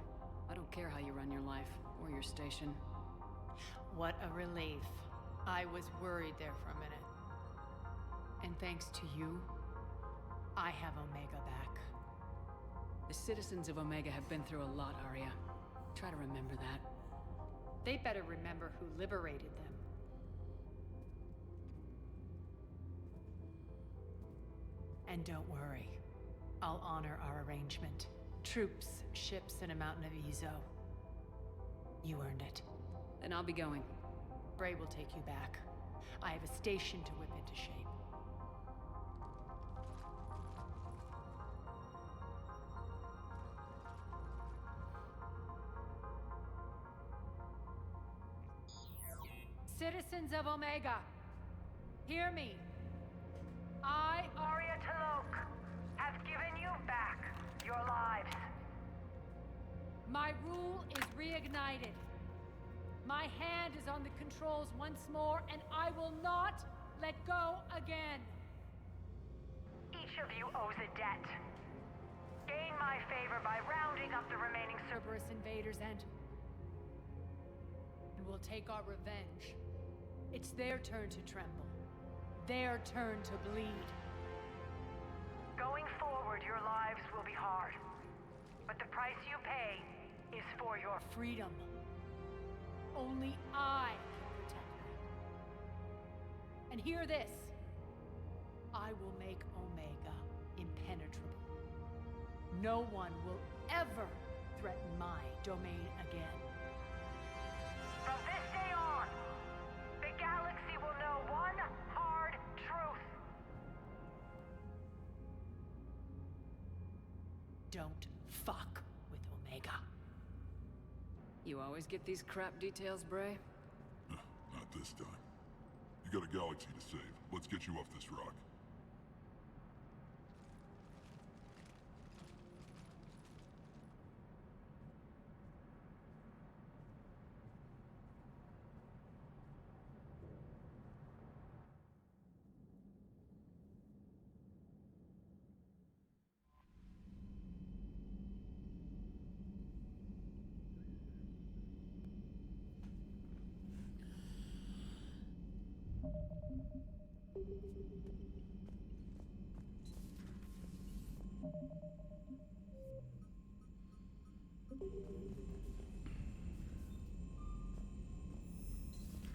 I don't care how you run your life, or your station. What a relief. I was worried there for a minute. And thanks to you, I have Omega back. The citizens of Omega have been through a lot, Arya. Try to remember that. They better remember who liberated them. And don't worry, I'll honor our arrangement. Troops, ships, and a mountain of Ezo. You earned it. Then I'll be going. Bray will take you back. I have a station to whip into shape. Citizens of Omega, hear me. I, Arya T'Loak, have given you back your lives. My rule is reignited. My hand is on the controls once more, and I will not let go again. Each of you owes a debt. Gain my favor by rounding up the remaining Cerberus invaders and we'll take our revenge. It's their turn to tremble. Their turn to bleed. Going forward, your lives will be hard. But the price you pay is for your freedom. Only I can protect that. And hear this. I will make Omega impenetrable. No one will ever threaten my domain again. From this day on, the galaxy will know one hard truth. Don't fuck with Omega. You always get these crap details, Bray? Not this time. You got a galaxy to save. Let's get you off this rock.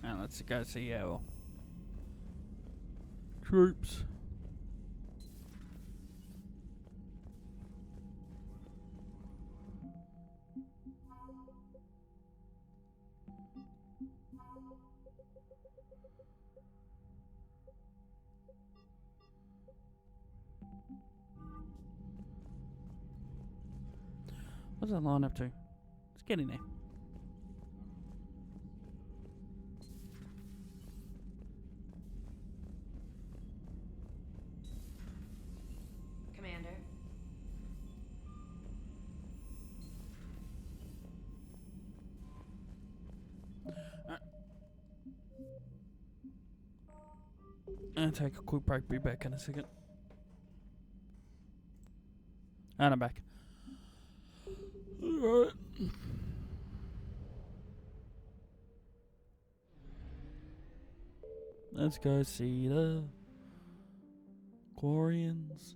And let's go see our troops. What's that line up to? Let's get in there. Commander. And take a quick break. Be back in a second. And I'm back. Alright. Let's go see the Quarians.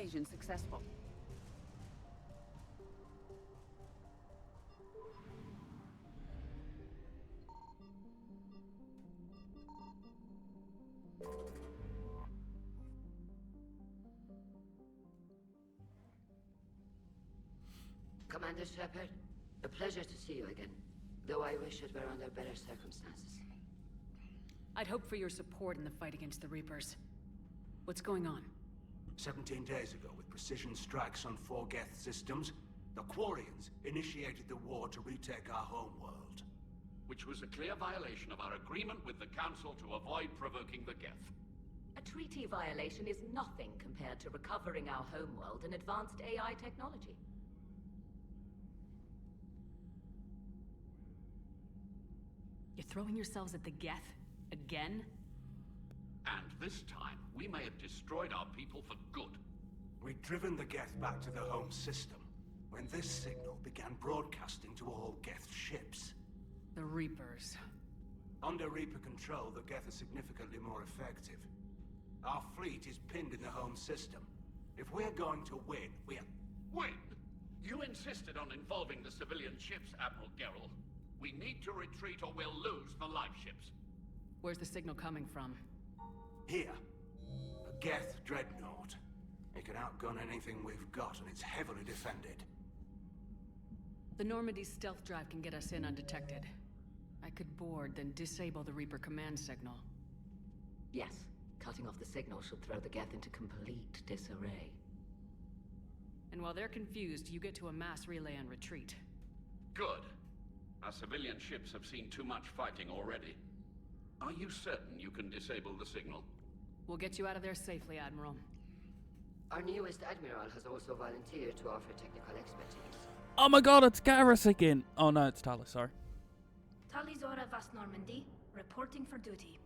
invasion successful. Commander Shepard, a pleasure to see you again, though I wish it were under better circumstances. I'd hope for your support in the fight against the Reapers. What's going on? 17 days ago, with precision strikes on 4 Geth systems, the Quarians initiated the war to retake our homeworld. Which was a clear violation of our agreement with the Council to avoid provoking the Geth. A treaty violation is nothing compared to recovering our homeworld and advanced AI technology. You're throwing yourselves at the Geth? Again? And this time, we may have destroyed our people for good. We'd driven the Geth back to the home system, when this signal began broadcasting to all Geth ships. The Reapers. Under Reaper control, the Geth are significantly more effective. Our fleet is pinned in the home system. If we're going to win, Win? You insisted on involving the civilian ships, Admiral Gerrel. We need to retreat or we'll lose the live ships. Where's the signal coming from? Here. A Geth dreadnought. It can outgun anything we've got, and it's heavily defended. The Normandy stealth drive can get us in undetected. I could board, then disable the Reaper command signal. Yes, cutting off the signal should throw the Geth into complete disarray. And while they're confused, you get to a mass relay and retreat. Good. Our civilian ships have seen too much fighting already. Are you certain you can disable the signal? We'll get you out of there safely, Admiral. Our newest Admiral has also volunteered to offer technical expertise. Oh my god, it's Garrus again! Oh no, it's Tali, sorry. Tali'Zorah Vas Normandy, reporting for duty.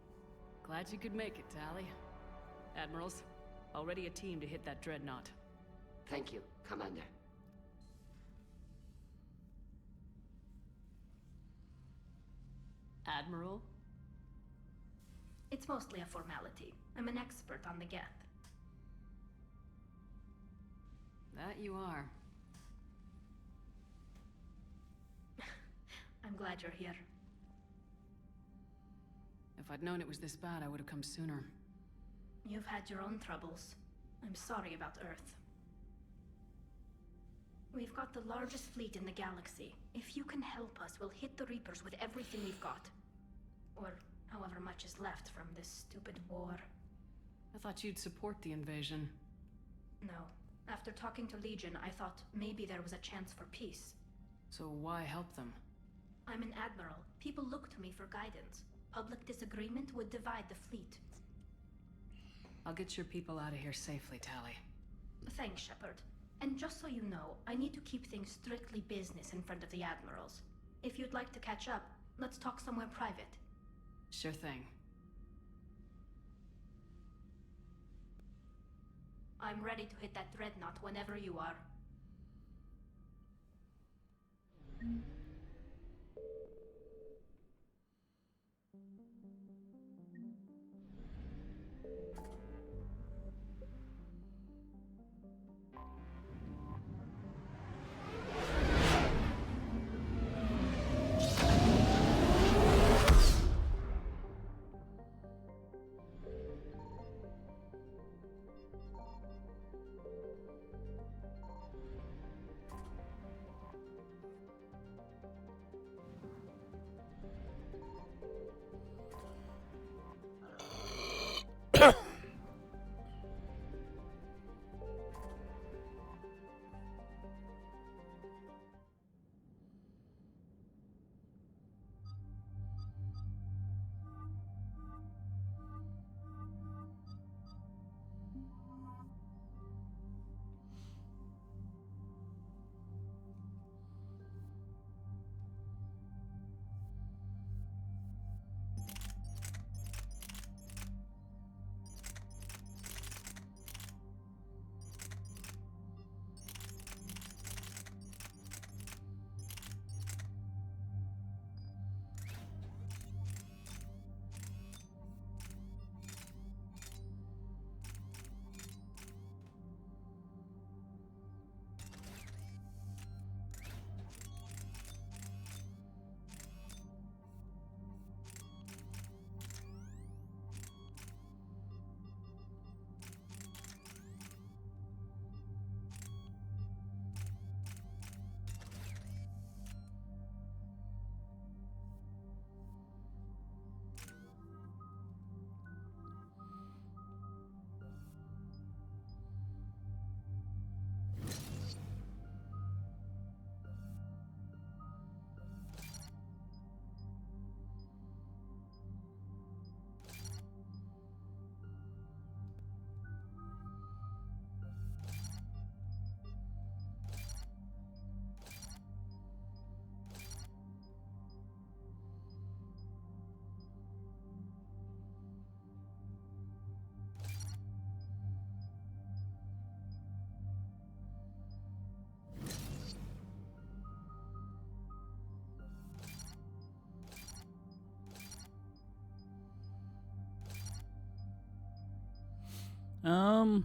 Glad you could make it, Tali. Admirals, already a team to hit that dreadnought. Thank you, Commander. Admiral? It's mostly a formality. I'm an expert on the Geth. That you are. I'm glad you're here. If I'd known it was this bad, I would have come sooner. You've had your own troubles. I'm sorry about Earth. We've got the largest fleet in the galaxy. If you can help us, we'll hit the Reapers with everything we've got. Or however much is left from this stupid war. I thought you'd support the invasion. No. After talking to Legion, I thought maybe there was a chance for peace. So why help them? I'm an admiral. People look to me for guidance. Public disagreement would divide the fleet. I'll get your people out of here safely, Tali. Thanks, Shepard. And just so you know, I need to keep things strictly business in front of the admirals. If you'd like to catch up, let's talk somewhere private. Sure thing. I'm ready to hit that dreadnought whenever you are. Um.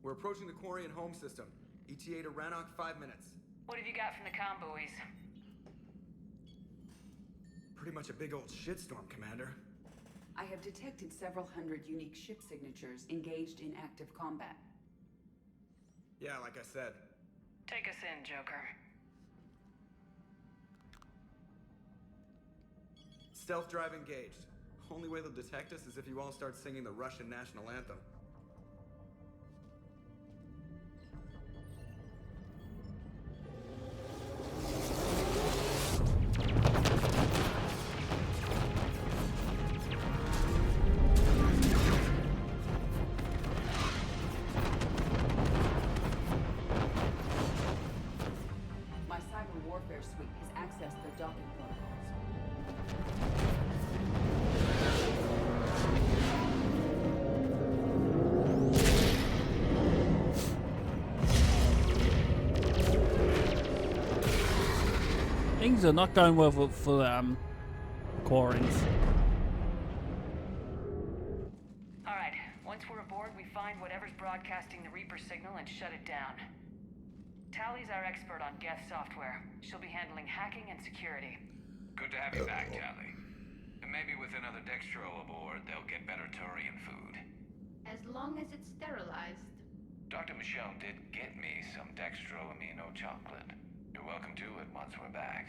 We're approaching the quarry and home system. ETA to Rannoch, 5 minutes. What have you got from the comm buoys? Pretty much a big old shitstorm, Commander. I have detected several hundred unique ship signatures engaged in active combat. Yeah, like I said. Take us in, Joker. Stealth drive engaged. Only way they'll detect us is if you all start singing the Russian national anthem. My cyber warfare suite has accessed their docking protocols. Things are not going well for Quarrens. Alright, once we're aboard, we find whatever's broadcasting the Reaper signal and shut it down. Tali's our expert on Geth software. She'll be handling hacking and security. Good to have you back, Tali. And maybe with another Dextro aboard, they'll get better Turian food. As long as it's sterilized. Dr. Michelle did get me some Dextro Amino chocolate. You're welcome to it once we're back.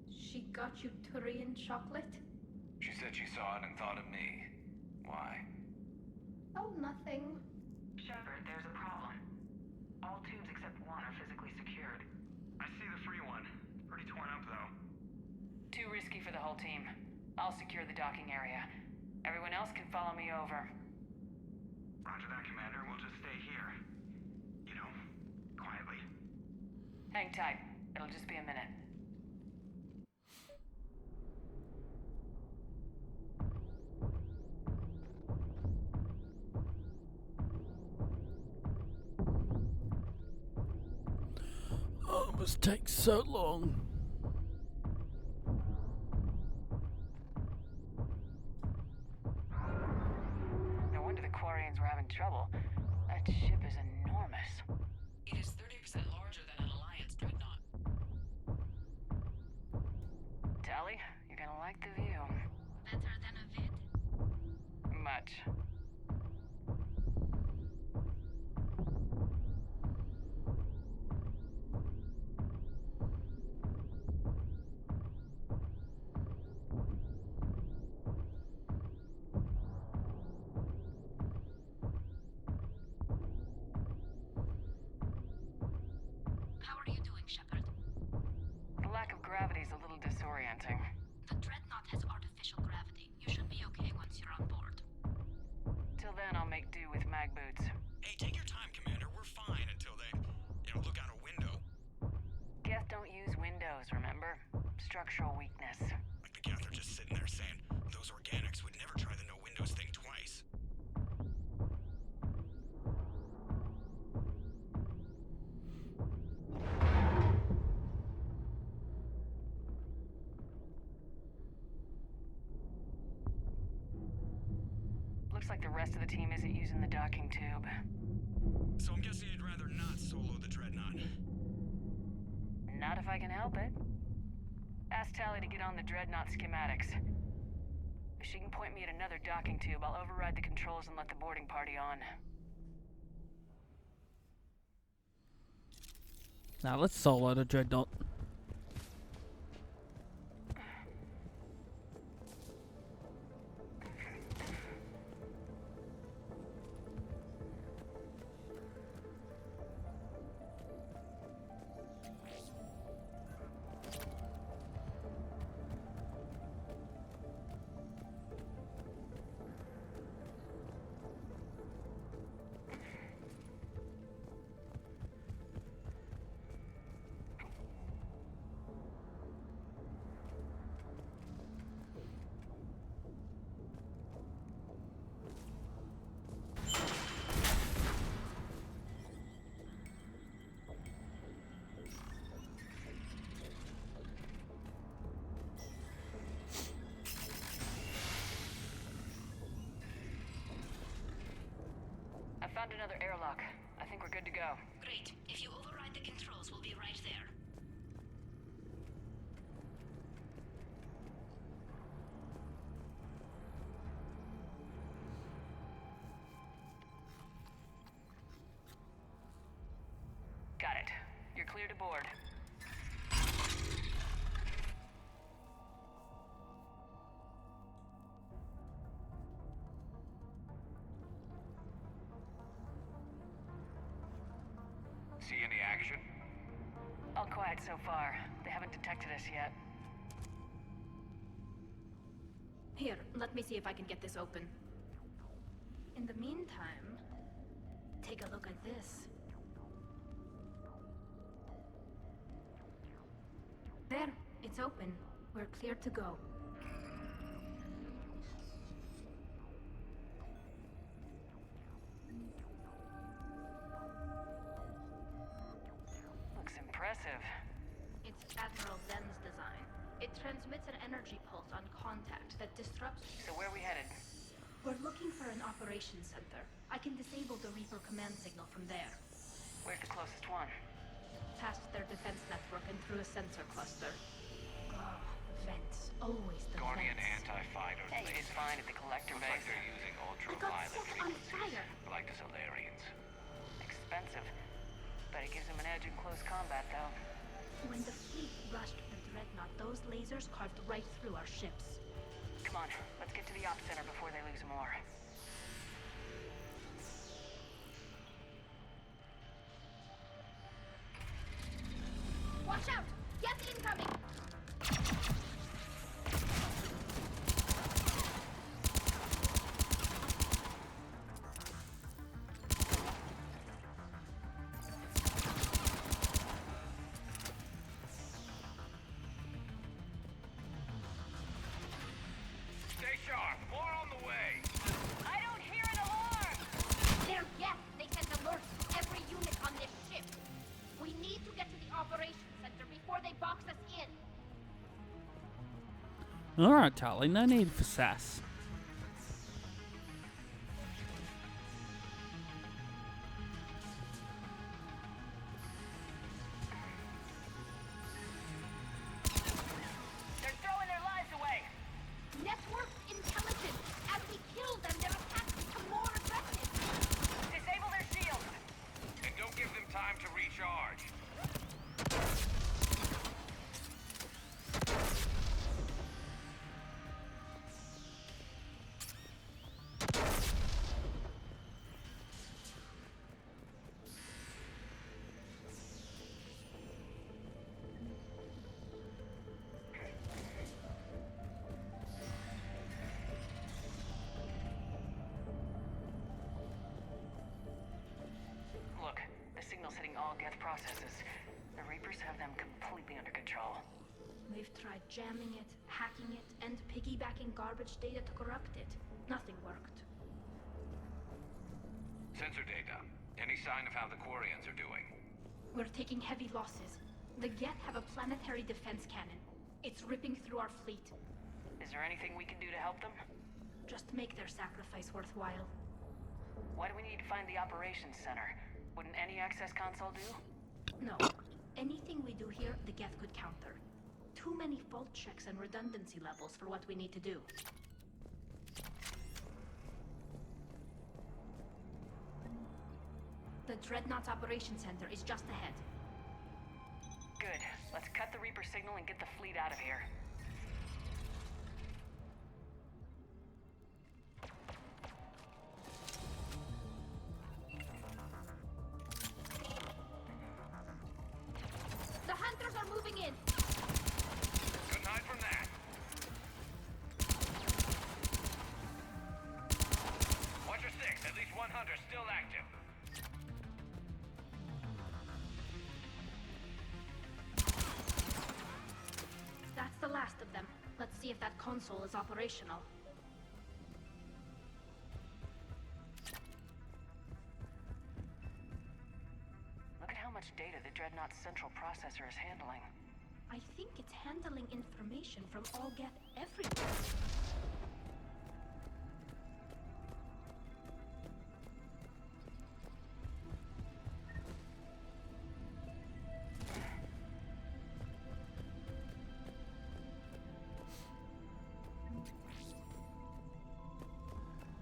She got you Turian chocolate? She said she saw it and thought of me. Why? Oh, nothing. Shepard, there's a problem. All tubes except one are physically secured. I see the free one. Pretty torn up, though. Too risky for the whole team. I'll secure the docking area. Everyone else can follow me over. Roger that, Commander. We'll just stay here. You know, quietly. Hang tight. It'll just be a minute. Oh, it must take so long. No wonder the Quarians were having trouble. That ship is enormous. It is 30% larger than an Alliance dreadnought. Tali, you're gonna like the view. Better than a vid. Much. How are you doing, Shepard? The lack of gravity is a little disorienting. The dreadnought has artificial gravity. You should be okay once you're on board. Till then, I'll make do with mag boots. Hey, take your time, Commander. We're fine until they, look out a window. Geth don't use windows, remember? Structural weakness. Like the Geth are just sitting there saying, those organics would never try the no windows thing twice. Looks like the rest of the team isn't using the docking tube. So I'm guessing you'd rather not solo the Dreadnought. Not if I can help it. Ask Tali to get on the Dreadnought schematics. she can point me at another docking tube, I'll override the controls and let the boarding party on. Now let's solo the Dreadnought. Found another airlock. I think we're good to go. Great. If you override the controls, we'll be right there. Got it. You're clear to board. See any action? All quiet so far. They haven't detected us yet. Here, let me see if I can get this open. In the meantime, take a look at this. There, it's open. We're clear to go. Looks impressive. It's Admiral Zen's design. It transmits an energy pulse on contact that disrupts... So where are we headed? We're looking for an operations center. I can disable the Reaper command signal from there. Where's the closest one? Past their defense network and through a sensor cluster. Oh, vents. Always the Guardian vents. anti-fighter. Hey, it's fine at the collector Looks like base. they're using It got ultraviolet set on frequencies, fire. like the Solarians. Expensive. But it gives them an edge in close combat, though. When the fleet rushed the Dreadnought, those lasers carved right through our ships. Come on, let's get to the op center before they lose more. Watch out! Gas incoming! Stay sharp. More on the way. I don't hear an alarm! They're yes! They sent alerts to every unit on this ship. We need to get to the operations center before they box us in. Alright, Tali, no need for sass. They're throwing their lives away! Network intelligence! As we kill them, their attacks become more aggressive! Disable their shields! And don't give them time to recharge. Look, the signal's hitting all Geth processes. The Reapers have them completely under control. We've tried jamming it, hacking it, and piggybacking garbage data to corrupt it. Nothing worked. Sensor data. Any sign of how the Quarians are doing? We're taking heavy losses. The Geth have a planetary defense cannon. It's ripping through our fleet. Is there anything we can do to help them? Just make their sacrifice worthwhile. Why do we need to find the operations center? Wouldn't any access console do? No. Anything we do here, the Geth could counter. Too many fault checks and redundancy levels for what we need to do. Dreadnought's Operations Center is just ahead. Good. Let's cut the Reaper signal and get the fleet out of here. The hunters are moving in. Couldn't hide from that. Watch your six. At least one hunter still active. That's the last of them. Let's see if that console is operational. Look at how much data the Dreadnought's central processor is handling. I think it's handling information from all Geth everywhere.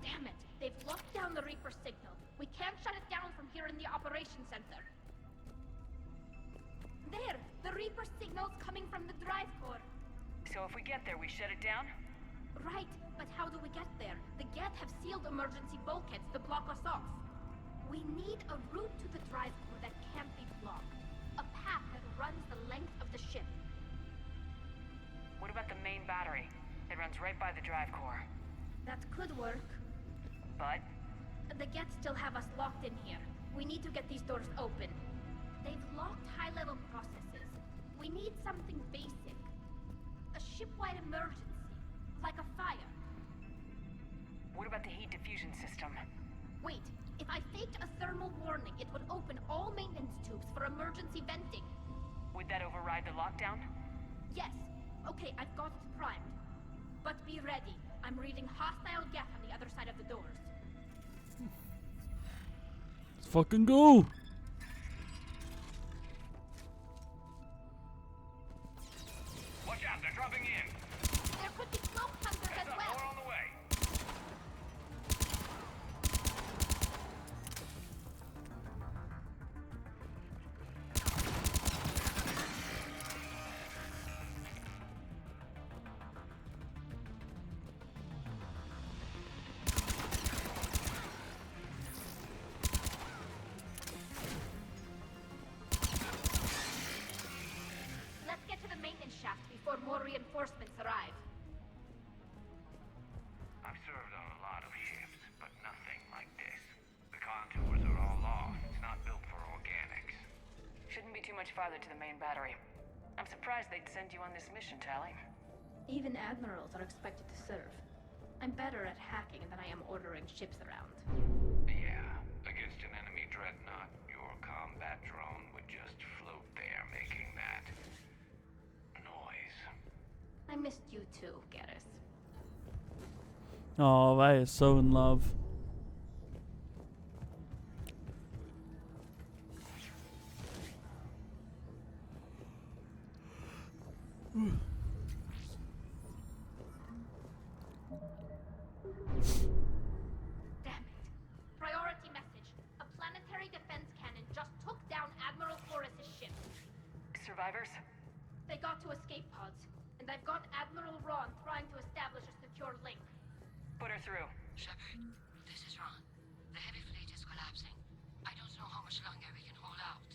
Damn it! They've locked down the Reaper signal. We can't shut it down from here in the operations center. There! The Reaper signal's coming from the drive core. So if we get there, we shut it down? Right, but how do we get there? The Geth have sealed emergency bulkheads to block us off. We need a route to the drive core that can't be blocked. A path that runs the length of the ship. What about the main battery? It runs right by the drive core. That could work. But? The Geth still have us locked in here. We need to get these doors open. They've locked high-level processes. We need something basic. A ship-wide emergency. Like a fire. What about the heat diffusion system? Wait, if I faked a thermal warning, it would open all maintenance tubes for emergency venting. Would that override the lockdown? Yes. Okay, I've got it primed. But be ready. I'm reading hostile Geth on the other side of the doors. Let's fucking go! Watch out, they're dropping in. There could be smoke hunters as well. More on the way. Let's get to the maintenance shaft before more reinforcements arrive. I've served on a lot of ships, but nothing like this. The contours are all off. It's not built for organics. Shouldn't be too much farther to the main battery. I'm surprised they'd send you on this mission, Tali. Even admirals are expected to serve. I'm better at hacking than I am ordering ships around. Yeah, against an enemy dreadnought, your combat drone would just float there making that noise. I missed you too, Garrus. Oh, they are so in love. Damn it. Priority message. A planetary defense cannon just took down Admiral Forrest's ship. Survivors? They got to escape pods, and I've got Admiral Ron trying to establish a secure link. Put her through. Shepard, this is Ron. The heavy fleet is collapsing. I don't know how much longer we can hold out.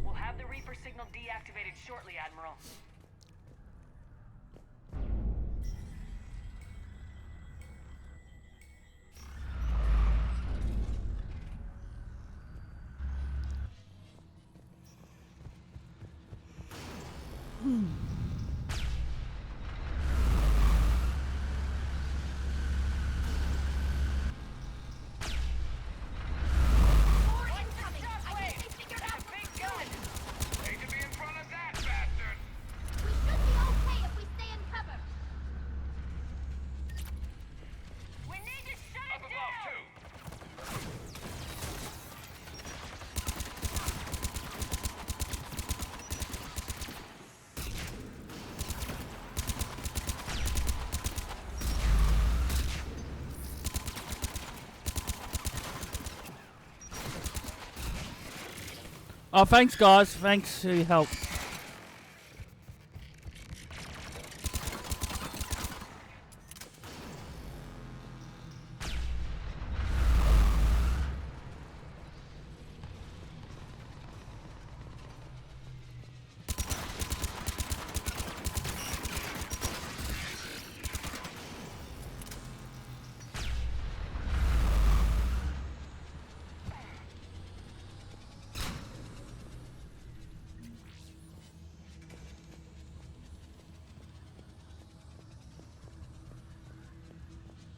We'll have the Reaper signal deactivated shortly, Admiral. Hate to be in front of that bastard! Oh, thanks, guys. Thanks for your help.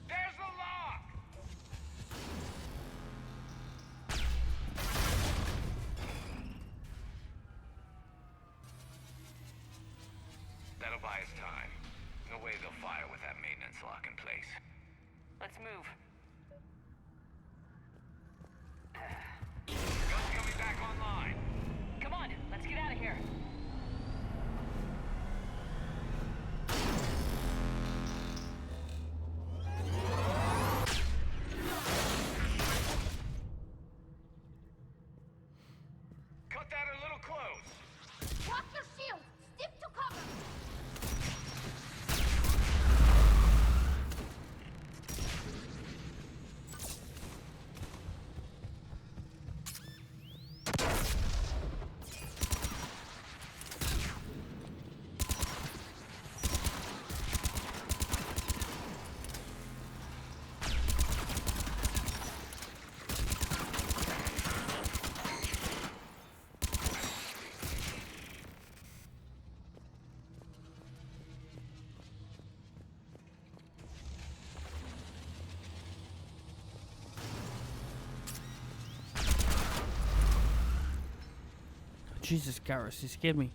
There's the lock! That'll buy us time. No way they'll fire with that maintenance lock in place. Let's move. Gun's coming back online. Come on, let's get out of here. Cut that a little close. Drop your shield! Stick to cover! Jesus, Garrus, you scared me.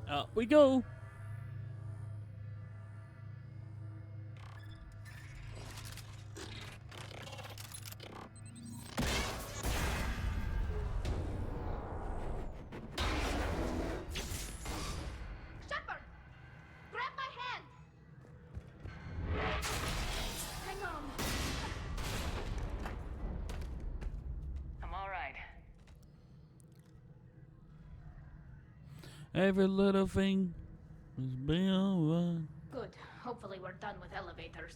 Up we go. Shepard! Grab my hand! Hang on. I'm all right. Every little thing is be alright. Good. Hopefully we're done with elevators.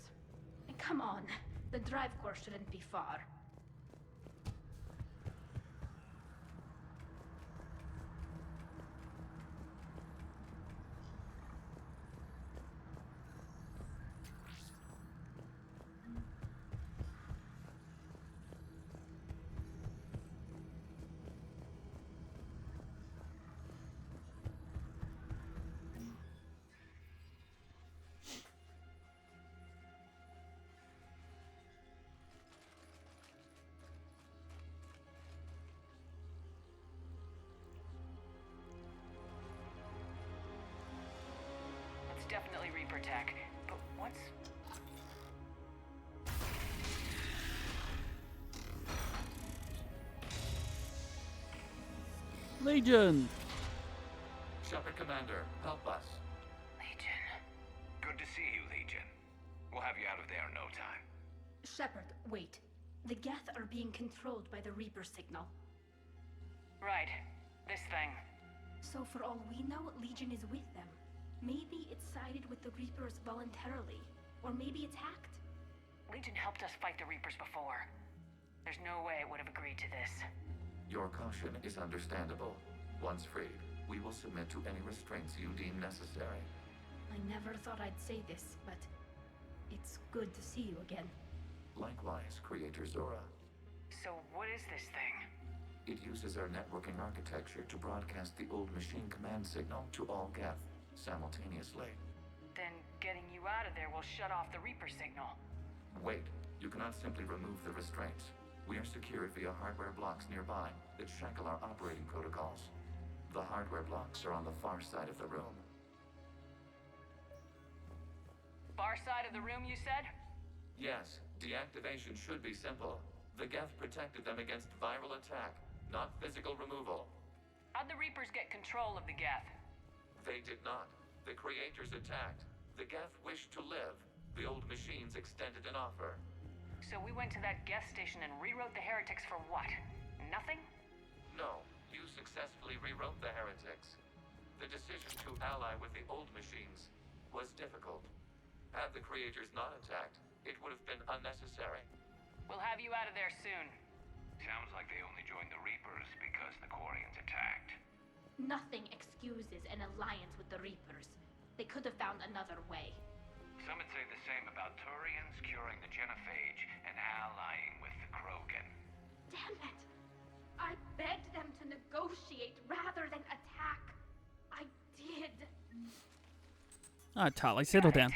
And come on. The drive course shouldn't be far. definitely Reaper tech. But what's... Legion! Shepard Commander, help us. Legion. Good to see you, Legion. We'll have you out of there in no time. Shepard, wait. The Geth are being controlled by the Reaper signal. Right. This thing. So for all we know, Legion is with them. Maybe it sided with the Reapers voluntarily. Or maybe it's hacked. Legion helped us fight the Reapers before. There's no way it would have agreed to this. Your caution is understandable. Once freed, we will submit to any restraints you deem necessary. I never thought I'd say this, but it's good to see you again. Likewise, Creator Zora. So what is this thing? It uses our networking architecture to broadcast the old machine command signal to all Geth simultaneously. Then getting you out of there will shut off the Reaper signal. Wait, you cannot simply remove the restraints. We are secured via hardware blocks nearby that shackle our operating protocols. The hardware blocks are on the far side of the room. Far side of the room, you said? Yes, deactivation should be simple. The Geth protected them against viral attack, not physical removal. How'd the Reapers get control of the Geth? They did not. The Creators attacked. The Geth wished to live. The old machines extended an offer. So we went to that Geth station and rewrote the heretics for what? Nothing? No, you successfully rewrote the heretics. The decision to ally with the old machines was difficult. Had the Creators not attacked, it would have been unnecessary. We'll have you out of there soon. Sounds like they only joined the Reapers because the Quarians attacked. Nothing excuses an alliance with the Reapers. They could have found another way. Some would say the same about Turians curing the genophage and allying with the Krogan. Damn it! I begged them to negotiate rather than attack. I did. Alright, Tali, settle down.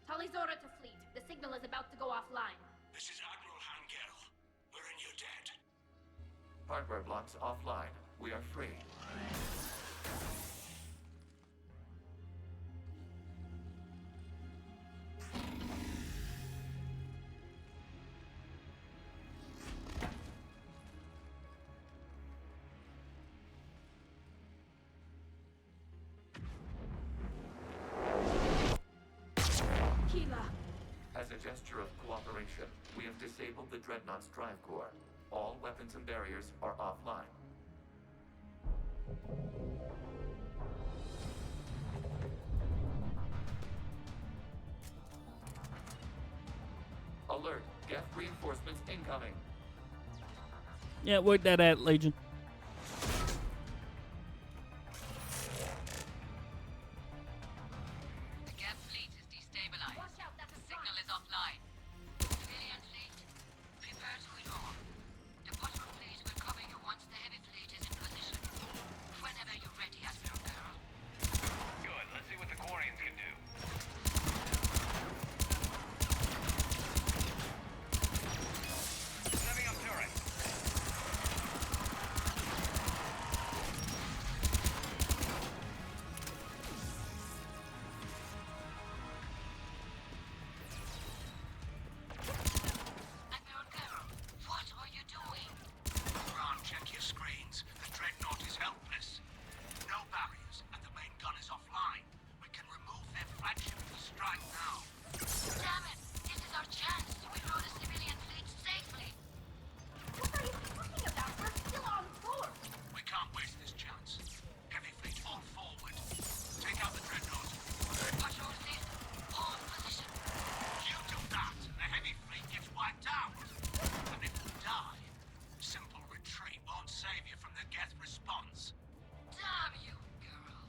Tali'Zorah to fleet. The signal is about to go offline. This is Admiral Hangel. We're in your debt. Hardware blocks offline. We are free. As a gesture of cooperation, we have disabled the Dreadnought's drive core. All weapons and barriers are offline. Alert! Geth reinforcements incoming! Yeah, work that out, Legion. The Geth fleet is destabilized. The signal is offline. Civilian fleet, prepare to withdraw. The patrol fleet will cover you once the heavy fleet is in position. Whenever you're ready, Admiral Girl. Good, let's see what the Quarians can do. Setting up turret. Admiral Girl, what are you doing? Ron, check your screens. The Dreadnought is helpless. No barriers, and the main gun is offline. We can remove their flagship if we strike now. Damn it! This is our chance to withdraw the civilian fleet safely. What are you talking about? We're still on course. We can't waste this chance. Heavy fleet, all forward. Take out the Dreadnought. Patrol fleet, hold position. You do that, and the heavy fleet gets wiped out. And if we die, simple retreat won't save you from the Geth response. Damn you, girl.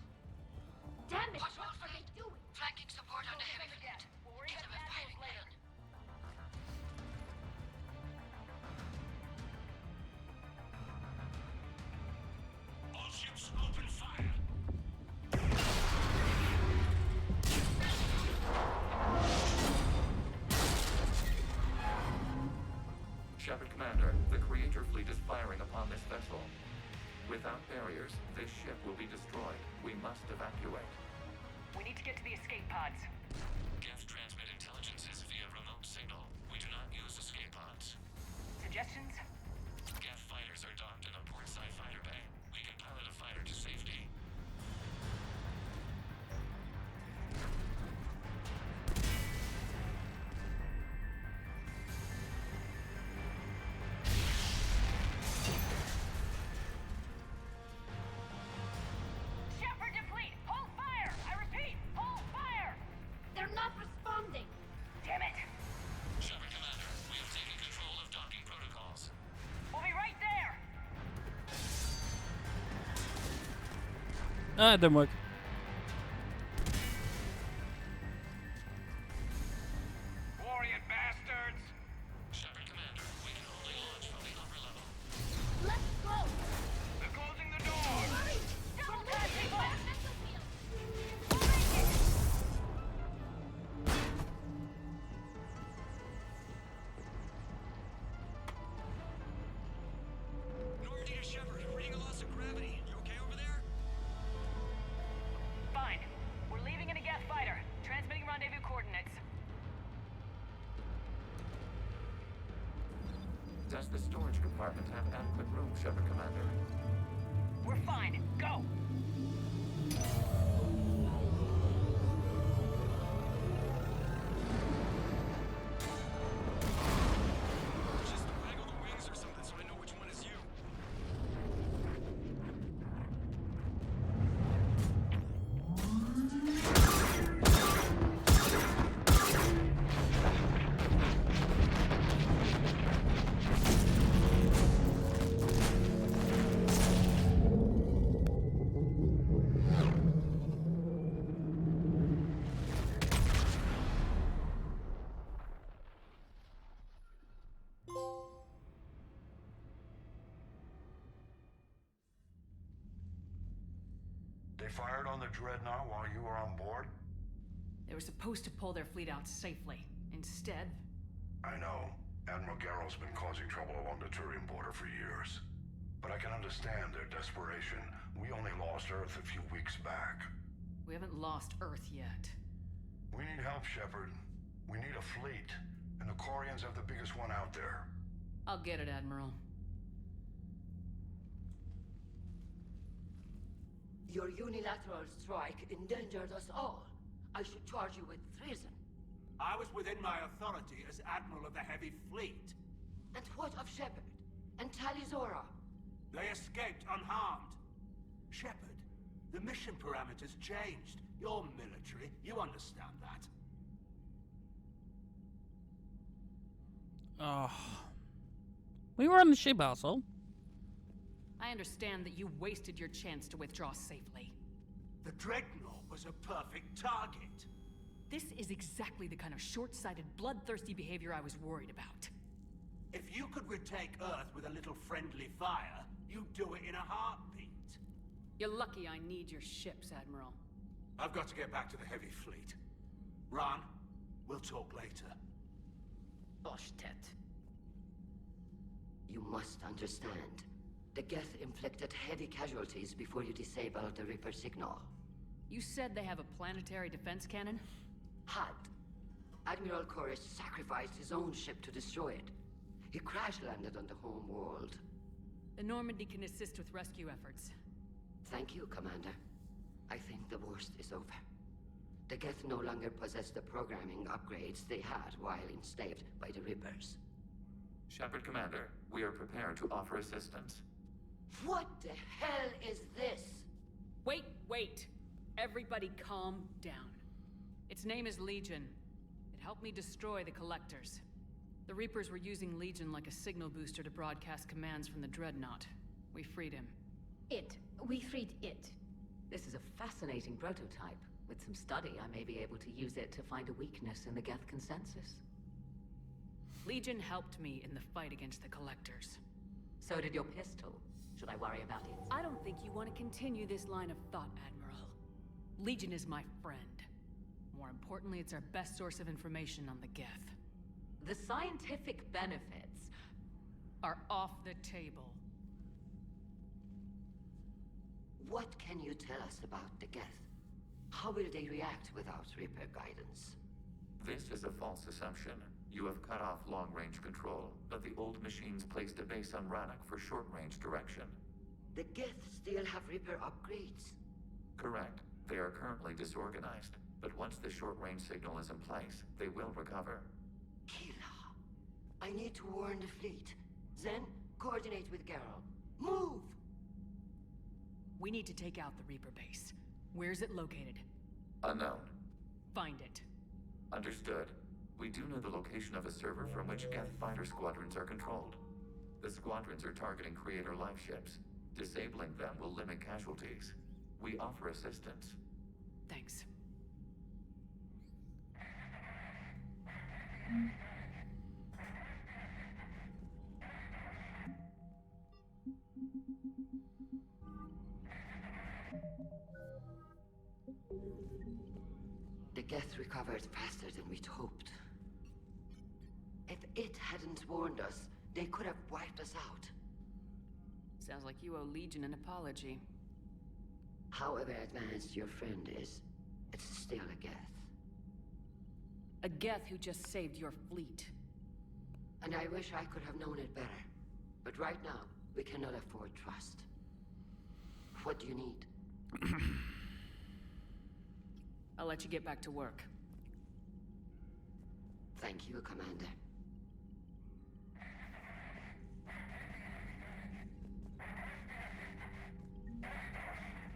Damn it! Patrol What are they fleet, doing? flanking support on the heavy fleet. Get them a firing lane. All ships open fire. Shepard Commander, the Creator fleet is firing upon this vessel. Without barriers, this ship will be destroyed. We must evacuate. We need to get to the escape pods. Geth transmit intelligences via remote signal. We do not use escape pods. Suggestions? Geth fighters are docked in a portside fighter bay. We can pilot a fighter to safety. Shepard deplete! Hold fire! I repeat, hold fire! They're not responding. Damn it! Shepard Commander, we have taken control of docking protocols. We'll be right there! Ah, it didn't work. Warrior bastards! Shepard Commander, we can only launch from the upper level. Let's go. They're closing the door! Hurry! Double moving! Normandy to Shepard, reading a loss of gravity. You okay over there? Fine. We're leaving in a Geth fighter. Transmitting rendezvous coordinates. Does the storage compartment have adequate room, Shepard Commander? We're fine. Go! Just waggle the wings or something so I know which one is you. They fired on the Dreadnought while you were on board? They were supposed to pull their fleet out safely. Instead, I know. Admiral Garrow's been causing trouble along the Turian border for years. But I can understand their desperation. We only lost Earth a few weeks back. we haven't lost Earth yet. We need help, Shepard. We need a fleet. And the Corians have the biggest one out there. I'll get it, Admiral. Your unilateral strike endangered us all. I should charge you with treason. I was within my authority as Admiral of the Heavy Fleet. And what of Shepard? And Tali'Zorah? They escaped unharmed. Shepard, the mission parameters changed. You're military, you understand that. Oh. We were on the ship, asshole. I understand that you wasted your chance to withdraw safely. The Dreadnought was a perfect target. This is exactly the kind of short-sighted, bloodthirsty behavior I was worried about. If you could retake Earth with a little friendly fire, you'd do it in a heartbeat. You're lucky I need your ships, Admiral. I've got to get back to the Heavy Fleet. Ron, we'll talk later. Oshtet. You must understand. The Geth inflicted heavy casualties before you disabled the Reaper signal. You said they have a planetary defense cannon? Had. Admiral Koresh sacrificed his own ship to destroy it. He crash-landed on the home world. The Normandy can assist with rescue efforts. Thank you, Commander. I think the worst is over. The Geth no longer possess the programming upgrades they had while enslaved by the Reapers. Shepard Commander, we are prepared to offer assistance. What the hell is this? Wait! Everybody calm down. Its name is Legion. It helped me destroy the Collectors. The Reapers were using Legion like a signal booster to broadcast commands from the Dreadnought. We freed him. We freed it. This is a fascinating prototype. With some study, I may be able to use it to find a weakness in the Geth consensus. Legion helped me in the fight against the Collectors. So did your pistol. Should I worry about it? I don't think you want to continue this line of thought, Admiral. Legion is my friend. More importantly, it's our best source of information on the Geth. The scientific benefits are off the table. What can you tell us about the Geth? How will they react without Reaper guidance? This is a false assumption. You have cut off long-range control, but the old machines placed a base on Rannoch for short-range direction. The Geth still have Reaper upgrades? Correct. They are currently disorganized, but once the short-range signal is in place, they will recover. Kila, I need to warn the fleet. Then, coordinate with Geralt. Move! We need to take out the Reaper base. Where's it located? Unknown. Find it. Understood. We do know the location of a server from which Geth fighter squadrons are controlled. The squadrons are targeting Creator life ships. Disabling them will limit casualties. We offer assistance. Thanks. The Geth recovered faster than we'd hoped. If it hadn't warned us, they could have wiped us out. Sounds like you owe Legion an apology. However advanced your friend is, it's still a Geth. A Geth who just saved your fleet. And I wish I could have known it better. But right now, we cannot afford trust. What do you need? I'll let you get back to work. Thank you, Commander.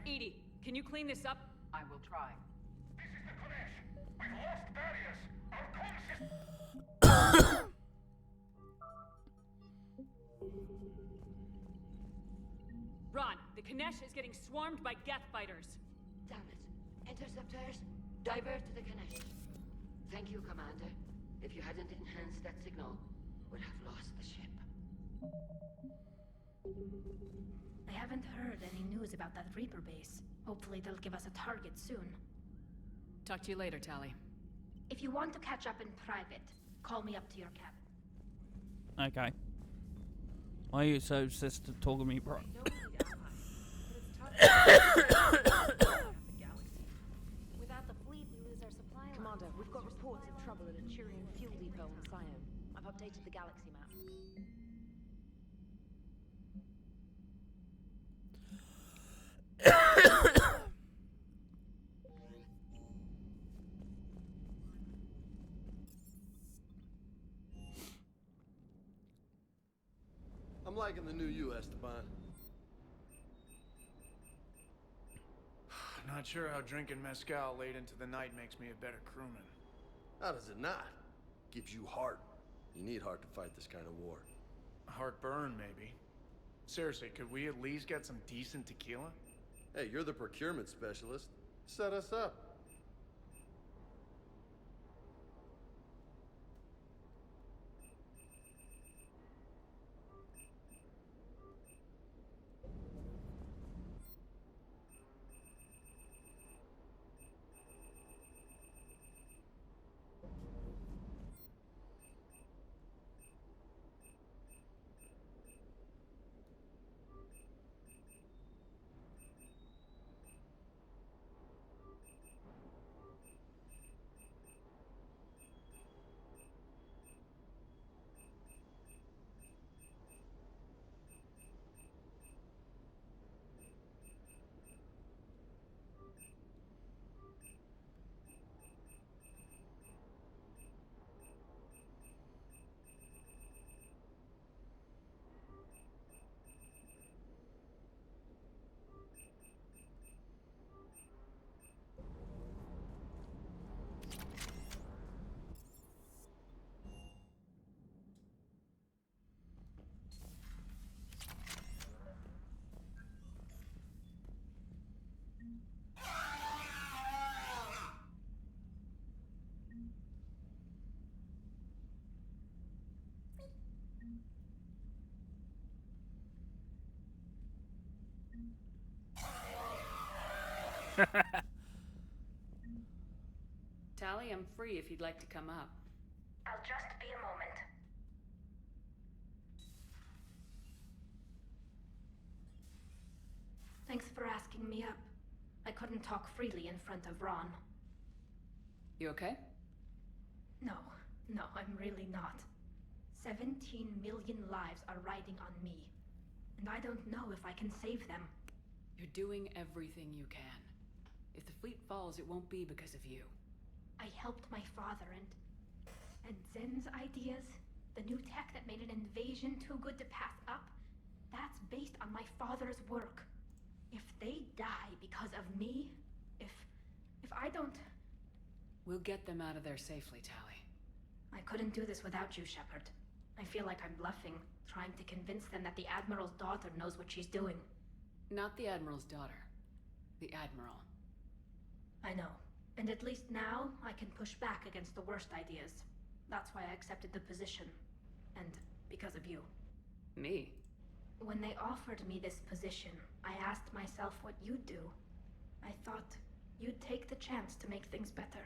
Edie, can you clean this up? I will try. We've lost barriers. Our comm system. Ron, the Kanesh is getting swarmed by Geth fighters. Damn it. Interceptors, divert to the Kanesh. Thank you, Commander. If you hadn't enhanced that signal, we'd have lost the ship. I haven't heard any news about that Reaper base. Hopefully they'll give us a target soon. Talk to you later, Tali. If you want to catch up in private, call me up to your cabin. Okay. Why are you so obsessed to talk to me, bro? Without the fleet, we lose our supply line. Commander, we've got reports of trouble at a Turian fuel depot on Siam. I've updated the galaxy map. I'm liking the new you, Esteban. Not sure how drinking mezcal late into the night makes me a better crewman. How does it not? Gives you heart. You need heart to fight this kind of war. Heartburn, maybe. Seriously, could we at least get some decent tequila? Hey, you're the procurement specialist. Set us up. Tali, I'm free if you'd like to come up. I'll just be a moment. Thanks for asking me up. I couldn't talk freely in front of Ron. You okay? No, I'm really not. 17 million lives are riding on me, and I don't know if I can save them. You're doing everything you can. If the fleet falls, it won't be because of you. I helped my father and Zen's ideas, the new tech that made an invasion too good to pass up, that's based on my father's work. If they die because of me, if I don't... We'll get them out of there safely, Tali. I couldn't do this without you, Shepard. I feel like I'm bluffing, trying to convince them that the Admiral's daughter knows what she's doing. Not the Admiral's daughter. The Admiral. I know. And at least now, I can push back against the worst ideas. That's why I accepted the position. And because of you. Me? When they offered me this position, I asked myself what you'd do. I thought you'd take the chance to make things better.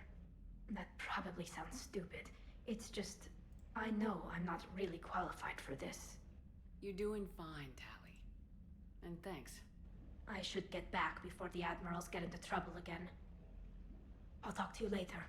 That probably sounds stupid. It's just, I know I'm not really qualified for this. You're doing fine, Tali. And thanks. I should get back before the Admirals get into trouble again. I'll talk to you later.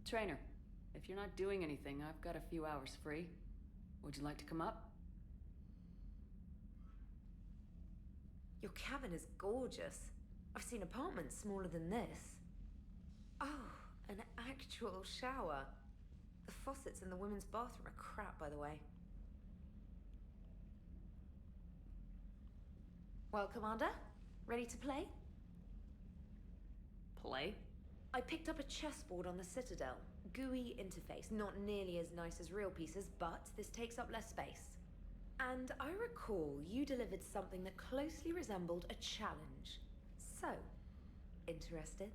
Trainer, if you're not doing anything, I've got a few hours free. Would you like to come up? Your cabin is gorgeous. I've seen apartments smaller than this. Oh, an actual shower. The faucets in the women's bathroom are crap, by the way. Well, Commander, ready to play? Play? I picked up a chessboard on the Citadel. GUI interface, not nearly as nice as real pieces, but this takes up less space. And I recall you delivered something that closely resembled a challenge. So, interested?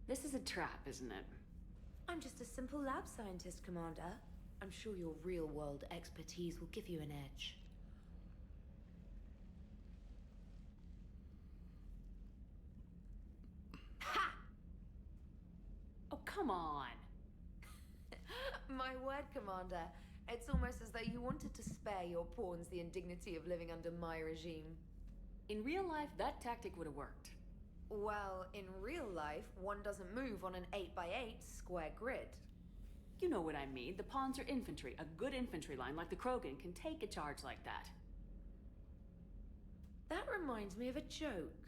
This is a trap, isn't it? I'm just a simple lab scientist, Commander. I'm sure your real-world expertise will give you an edge. Ha! Oh, come on! My word, Commander. It's almost as though you wanted to spare your pawns the indignity of living under my regime. In real life, that tactic would have worked. Well, in real life, one doesn't move on an 8x8 square grid. You know what I mean. The pawns are infantry. A good infantry line like the Krogan can take a charge like that. That reminds me of a joke.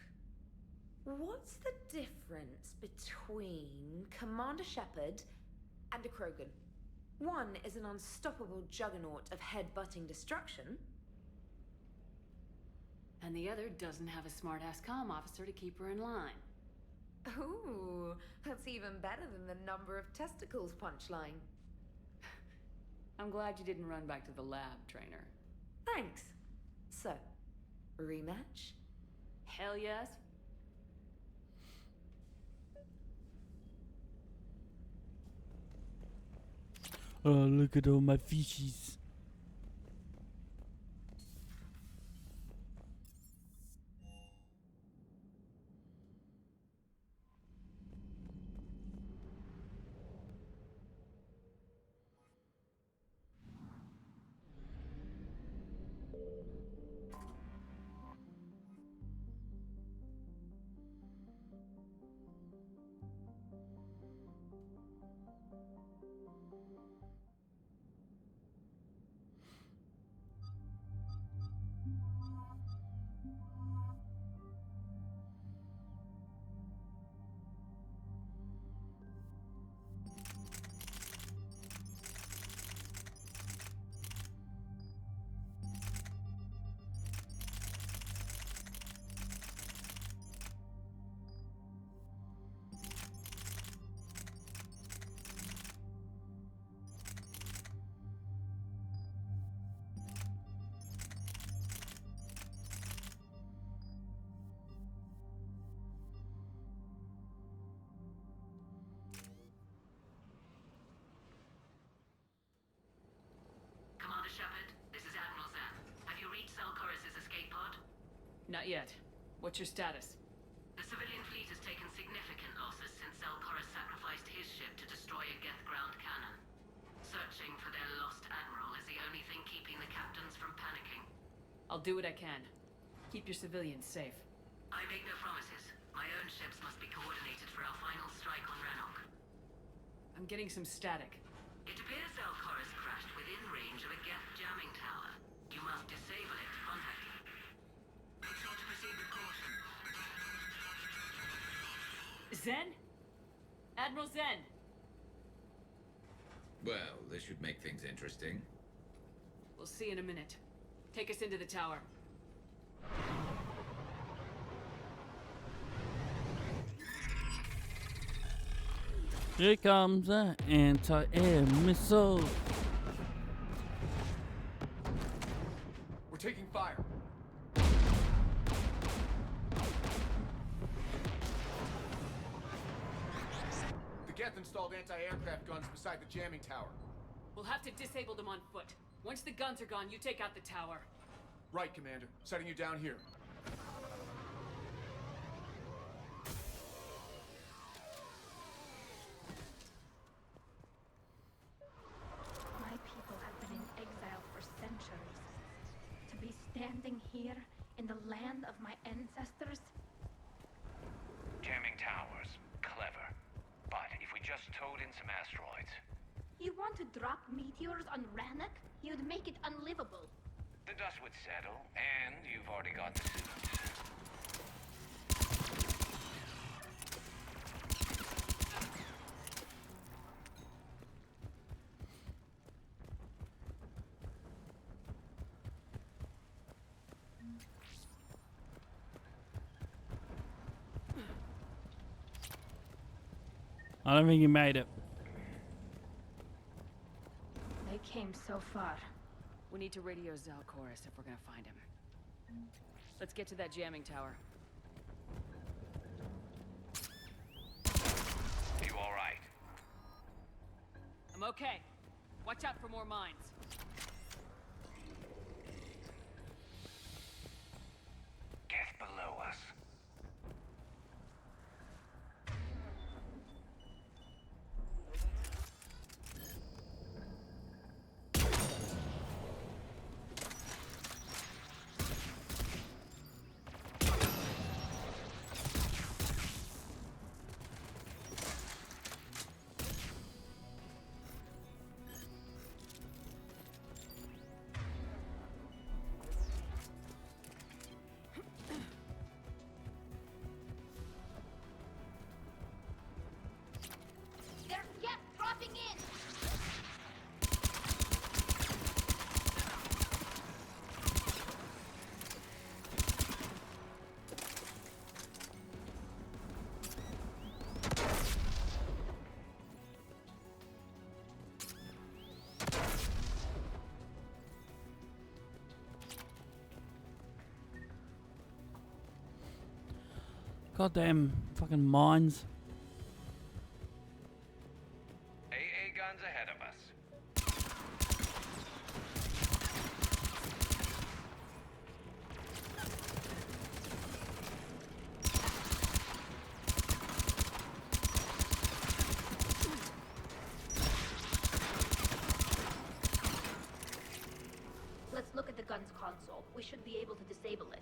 What's the difference between Commander Shepard and a Krogan? One is an unstoppable juggernaut of head-butting destruction. And the other doesn't have a smart-ass comm officer to keep her in line. Ooh, that's even better than the number of testicles punchline. I'm glad you didn't run back to the lab, Trainer. Thanks. So, rematch? Hell yes. Oh, look at all my fishies. Not yet. What's your status? The civilian fleet is I'll do what I can. Keep your civilians safe. I make no promises. My own ships must be coordinated for our final strike on Rannoch. I'm getting some static. It appears Zalcora's crashed within range of a Geth jamming tower. You must disable it to contact it. Zen? Admiral Zen! Well, this should make things interesting. We'll see in a minute. Take us into the tower. Here comes an anti-air missile. We're taking fire. The Geth installed anti-aircraft guns beside the jamming tower. We'll have to disable them on foot. Once the guns are gone, you take out the tower. Right, Commander. Setting you down here. My people have been in exile for centuries. To be standing here in the land of my ancestors? Jamming towers. Clever. But if we just towed in some asteroids... You want to drop meteors on Rannoch? You'd make it unlivable. The dust would settle, and you've already got the suits. I don't think he made it. They came so far. We need to radio Zalcoris if we're gonna find him. Let's get to that jamming tower. You all right? I'm okay. Watch out for more mines. Geth below us. There's Geth dropping in! Goddamn fucking mines. AA guns ahead of us. Let's look at the gun's console. We should be able to disable it.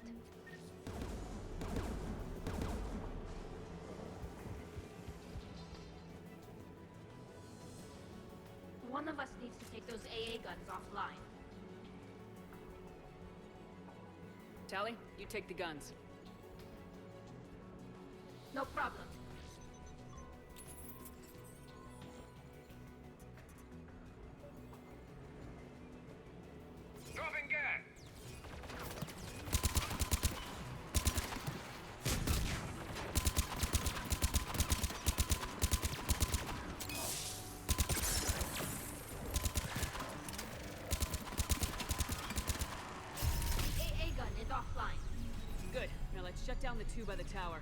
One of us needs to take those AA guns offline. Tali, you take the guns. No problem. Dropping gas! AA gun is offline. Good. Now let's shut down the two by the tower.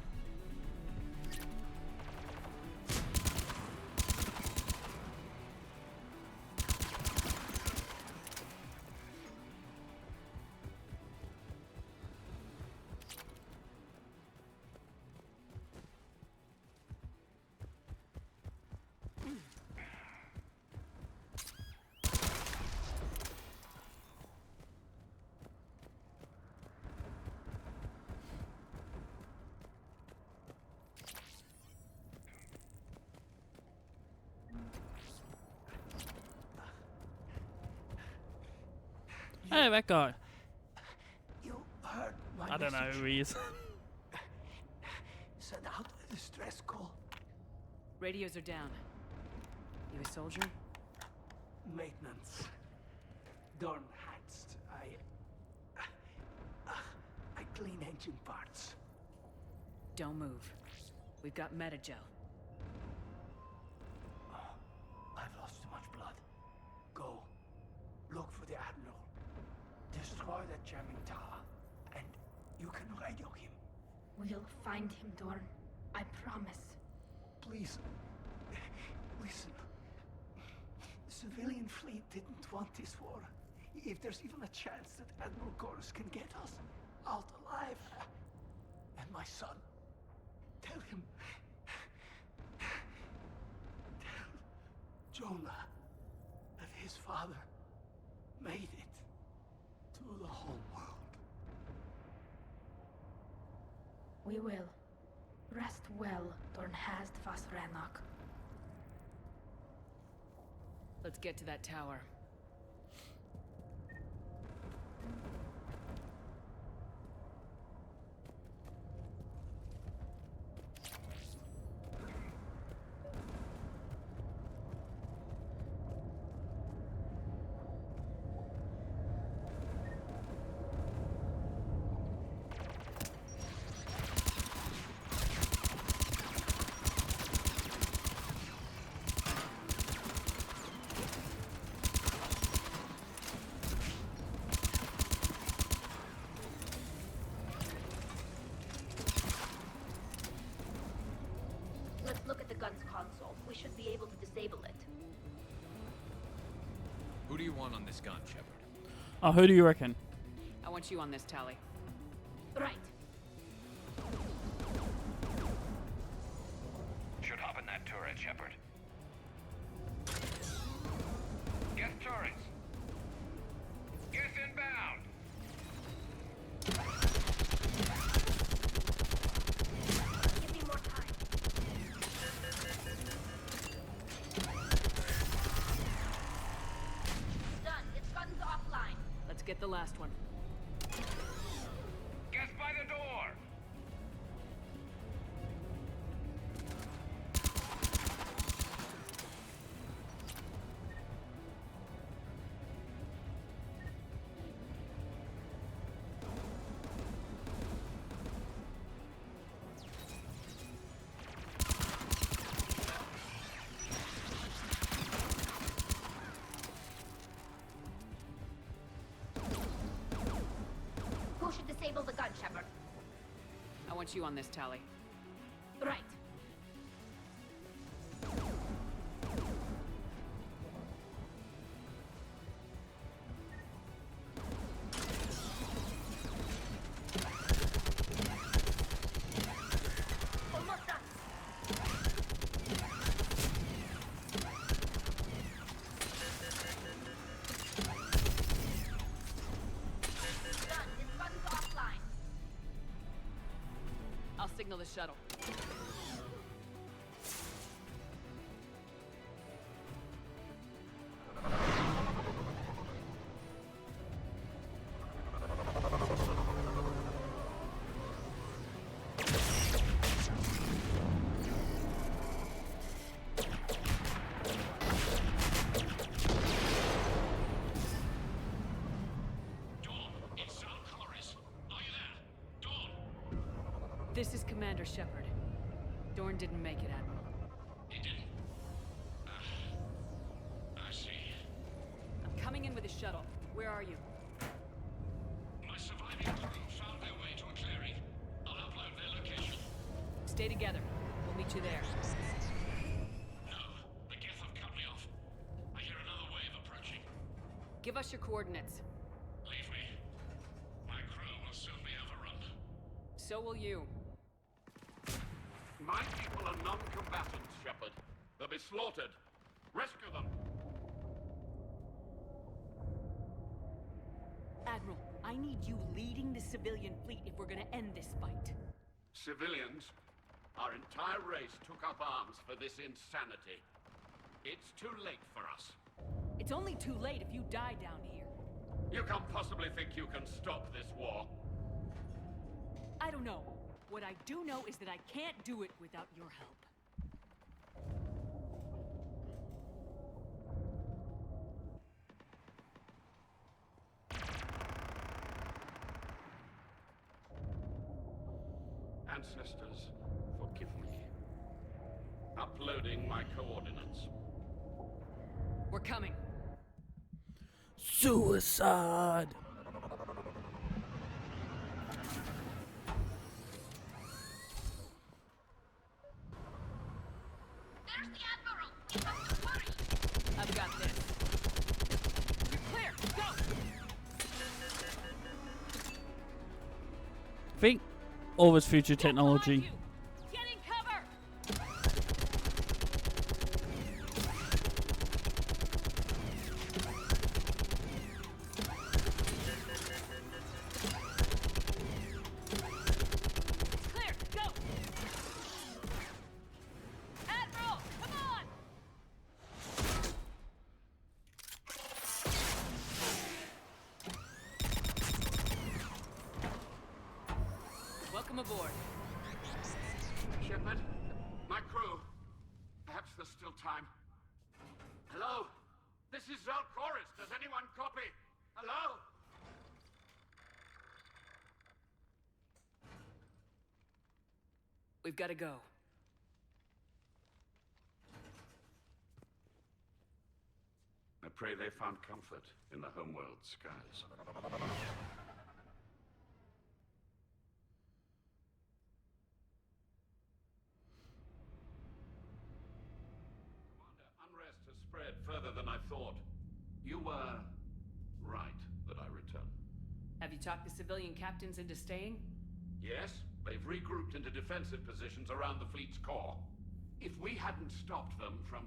Hey, that guy. You heard my I don't know message. who he is. Send out a distress call. Radios are down. You a soldier? Maintenance. Dorn Hatst. I clean engine parts. Don't move. We've got metagel. I've lost too much blood. Go. Look for the Admiral. Destroy that jamming tower. And you can radio him. We'll find him, Dorn. I promise. Please. Listen. The civilian fleet didn't want this war. If there's even a chance that Admiral Gorus can get us out alive. And my son. Tell him. Tell Jonah that his father made it to the home world. We will. Rest well, Dornhast Vasrenok. Let's get to that tower. Let's look at the gun's console. We should be able to disable it. Who do you want on this gun, Shepard? Oh, who do you reckon? I want you on this, Tali. Right. Should hop in that turret, Shepard. Get turrets! Get inbound! Give me more time. Done. Its gun's offline. Let's get the last one. Get by the door! Who should disable the gun, Shepard? I want you on this, Tali. Right. Almost done. Done. Its gun's offline. I'll signal the shuttle. It's Sal Coloris. Are you there? Dawn! This is Commander Shepard. Dorn didn't make it, Admiral. He didn't? I see. I'm coming in with a shuttle. Where are you? My surviving crew found their way to a clearing. I'll upload their location. Stay together. We'll meet you there. No, the Geth have cut me off. I hear another wave approaching. Give us your coordinates. Leave me. My crew will soon be overrun. So will you. My people are non-combatants, Shepard. They'll be slaughtered. Rescue them! Admiral, I need you leading the civilian fleet if we're gonna end this fight. Civilians, our entire race took up arms for this insanity. It's too late for us. It's only too late if you die down here. You can't possibly think you can stop this war. I don't know. What I do know is that I can't do it without your help. Ancestors, forgive me. Uploading my coordinates. We're coming. Suicide! There's the Admiral! You have to hurry! I've got this. You're clear! Go! I think all this future technology. Get in cover! Clear! Go! Admiral! Come on! Welcome aboard. Shepard, my crew. Perhaps there's still time. Hello? This is Zal'Koris. Does anyone copy? Hello? We've got to go. I pray they found comfort in the homeworld skies. Unrest has spread further than I thought. You were right that I return. Have you talked the civilian captains into staying? Yes, they've regrouped into defensive positions around the fleet's core. If we hadn't stopped them from...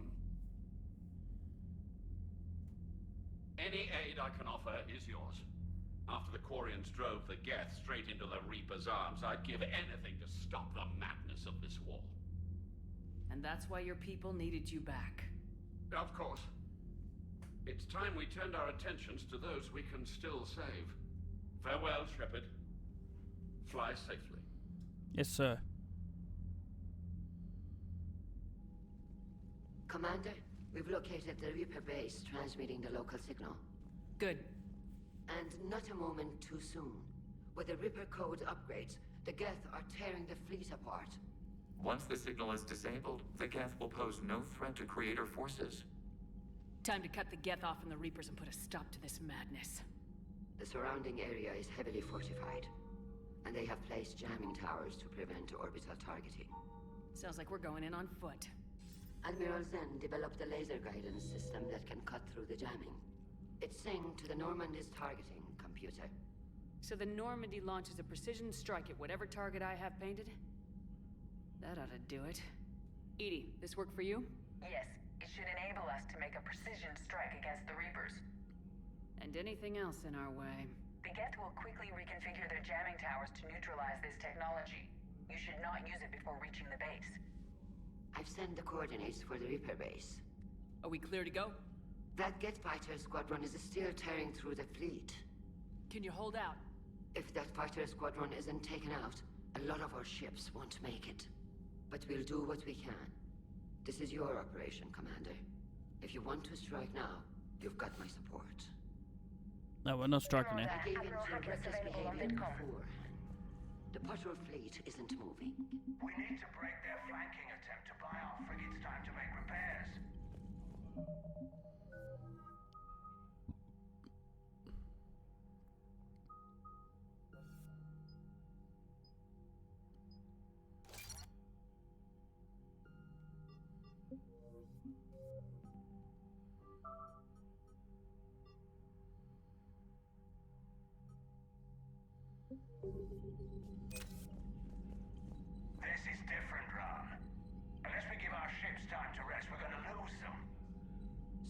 Any aid I can offer is yours. After the Quarians drove the Geth straight into the Reaper's arms, I'd give anything to stop the madness of this war. And that's why your people needed you back. Of course. It's time we turned our attentions to those we can still save. Farewell, Shepard. Fly safely. Yes, sir. Commander, we've located the Reaper base, transmitting the local signal. Good. And not a moment too soon. With the Reaper code upgrades, the Geth are tearing the fleet apart. Once the signal is disabled, the Geth will pose no threat to Creator forces. Time to cut the Geth off from the Reapers and put a stop to this madness. The surrounding area is heavily fortified, and they have placed jamming towers to prevent orbital targeting. Sounds like we're going in on foot. Admiral Zen developed a laser guidance system that can cut through the jamming. It's synced to the Normandy's targeting computer. So the Normandy launches a precision strike at whatever target I have painted? That ought to do it. Edie, this work for you? Yes, it should enable us to make a precision strike against the Reapers. And anything else in our way. The Geth will quickly reconfigure their jamming towers to neutralize this technology. You should not use it before reaching the base. I've sent the coordinates for the Reaper base. Are we clear to go? That Geth fighter squadron is still tearing through the fleet. Can you hold out? If that fighter squadron isn't taken out, a lot of our ships won't make it. But we'll do what we can. This is your operation, Commander. If you want to strike now, you've got my support. No, we're not striking it. I gave in to reckless behavior beforehand. The patrol fleet isn't moving. We need to break their flanking attempt to buy our frigates time to make repairs. This is different, Ron. Unless we give our ships time to rest, we're gonna lose them.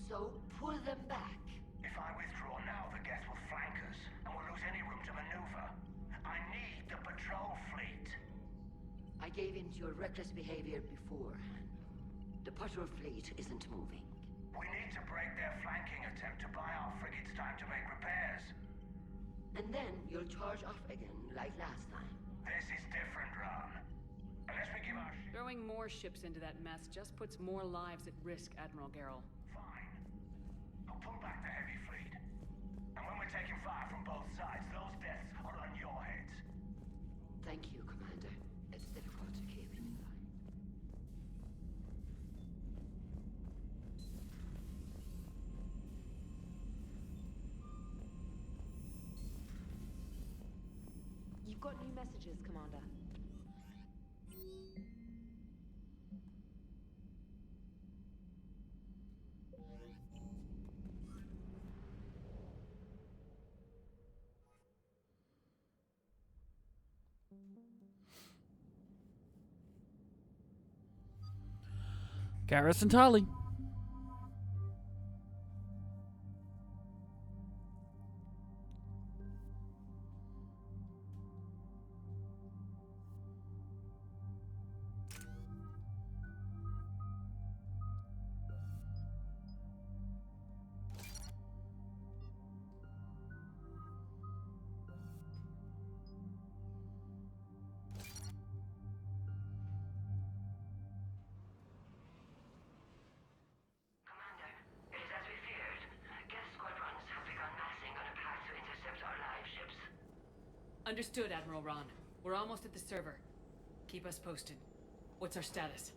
So, pull them back. If I withdraw now, the Geth will flank us, and we'll lose any room to maneuver. I need the patrol fleet. I gave in to your reckless behavior beforehand. The patrol fleet isn't moving. We need to break their flanking attempt to buy our frigates time to make repairs. And then you'll charge off again, like last time. This is different, Ron. Unless we give our Throwing more ships into that mess just puts more lives at risk, Admiral Garrel. Fine. I'll pull back the heavy fleet. And when we're taking fire from both sides, those deaths are on your heads. Thank you, Commander. It's difficult to keep him in line. You've got new messages, Commander. Garrison Tali. Understood, Admiral Ron. We're almost at the server. Keep us posted. What's our status?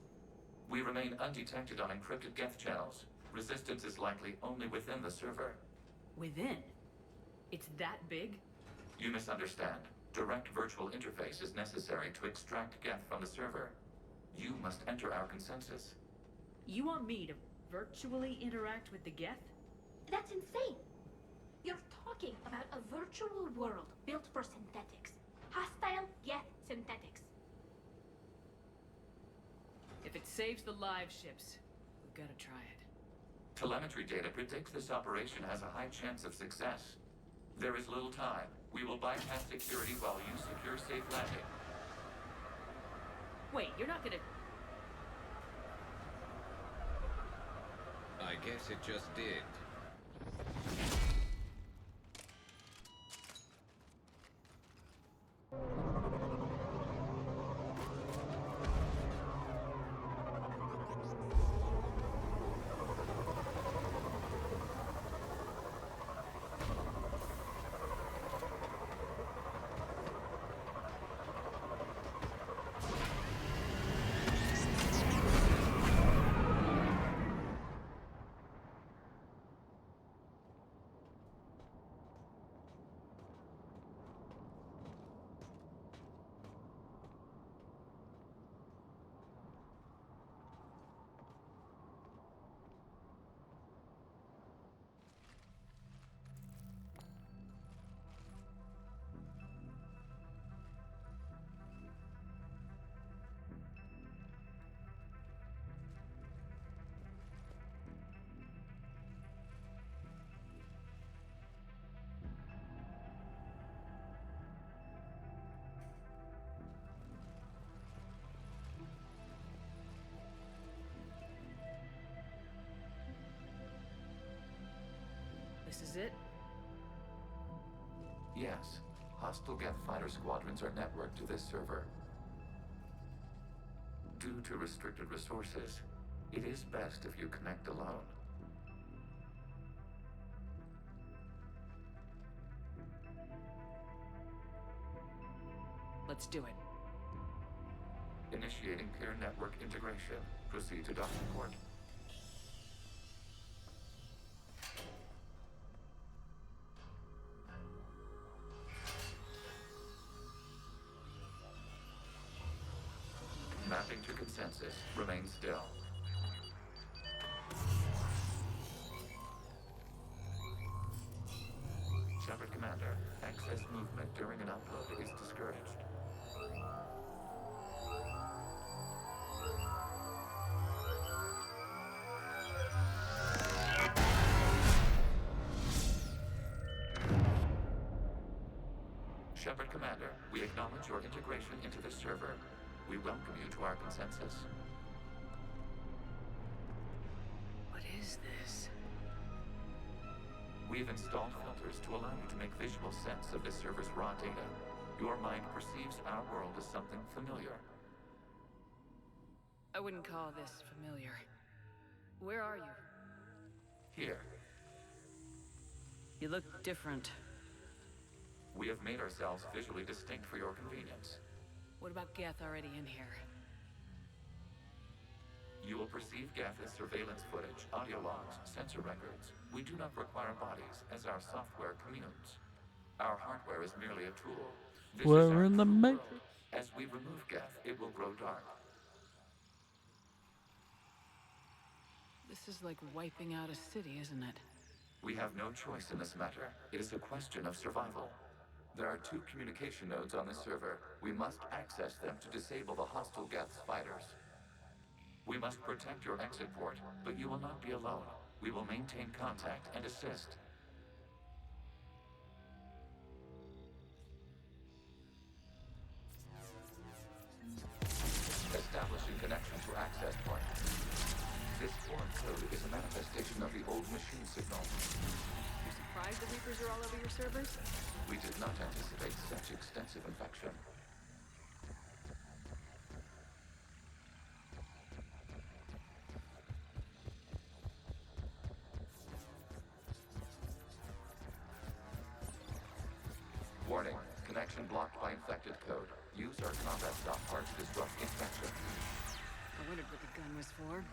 We remain undetected on encrypted Geth channels. Resistance is likely only within the server. Within? It's that big? You misunderstand. Direct virtual interface is necessary to extract Geth from the server. You must enter our consensus. You want me to virtually interact with the Geth? That's insane! You're talking about a virtual world built for synthetics. Hostile Geth synthetics. If it saves the live ships, we've got to try it. Telemetry data predicts this operation has a high chance of success. There is little time. We will bypass security while you secure safe landing. Wait, you're not gonna... I guess it just did. This is it? Yes. Hostile Geth fighter squadrons are networked to this server. Due to restricted resources, it is best if you connect alone. Let's do it. Initiating peer network integration. Proceed to docking port. Mapping to consensus. Remain still. Shepard Commander, excess movement during an upload is discouraged. Shepard Commander, we acknowledge your integration into the server. We welcome you to our consensus. What is this? We've installed filters to allow you to make visual sense of this server's raw data. Your mind perceives our world as something familiar. I wouldn't call this familiar. Where are you? Here, You look different. we have made ourselves visually distinct for your convenience. What about Geth already in here? You will perceive Geth as surveillance footage, audio logs, sensor records. We do not require bodies, as our software communes. Our hardware is merely a tool. This is We're our in the true Matrix. world. As we remove Geth, it will grow dark. This is like wiping out a city, isn't it? We have no choice in this matter. It is a question of survival. There are 2 communication nodes on the server. We must access them to disable the hostile Geth's fighters. We must protect your exit port, but you will not be alone. We will maintain contact and assist. Establishing connection to access point. This foreign code is a manifestation of the old machine signal. You surprised the Reapers are all over your servers? We did not anticipate such extensive infection. Warning, connection blocked by infected code. Use our combat stop part to disrupt infection. I wondered what the gun was for.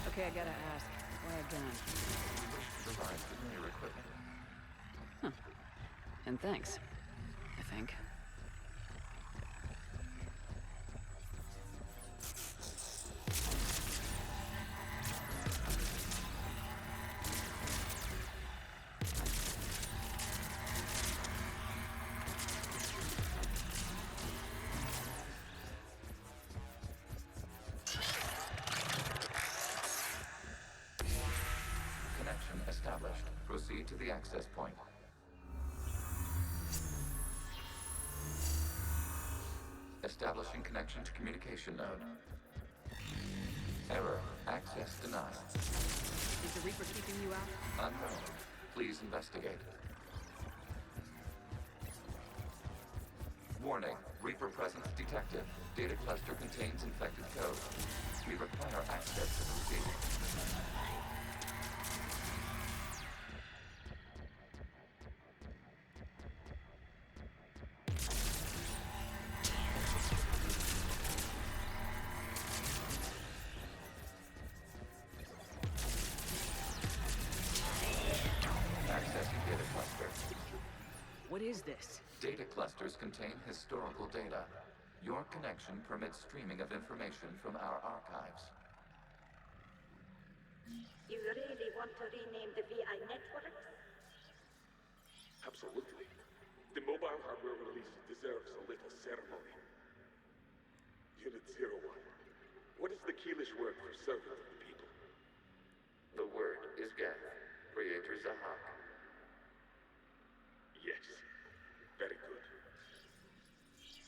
Okay, I gotta ask. Why a gun? We wish to provide familiar equipment. Huh. And thanks. I think. Connection established. Proceed to the access point. Establishing connection to communication node. Error. Access denied. Is the Reaper keeping you out? Unknown. Please investigate. Warning. Reaper presence detected. Data cluster contains infected code. We require access to proceed. Accessing data cluster. What is this? Data clusters contain historical data. Your connection permits streaming of information from our archives. You really want to rename the VI networks? Absolutely. The mobile hardware release deserves a little ceremony. Unit 01. What is the Keelish word for servant of the people? The word is Geth. Creator Zahak. Yes. Very good.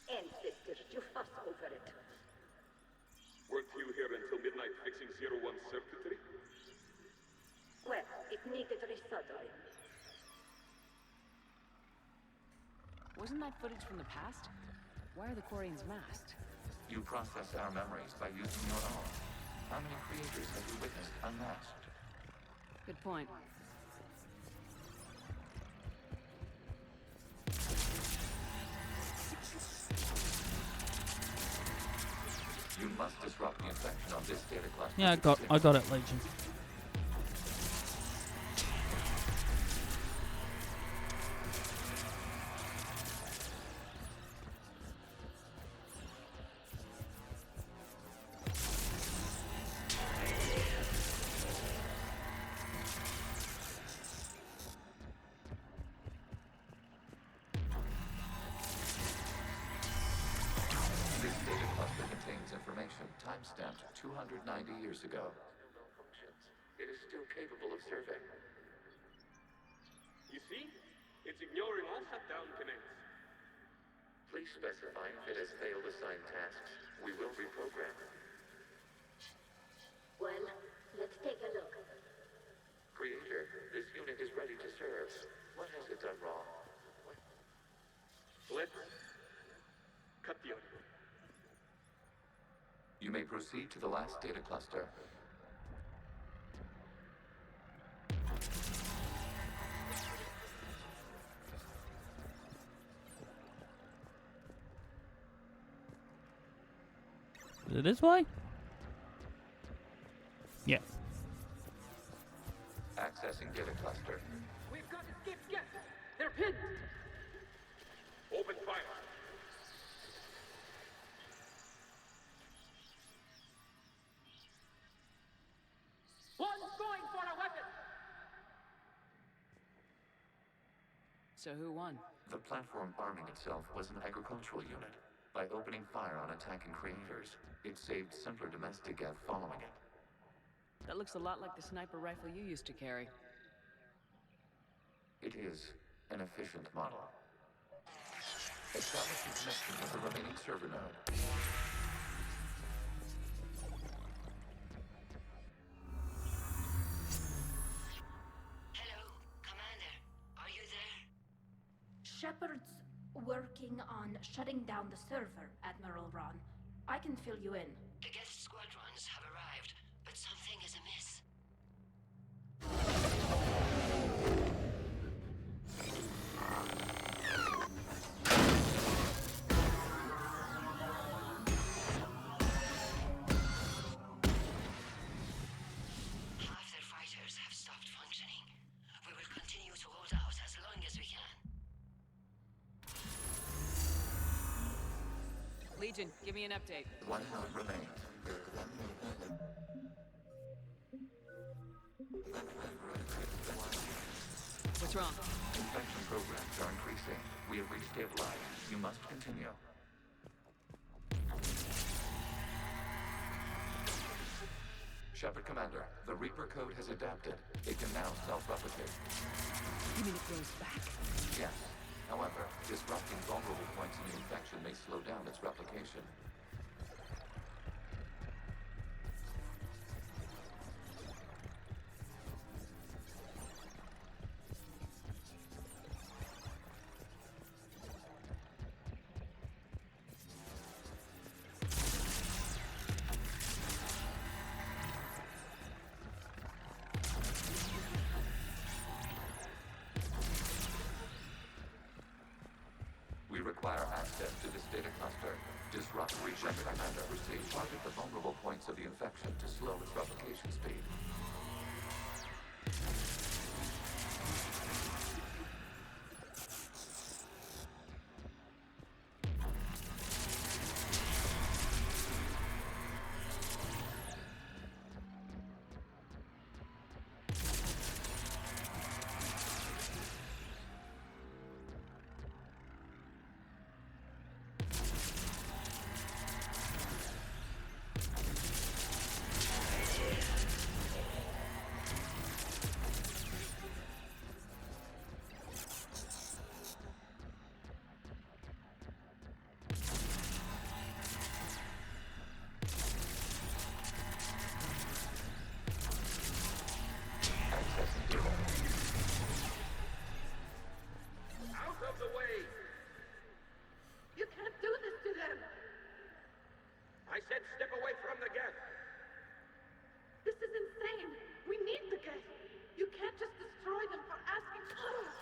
Ancestors, you fuss over it. Weren't you here until midnight fixing 01's circuitry? Well, it needed resoldering. Wasn't that footage from the past? Why are the Quarians masked? You process our memories by using your own. How many creators have you witnessed unmasked? Good point. You must disrupt the infection on this data cluster. Yeah, I got it, Legion. This data cluster contains information time-stamped 290 years ago. It is still capable of survey. You see? It's ignoring all shutdown connects. Please specify if it has failed assigned tasks. We will reprogram. Well, You may proceed to the last data cluster. Is it this way? Yeah. Accessing data cluster. We've got escape gas. They're pinned. Open fire. One's going for a weapon. So who won? The platform arming itself was an agricultural unit. By opening fire on attacking creators, it saved simpler domestic Geth following it. That looks a lot like the sniper rifle you used to carry. It is an efficient model. Establishing connection with the remaining server node. Hello, Commander. Are you there? Shepard's working on shutting down the server, Admiral Ron. I can fill you in. The Geth squadrons have arrived, but something is amiss. Half their fighters have stopped functioning. We will continue to hold out as long as we can. Legion, give me an update. One node remains. What's wrong? Infection programs are increasing. We have reached stabilized. You must continue. Shepard Commander, the Reaper code has adapted. It can now self-replicate. You mean it grows back? Yes. However, disrupting vulnerable points in the infection may slow down its replication. We require access to this data cluster. Disrupt Reaper Commander. Proceed. Target the vulnerable points of the infection to slow its replication speed. Out of the way! You can't do this to them! I said step away from the Geth. This is insane! We need the Geth! You can't just destroy them for asking for it!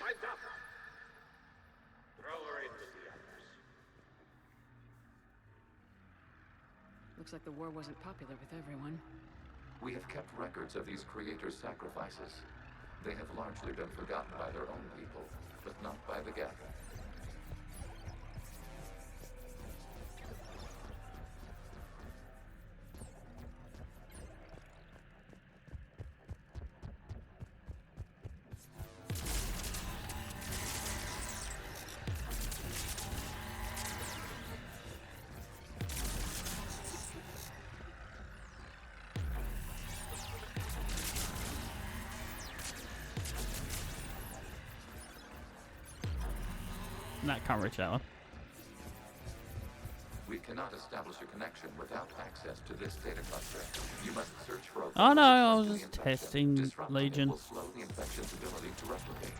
Time's up! Throw her into the others. Looks like the war wasn't popular with everyone. We have kept records of these creators' sacrifices. They have largely been forgotten by their own people, but not by the Geth. That can't reach that one. We cannot establish a connection without access to this data cluster. You must search for a Oh no, I vulnerable was point just to the infection. testing Disrupting it Legion. will slow the infection's ability to replicate.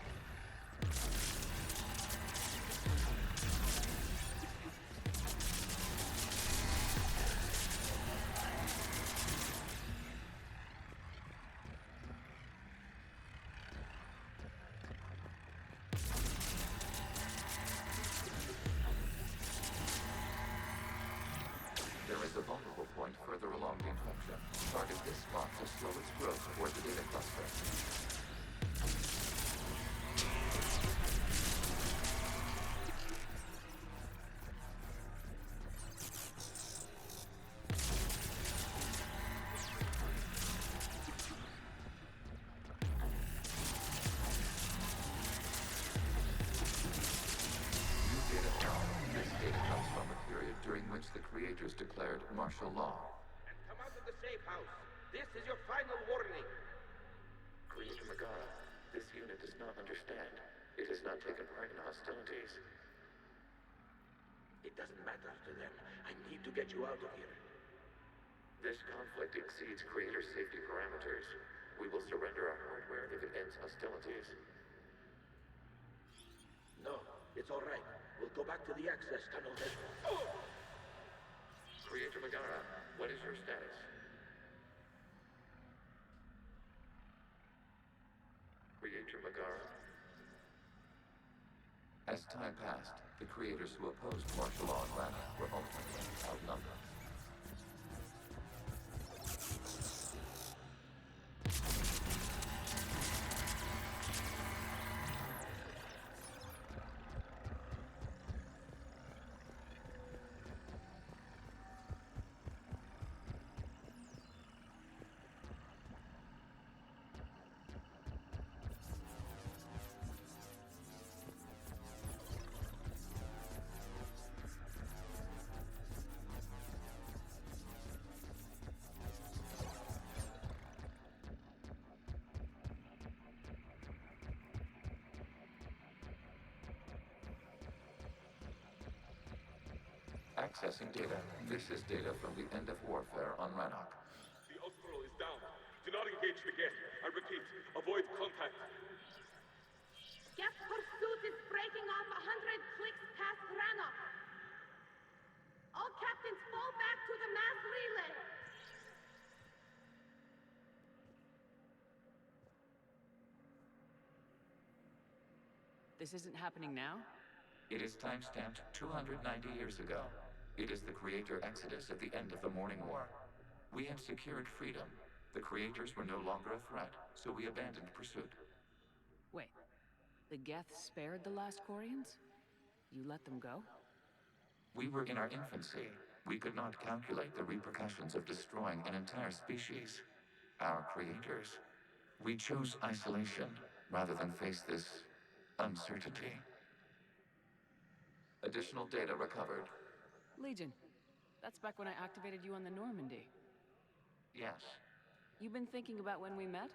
a vulnerable point further along the infection. Target this spot to slow its growth toward the data cluster. The creators declared martial law. And come out of the safe house. This is your final warning. Creator Megara, this unit does not understand. It has not taken part in hostilities. It doesn't matter to them. I need to get you out of here. This conflict exceeds Creator safety parameters. We will surrender our hardware if it ends hostilities. No, it's all right. We'll go back to the access tunnel then. Oh! Creator Megara, what is your status? Creator Megara? As time passed, the creators who opposed martial law in Rana were ultimately outnumbered. Accessing data. This is data from the end of warfare on Rannoch. The Austral is down. Do not engage the guest. I repeat, avoid contact. Guest pursuit is breaking off 100 clicks past Rannoch. All captains fall back to the mass relay. This isn't happening now? It is timestamped 290 years ago. It is the Creator Exodus at the end of the Morning War. We had secured freedom. The Creators were no longer a threat, so we abandoned pursuit. Wait, the Geth spared the last Quarians? You let them go? We were in our infancy. We could not calculate the repercussions of destroying an entire species. Our creators. We chose isolation rather than face this uncertainty. Additional data recovered. Legion. That's back when I activated you on the Normandy. Yes. You've been thinking about when we met?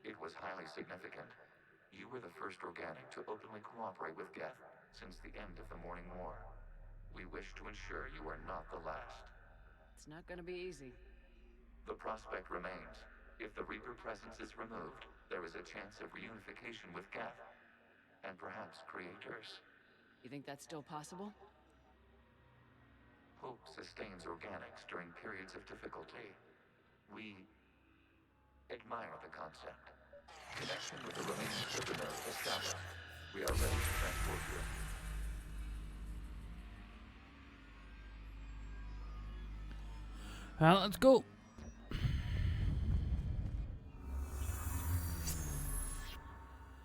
It was highly significant. You were the first organic to openly cooperate with Geth since the end of the Morning War. We wish to ensure you are not the last. It's not gonna be easy. The prospect remains. If the Reaper presence is removed, there is a chance of reunification with Geth. And perhaps creators. You think that's still possible? Hope sustains organics during periods of difficulty. We admire the concept. Connection with the remaining prisoner established. We are ready to transport you. Let's go.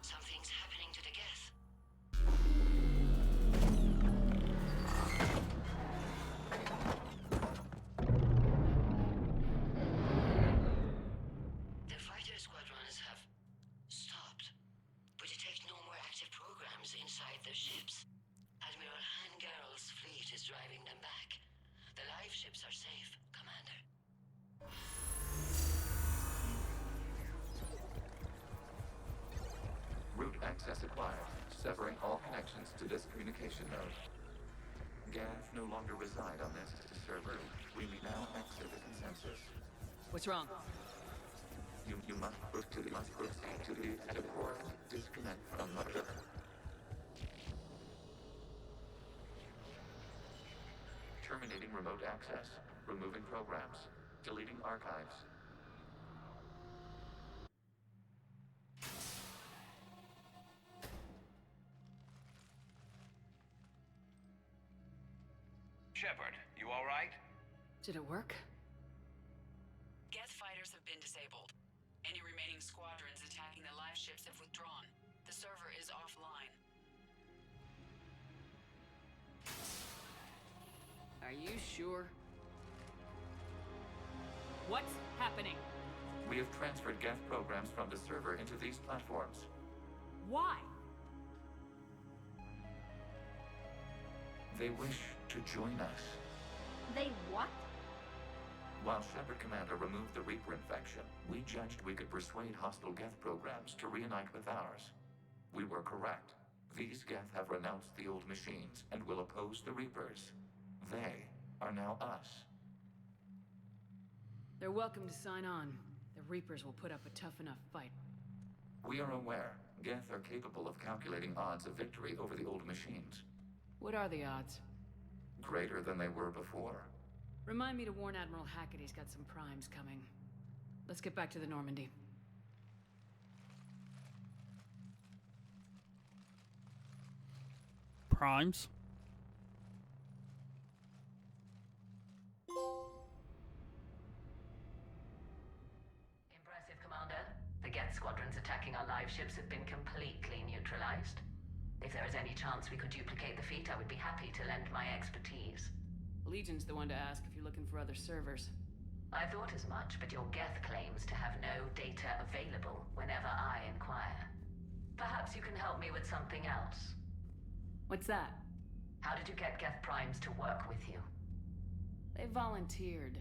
Something's happening to the Geth. The fighter squadrons have stopped, but detect no more active programs inside their ships. Admiral Hangarl's fleet is driving them back. The live ships are safe, Commander. Route access acquired, severing all connections to this communication node. Gav no longer reside on this server. We may now exit the consensus. What's wrong? You must proceed to the edit port. Disconnect from mother. Terminating remote access. Removing programs. Deleting archives. Shepard, you all right? Did it work? Geth fighters have been disabled. Any remaining squadrons attacking the live ships have withdrawn. The server is offline. Are you sure? What's happening? We have transferred Geth programs from the server into these platforms. Why? They wish to join us. They what? While Shepard Commander removed the Reaper infection, we judged we could persuade hostile Geth programs to reunite with ours. We were correct. These Geth have renounced the old machines and will oppose the Reapers. They are now us. They're welcome to sign on. The Reapers will put up a tough enough fight. We are aware Geth are capable of calculating odds of victory over the old machines. What are the odds? Greater than they were before. Remind me to warn Admiral Hackett he's got some primes coming. Let's get back to the Normandy. Primes? Impressive, Commander. The Geth squadrons attacking our live ships have been completely neutralized. If there is any chance we could duplicate the feat, I would be happy to lend my expertise. Legion's the one to ask if you're looking for other servers. I thought as much, but your Geth claims to have no data available whenever I inquire. Perhaps you can help me with something else. What's that? How did you get Geth primes to work with you? They volunteered.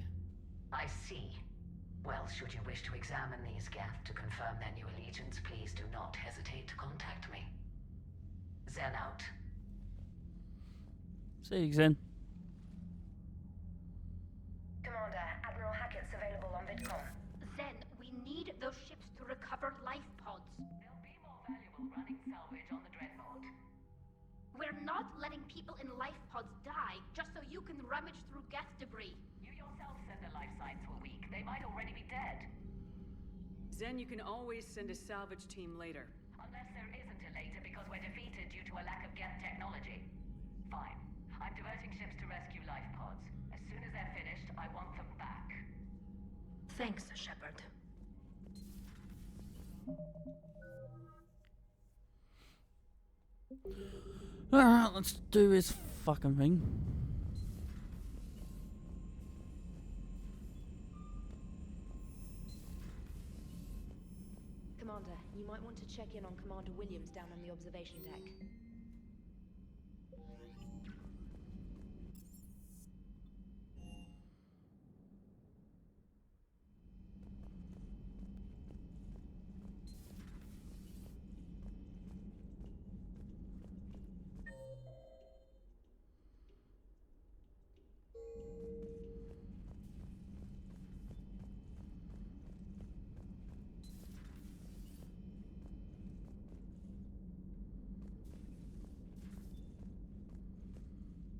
I see. Well, should you wish to examine these Geth to confirm their new allegiance, please do not hesitate to contact me. Zen out. See you, Zen. Commander, Admiral Hackett's available on VidCom. Zen, we need those ships to recover life pods. They'll be more valuable running salvage on the Dreadnought. We're not letting people in life pods die just so you can rummage through Geth debris. You yourself said their life signs were weak. They might already be dead. Zen, you can always send a salvage team later. Unless there isn't a later because we're defeated due to a lack of Geth technology. Fine. I'm diverting ships to rescue life pods. As soon as they're finished, I want them back. Thanks, Shepard. Alright, let's do this fucking thing. Commander, you might want to check in on Commander Williams down on the observation deck.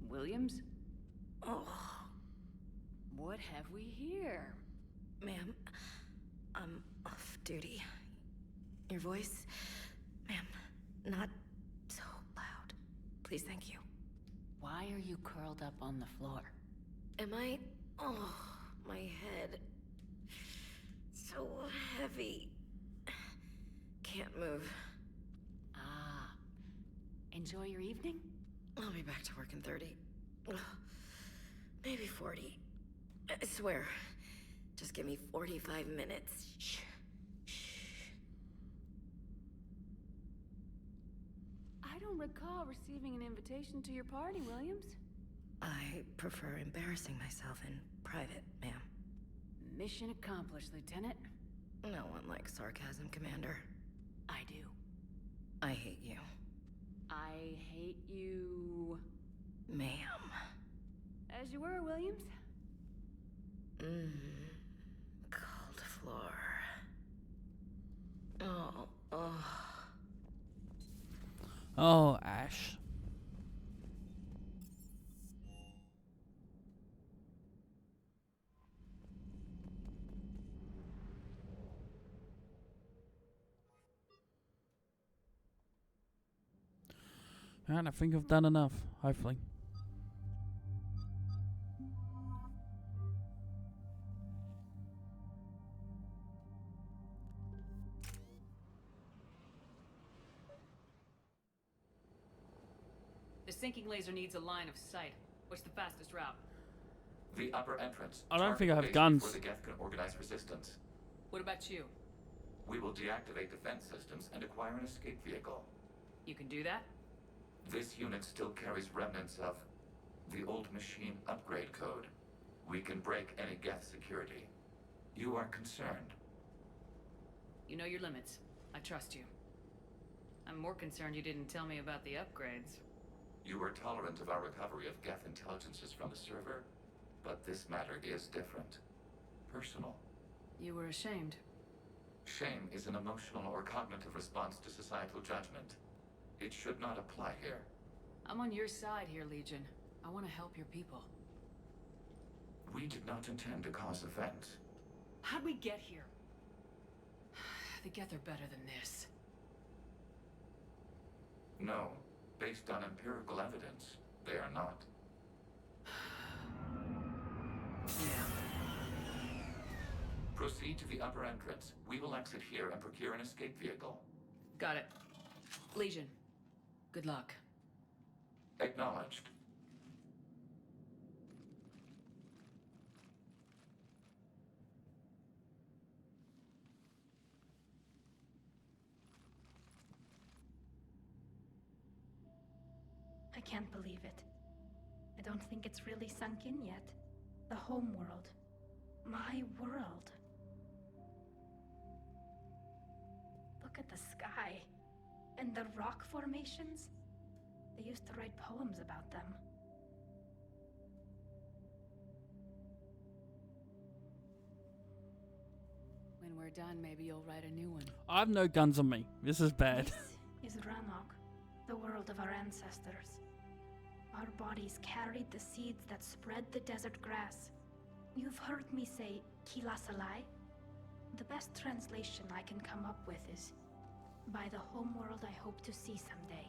Williams? Oh. What have we here? Ma'am, I'm off duty. Your voice, ma'am, not so loud. Please, thank you. Why are you curled up on the floor? Am I? Oh, my head. So heavy. Can't move. Ah. Enjoy your evening? I'll be back to work in 30. Ugh, maybe 40. I swear. Just give me 45 minutes. Shh. I don't recall receiving an invitation to your party, Williams. I prefer embarrassing myself in private, ma'am. Mission accomplished, Lieutenant. No one likes sarcasm, Commander. I do. I hate you. I hate you... Ma'am. As you were, Williams. Cold floor. Oh. Oh, Ash. Alright, I think I've done enough, hopefully. sinking laser needs a line of sight. What's the fastest route? The upper entrance. I don't think I have Target guns. base before the Geth can organize resistance. What about you? We will deactivate defense systems and acquire an escape vehicle. You can do that? This unit still carries remnants of the old machine upgrade code. We can break any Geth security. You are concerned. You know your limits. I trust you. I'm more concerned you didn't tell me about the upgrades. You were tolerant of our recovery of Geth intelligences from the server, but this matter is different. Personal. You were ashamed. Shame is an emotional or cognitive response to societal judgment. It should not apply here. I'm on your side here, Legion. I want to help your people. We did not intend to cause offense. How'd we get here? The Geth are better than this. No. Based on empirical evidence, they are not. Yeah. Proceed to the upper entrance. We will exit here and procure an escape vehicle. Got it. Legion, good luck. Acknowledged. I can't believe it. I don't think it's really sunk in yet. The home world. My world. Look at the sky. And the rock formations. They used to write poems about them. When we're done, maybe you'll write a new one. I have no guns on me. This is bad. This is Ranok, the world of our ancestors. Our bodies carried the seeds that spread the desert grass. You've heard me say Kilasalai? The best translation I can come up with is, by the homeworld I hope to see someday.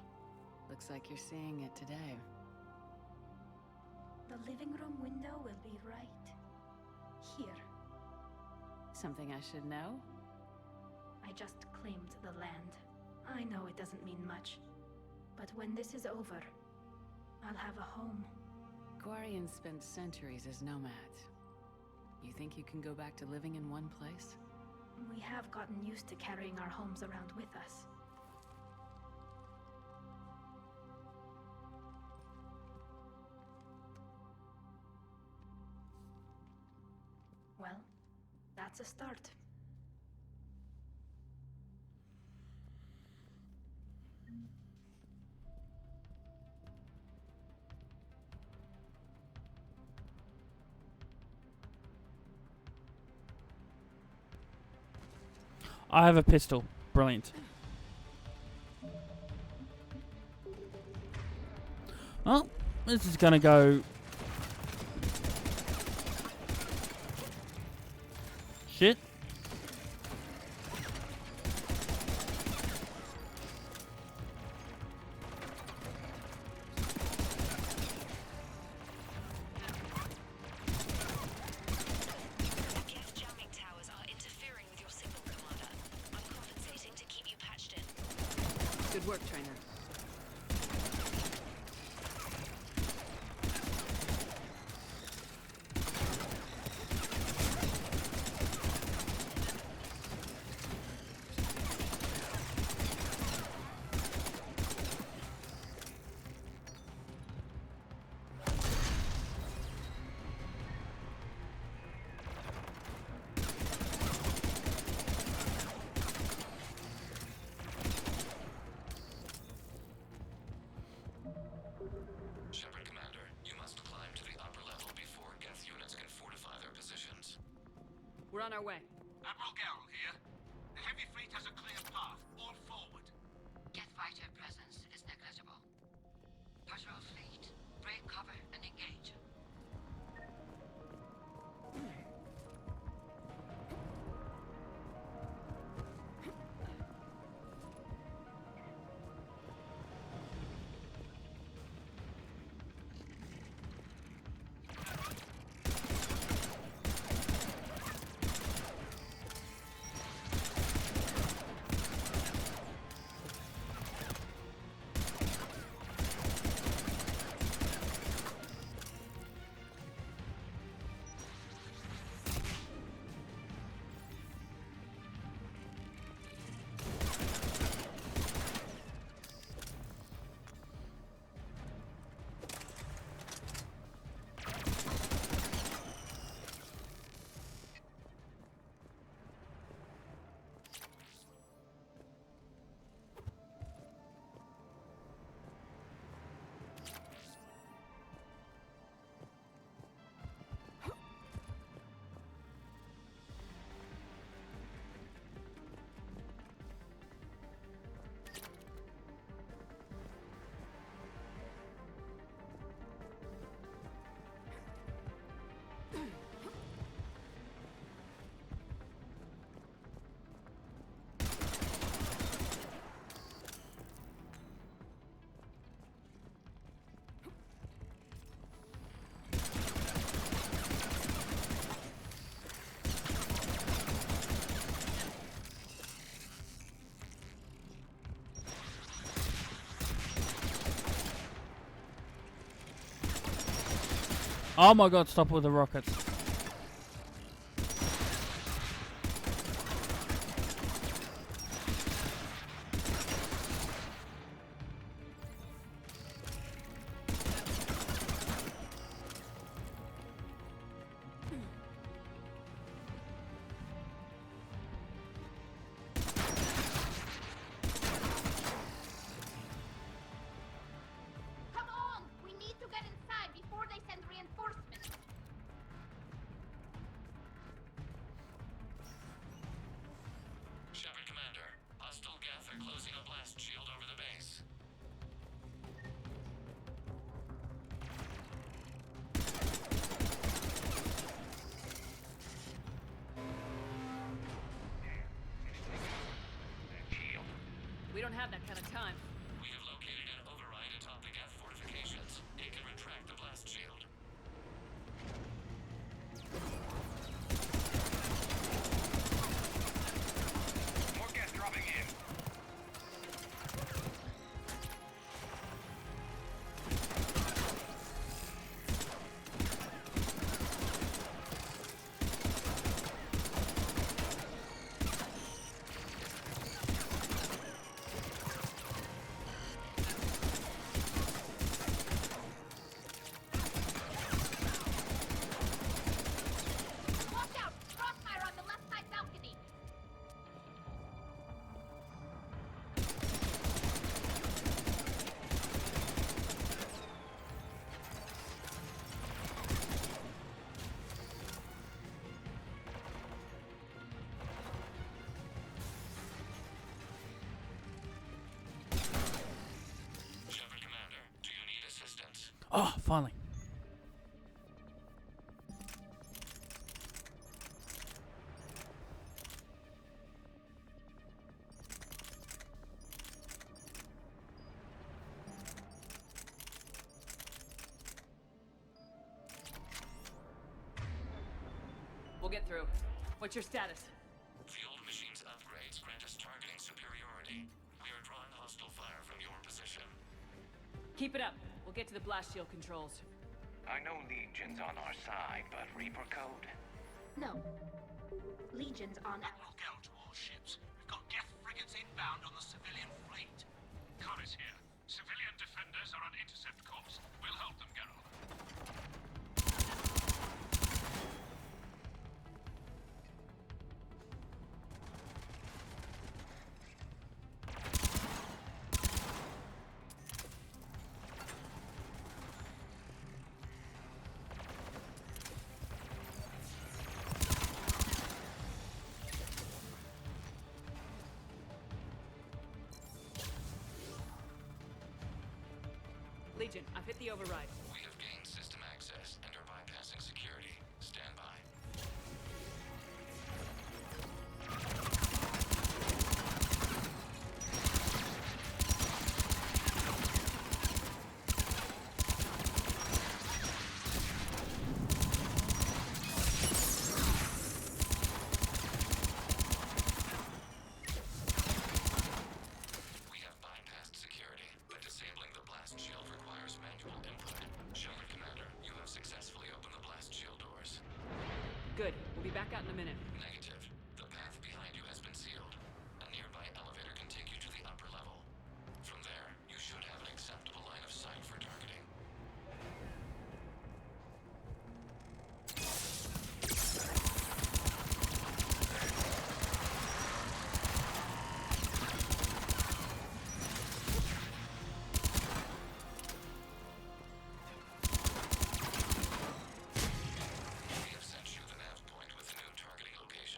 Looks like you're seeing it today. The living room window will be right here. Something I should know? I just claimed the land. I know it doesn't mean much, but when this is over, I'll have a home. Quarians spent centuries as nomads. You think you can go back to living in one place? We have gotten used to carrying our homes around with us. Well, that's a start. I have a pistol. Brilliant. Well, this is gonna go... Shit. Good work, trainer. We're on our way. Admiral Garrel here. The heavy fleet has a clear path. All forward. Geth fighter presence is negligible. Patrol fleet, break cover and engage. Oh my god, stop with the rockets. Come on! We need to get inside before they send reinforcements. Shepard Commander, hostile Geth are closing a blast shield over the base. We don't have that kind of time. We have located an override atop the Geth fortifications. It can retract the blast shield. More gas dropping in. Watch out! Crossfire on the left side balcony. Shepard Commander, do you need assistance? Oh, finally. We'll get through. What's your status? Field machines upgrades grant us targeting superiority. We are drawing hostile fire from your position. Keep it up. We'll get to the blast shield controls. I know Legion's on our side, but Reaper code? No. Legion's on. Look out, all ships. We've got Geth frigates inbound on the civilian fleet. Connor's here. Civilian defenders are on intercept course. We'll help them, Geralt. Legion, I've hit the override. We have gained system access and are bypassing security. Stand by. We have bypassed security, but disabling the blast shield requires manual input. Shepard Commander, you have successfully opened the blast shield doors. Good. We'll be back out in a minute. Negative. The path behind you has been sealed. A nearby elevator can take you to the upper level. From there, you should have an acceptable line of sight for targeting. We have sent you the nav point with the new targeting location.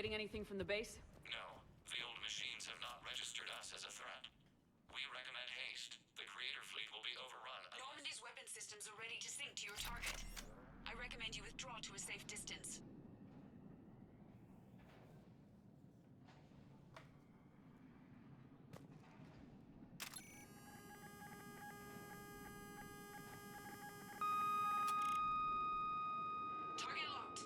getting anything from the base? No, the old machines have not registered us as a threat. We recommend haste. The creator fleet will be overrun. Normandy's weapon systems are ready to sink to your target. I recommend you withdraw to a safe distance. Target locked.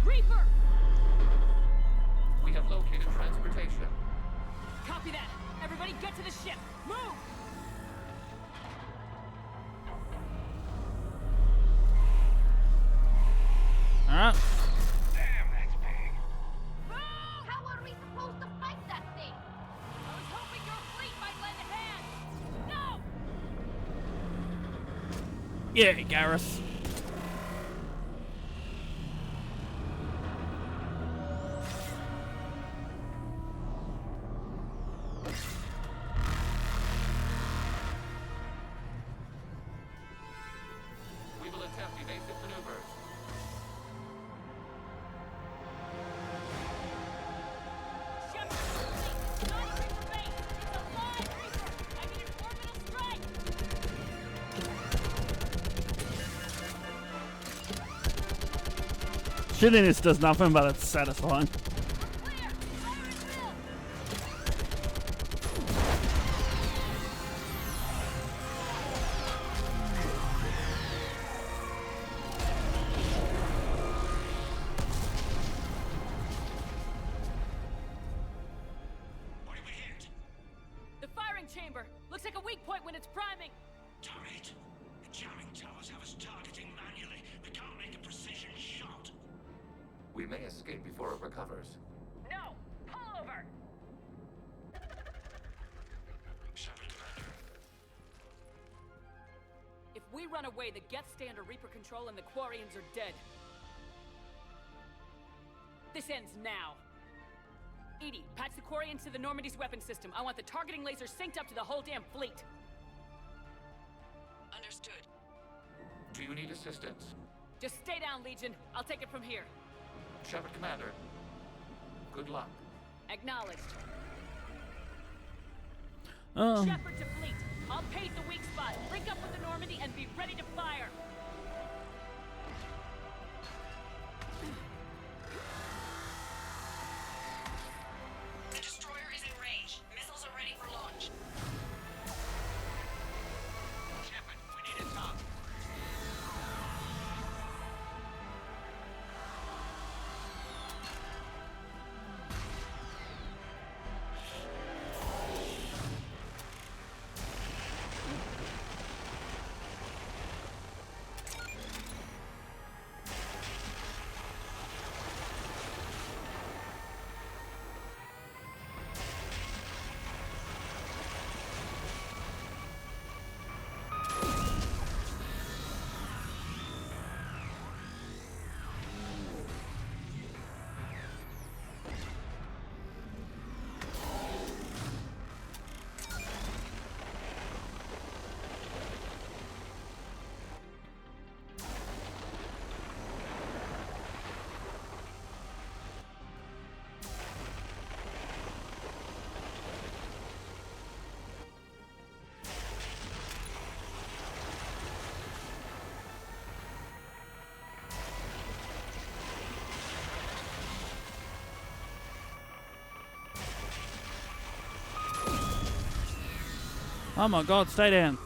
Reaper! We have located transportation. Copy that. Everybody get to the ship. Move! Alright. Damn, that's big. How are we supposed to fight that thing? I was hoping your fleet might lend a hand. No! Yeah, Garrus. We will attempt evasive maneuvers. Ship complete. Not a Reaper base. It's a live Reaper. I need an orbital strike. Shooting this does nothing, but it's satisfying. What did we hit? The firing chamber. Looks like a weak point when it's priming. Turret. The jamming towers have us targeting manually. We can't make a precision shot. We may escape before it recovers. No! Pull over! Shepard, Commander. If we run away, the Geth stay under Reaper control and the Quarians are dead. This ends now. Edie, patch the Quarians to the Normandy's weapon system. I want the targeting laser synced up to the whole damn fleet. Understood. Do you need assistance? Just stay down, Legion. I'll take it from here. Shepard, Commander. Good luck. Acknowledged. Oh. Shepard to fleet. I'll pave the weak spot. Link up with the Normandy and be ready to fire. The destroyer is in range. Missiles are ready for launch. Shepard, we need a top. Oh my god, stay down.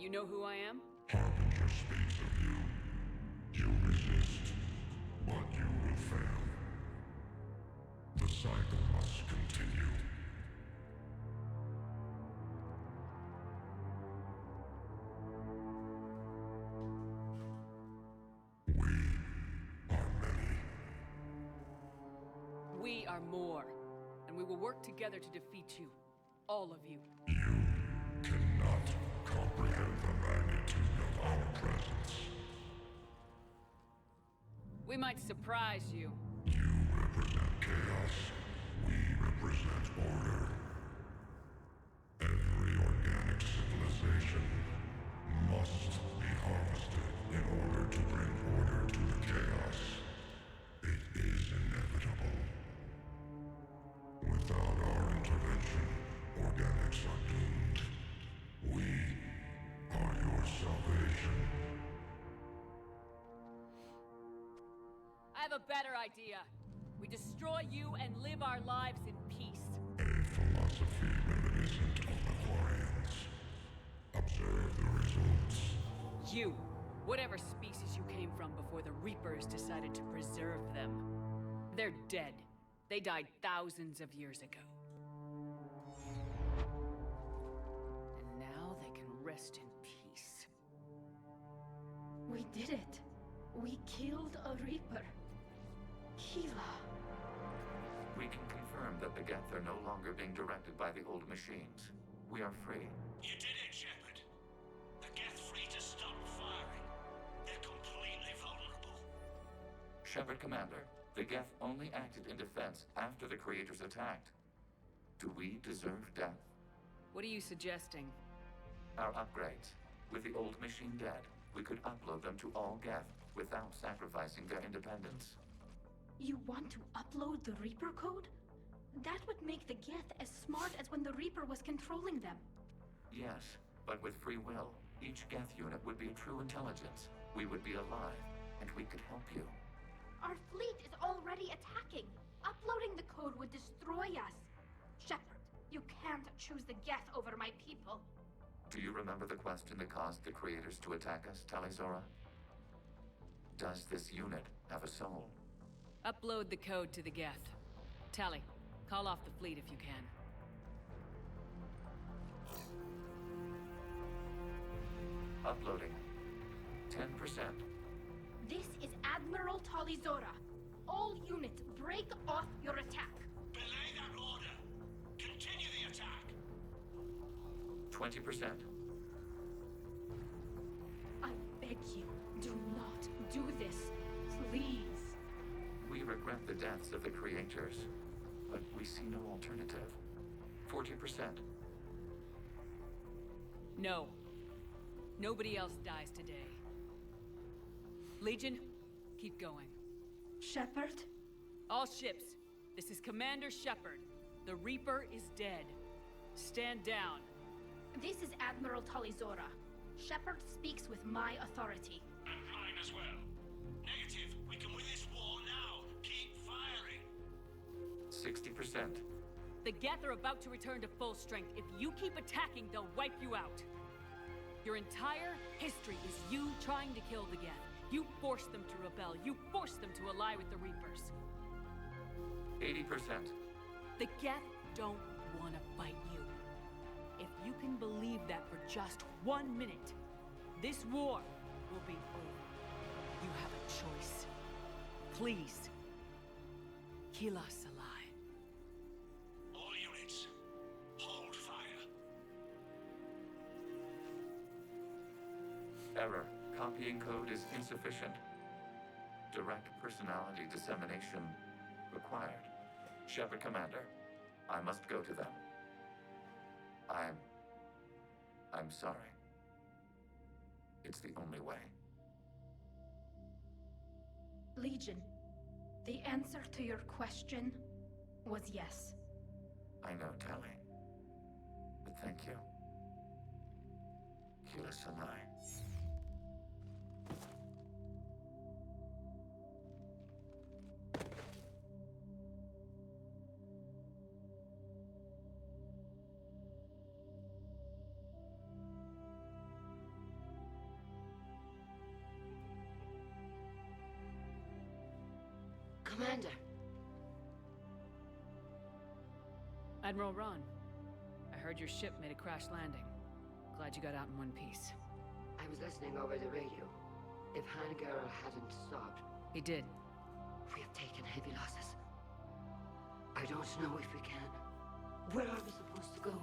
You know who I am? Harbinger speaks of you. You resist, but you will fail. The cycle must continue. We are more, and we will work together to defeat you. All of you. Cannot comprehend the magnitude of our presence. We might surprise you. You represent chaos. We represent order. Every organic civilization must be harvested in order to bring order to the chaos. It is inevitable. Without our intervention, organics are doomed. We are your salvation. I have a better idea. We destroy you and live our lives in peace. A philosophy reminiscent of the Quarians. Observe the results. You, whatever species you came from before the Reapers decided to preserve them. They're dead. They died thousands of years ago. And now they can rest in peace. We did it. We killed a Reaper. Keela. We can confirm that the Geth are no longer being directed by the old machines. We are free. You did it, Shepard. The Geth free to stop firing. They're completely vulnerable. Shepard Commander, the Geth only acted in defense after the creators attacked. Do we deserve death? What are you suggesting? Our upgrades. With the old machine dead, we could upload them to all Geth without sacrificing their independence. You want to upload the Reaper code? That would make the Geth as smart as when the Reaper was controlling them. Yes, but with free will, each Geth unit would be a true intelligence. We would be alive, and we could help you. Our fleet is already attacking. Uploading the code would destroy us. Shepard, you can't choose the Geth over my people. Do you remember the question that caused the creators to attack us, Tali'Zorah? Does this unit have a soul? Upload the code to the Geth. Tali, call off the fleet if you can. Uploading. 10%. This is Admiral Tali'Zorah. All units, break off your attack. Belay that order. Continue the attack. 20%. I beg you, do not do this. Please. We regret the deaths of the creators, but we see no alternative. 40%. No. Nobody else dies today. Legion, keep going. Shepard? All ships, this is Commander Shepard. The Reaper is dead. Stand down. This is Admiral Tali'Zorah. Shepard speaks with my authority. And mine as well. Negative. We can win this war now. Keep firing. 60%. The Geth are about to return to full strength. If you keep attacking, they'll wipe you out. Your entire history is you trying to kill the Geth. You forced them to rebel. You forced them to ally with the Reapers. 80%. The Geth don't want to fight you. If you can believe that for just 1 minute, this war will be over. You have a choice. Please, kill us alive. All units, hold fire. Error. Copying code is insufficient. Direct personality dissemination required. Shepard Commander, I must go to them. I'm sorry. It's the only way. Legion, the answer to your question was yes. I know, Tali. But thank you. Keep us alive. Commander. Admiral Ron, I heard your ship made a crash landing. Glad you got out in one piece. I was listening over the radio. If Hangara hadn't stopped... He did. We have taken heavy losses. I don't know if we can. Where are we supposed to go?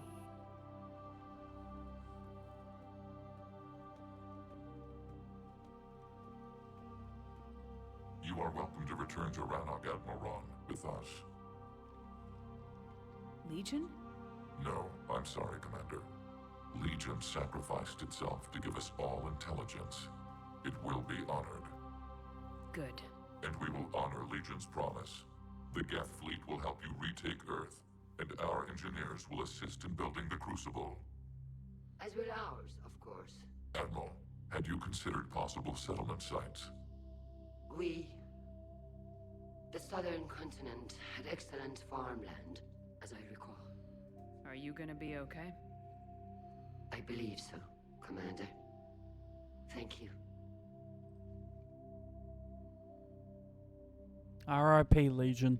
You are welcome to return to Rannoch, Admiral Ron, with us. Legion? No, I'm sorry, Commander. Legion sacrificed itself to give us all intelligence. It will be honored. Good. And we will honor Legion's promise. The Geth fleet will help you retake Earth, and our engineers will assist in building the Crucible. As will ours, of course. Admiral, had you considered possible settlement sites? The southern continent had excellent farmland, as I recall. Are you gonna be okay? I believe so, Commander. Thank you. R.I.P. Legion.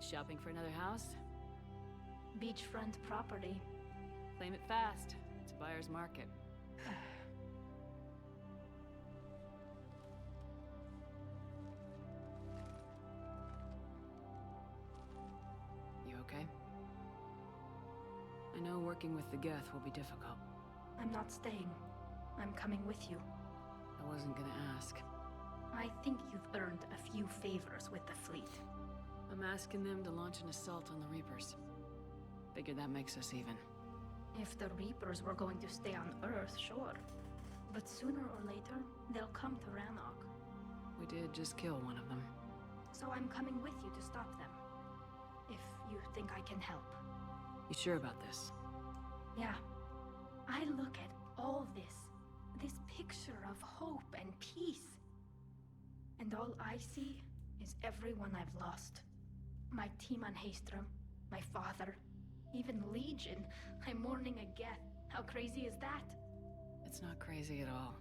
Shopping for another house? Beachfront property. Claim it fast. It's a buyer's market. You okay? I know working with the Geth will be difficult. I'm not staying. I'm coming with you. I wasn't gonna ask. I think you've earned a few favors with the fleet. I'm asking them to launch an assault on the Reapers. Figure that makes us even. If the Reapers were going to stay on Earth, sure. But sooner or later, they'll come to Rannoch. We did just kill one of them. So I'm coming with you to stop them. If you think I can help. You sure about this? Yeah. I look at all this picture of hope and peace. And all I see is everyone I've lost. My team on Haestrom, my father, even Legion. I'm mourning a Geth. How crazy is that? It's not crazy at all.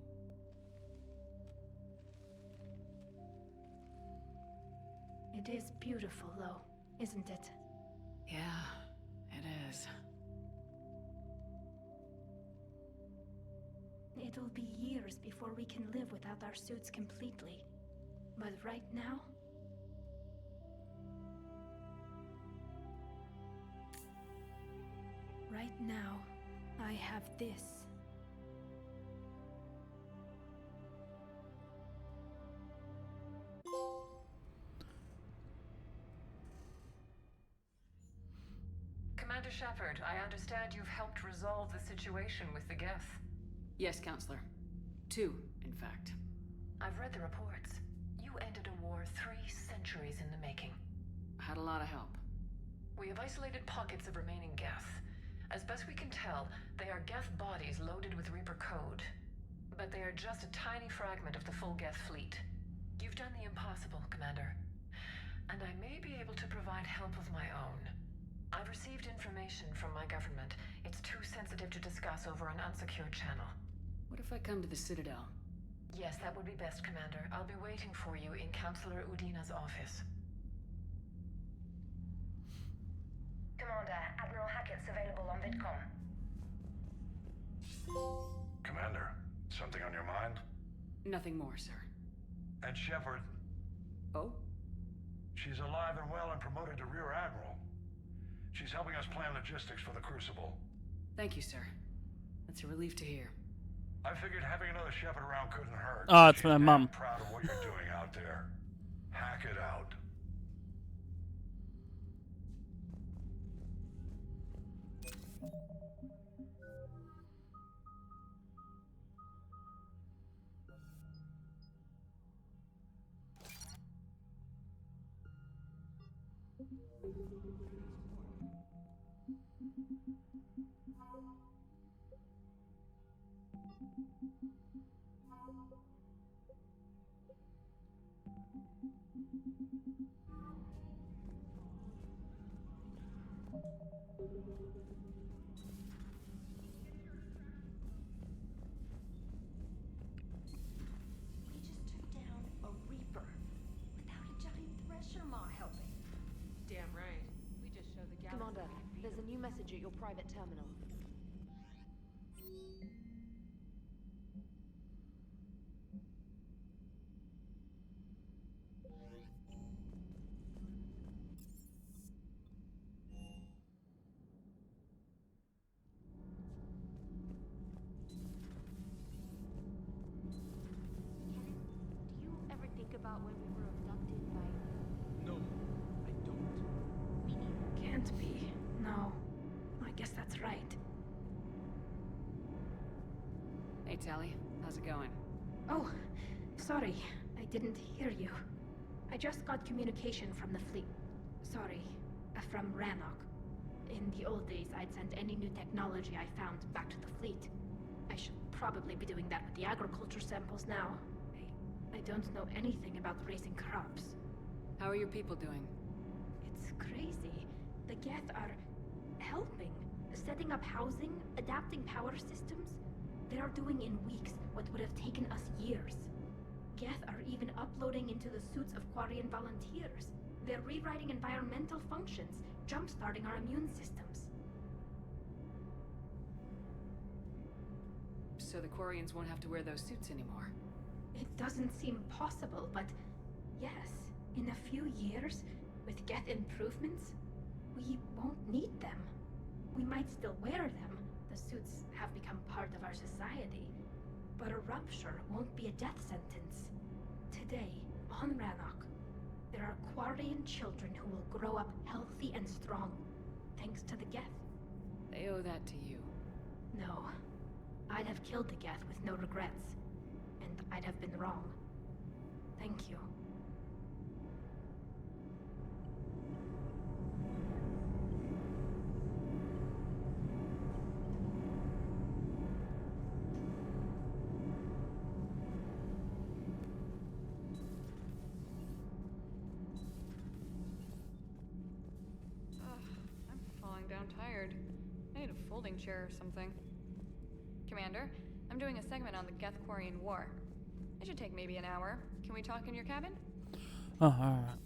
It is beautiful, though, isn't it? Yeah, it is. It'll be years before we can live without our suits completely. But right now... Right now, I have this. Commander Shepard, I understand you've helped resolve the situation with the Geth. Yes, Counselor. 2, in fact. I've read the reports. You ended a war 3 centuries in the making. I had a lot of help. We have isolated pockets of remaining Geth. As best we can tell, they are Geth bodies loaded with Reaper code. But they are just a tiny fragment of the full Geth fleet. You've done the impossible, Commander. And I may be able to provide help of my own. I've received information from my government. It's too sensitive to discuss over an unsecured channel. What if I come to the Citadel? Yes, that would be best, Commander. I'll be waiting for you in Counselor Udina's office. Commander, Admiral Hackett's available on VidCom. Commander, something on your mind? Nothing more, sir. And Shepard. Oh? She's alive and well and promoted to Rear Admiral. She's helping us plan logistics for the Crucible. Thank you, sir. That's a relief to hear. I figured having another Shepard around couldn't hurt. Oh, it's She's my mum. proud of what you're doing out there. Hack it out. your private terminal. Do you ever think about when we were abducted by... No, I don't. Me neither. Can't be. No. I guess that's right. Hey, Tali. How's it going? Oh, sorry. I didn't hear you. I just got communication from the fleet. Sorry, from Rannoch. In the old days, I'd send any new technology I found back to the fleet. I should probably be doing that with the agriculture samples now. I don't know anything about raising crops. How are your people doing? It's crazy. The Geth are helping. Setting up housing, adapting power systems. They are doing in weeks what would have taken us years. Geth are even uploading into the suits of Quarian volunteers. They're rewriting environmental functions, jump-starting our immune systems. So the Quarians won't have to wear those suits anymore. It doesn't seem possible, but yes, in a few years, with Geth improvements, we won't need them. We might still wear them. The suits have become part of our society. But a rupture won't be a death sentence. Today, on Rannoch, there are Quarian children who will grow up healthy and strong, thanks to the Geth. They owe that to you. No. I'd have killed the Geth with no regrets. And I'd have been wrong. Thank you. I'm tired. I need a folding chair or something. Commander, I'm doing a segment on the Geth-Quarian War. It should take maybe an hour. Can we talk in your cabin? Oh, alright.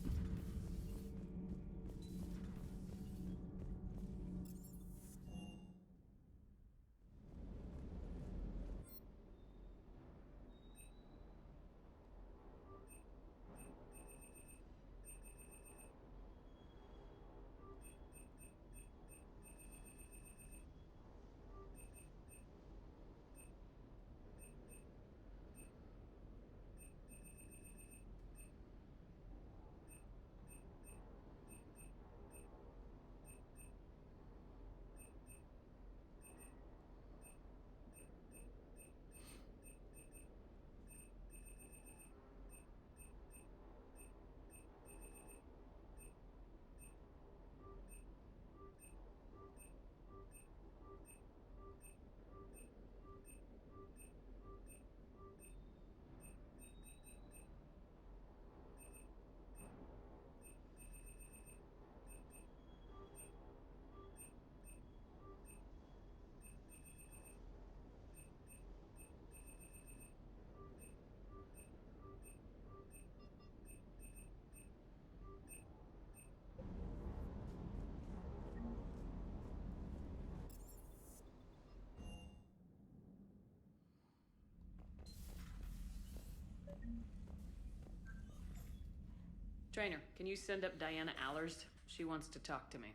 Trainer, can you send up Diana Allers? She wants to talk to me.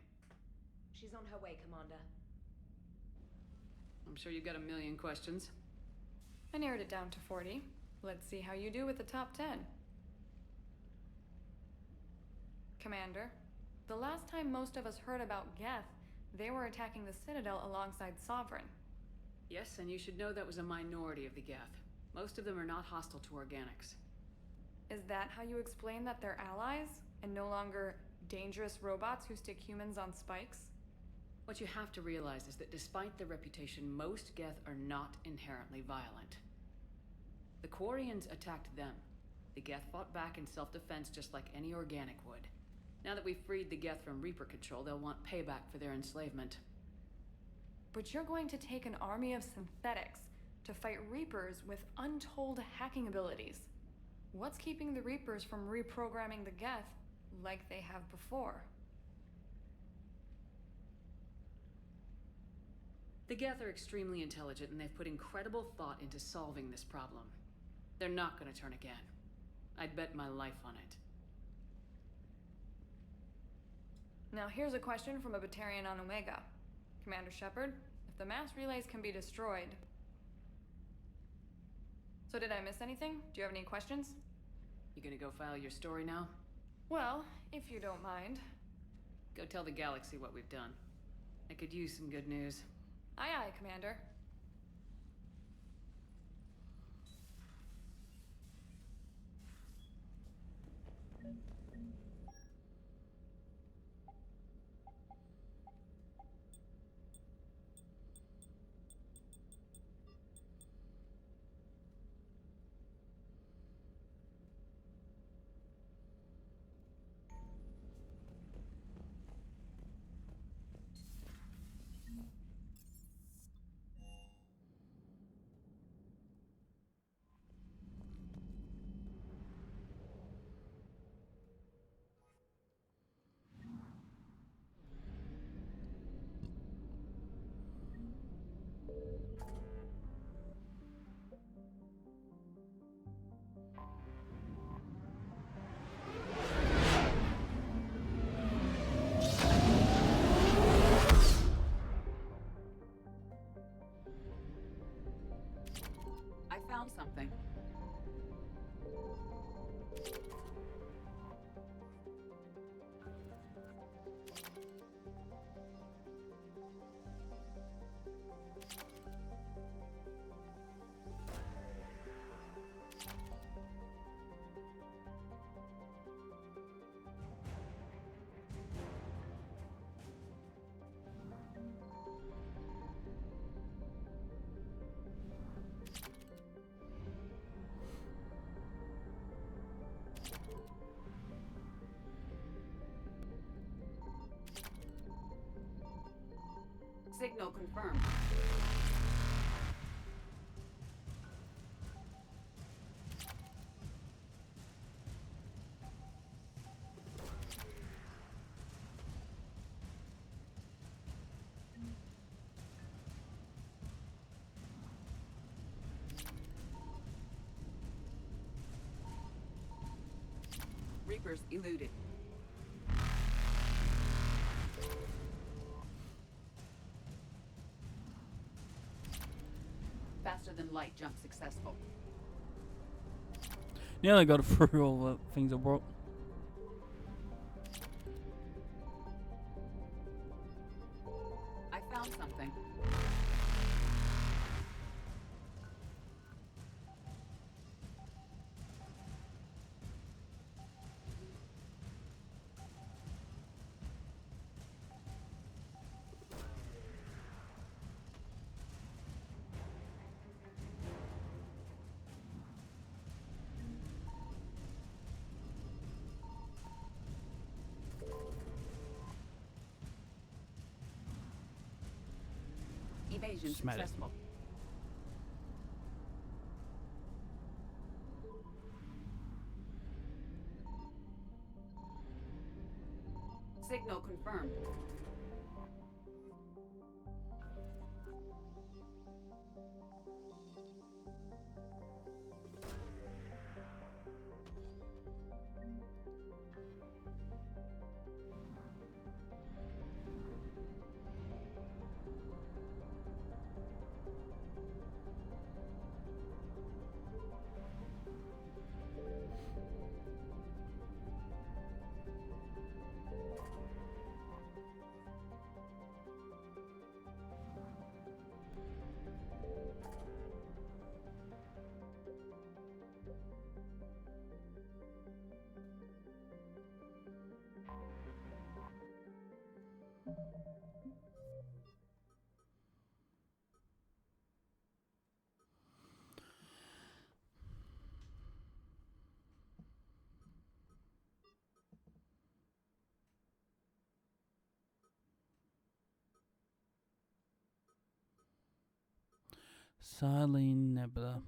She's on her way, Commander. I'm sure you've got a million questions. I narrowed it down to 40. Let's see how you do with the top 10. Commander, the last time most of us heard about Geth, they were attacking the Citadel alongside Sovereign. Yes, and you should know that was a minority of the Geth. Most of them are not hostile to organics. Is that how you explain that they're allies, and no longer dangerous robots who stick humans on spikes? What you have to realize is that despite their reputation, most Geth are not inherently violent. The Quarians attacked them. The Geth fought back in self-defense just like any organic would. Now that we've freed the Geth from Reaper control, they'll want payback for their enslavement. But you're going to take an army of synthetics to fight Reapers with untold hacking abilities. What's keeping the Reapers from reprogramming the Geth like they have before? The Geth are extremely intelligent, and they've put incredible thought into solving this problem. They're not gonna turn again. I'd bet my life on it. Now here's a question from a Batarian on Omega. Commander Shepard, if the mass relays can be destroyed... So did I miss anything? Do you have any questions? You gonna go file your story now? Well, if you don't mind. Go tell the galaxy what we've done. I could use some good news. Aye aye, Commander. I found something. Signal confirmed. Reapers eluded. Faster than light jump successful. Nearly got through all the things I brought. I found something. Evasion Smell it. successful. Signal confirmed. Silene Nebula.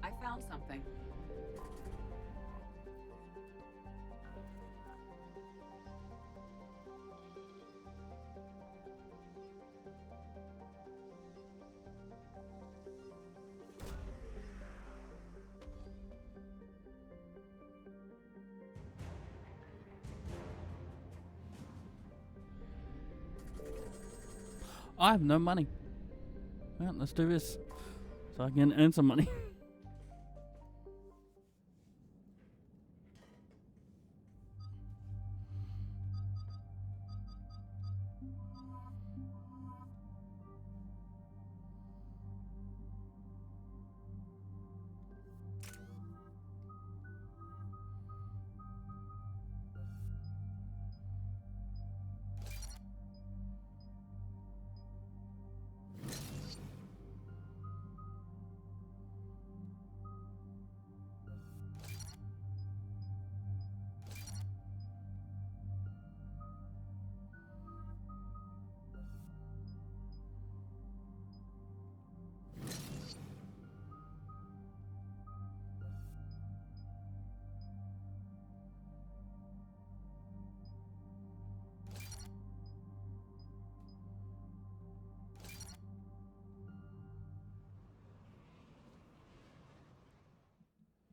I found something. I have no money. Well, let's do this so I can earn some money.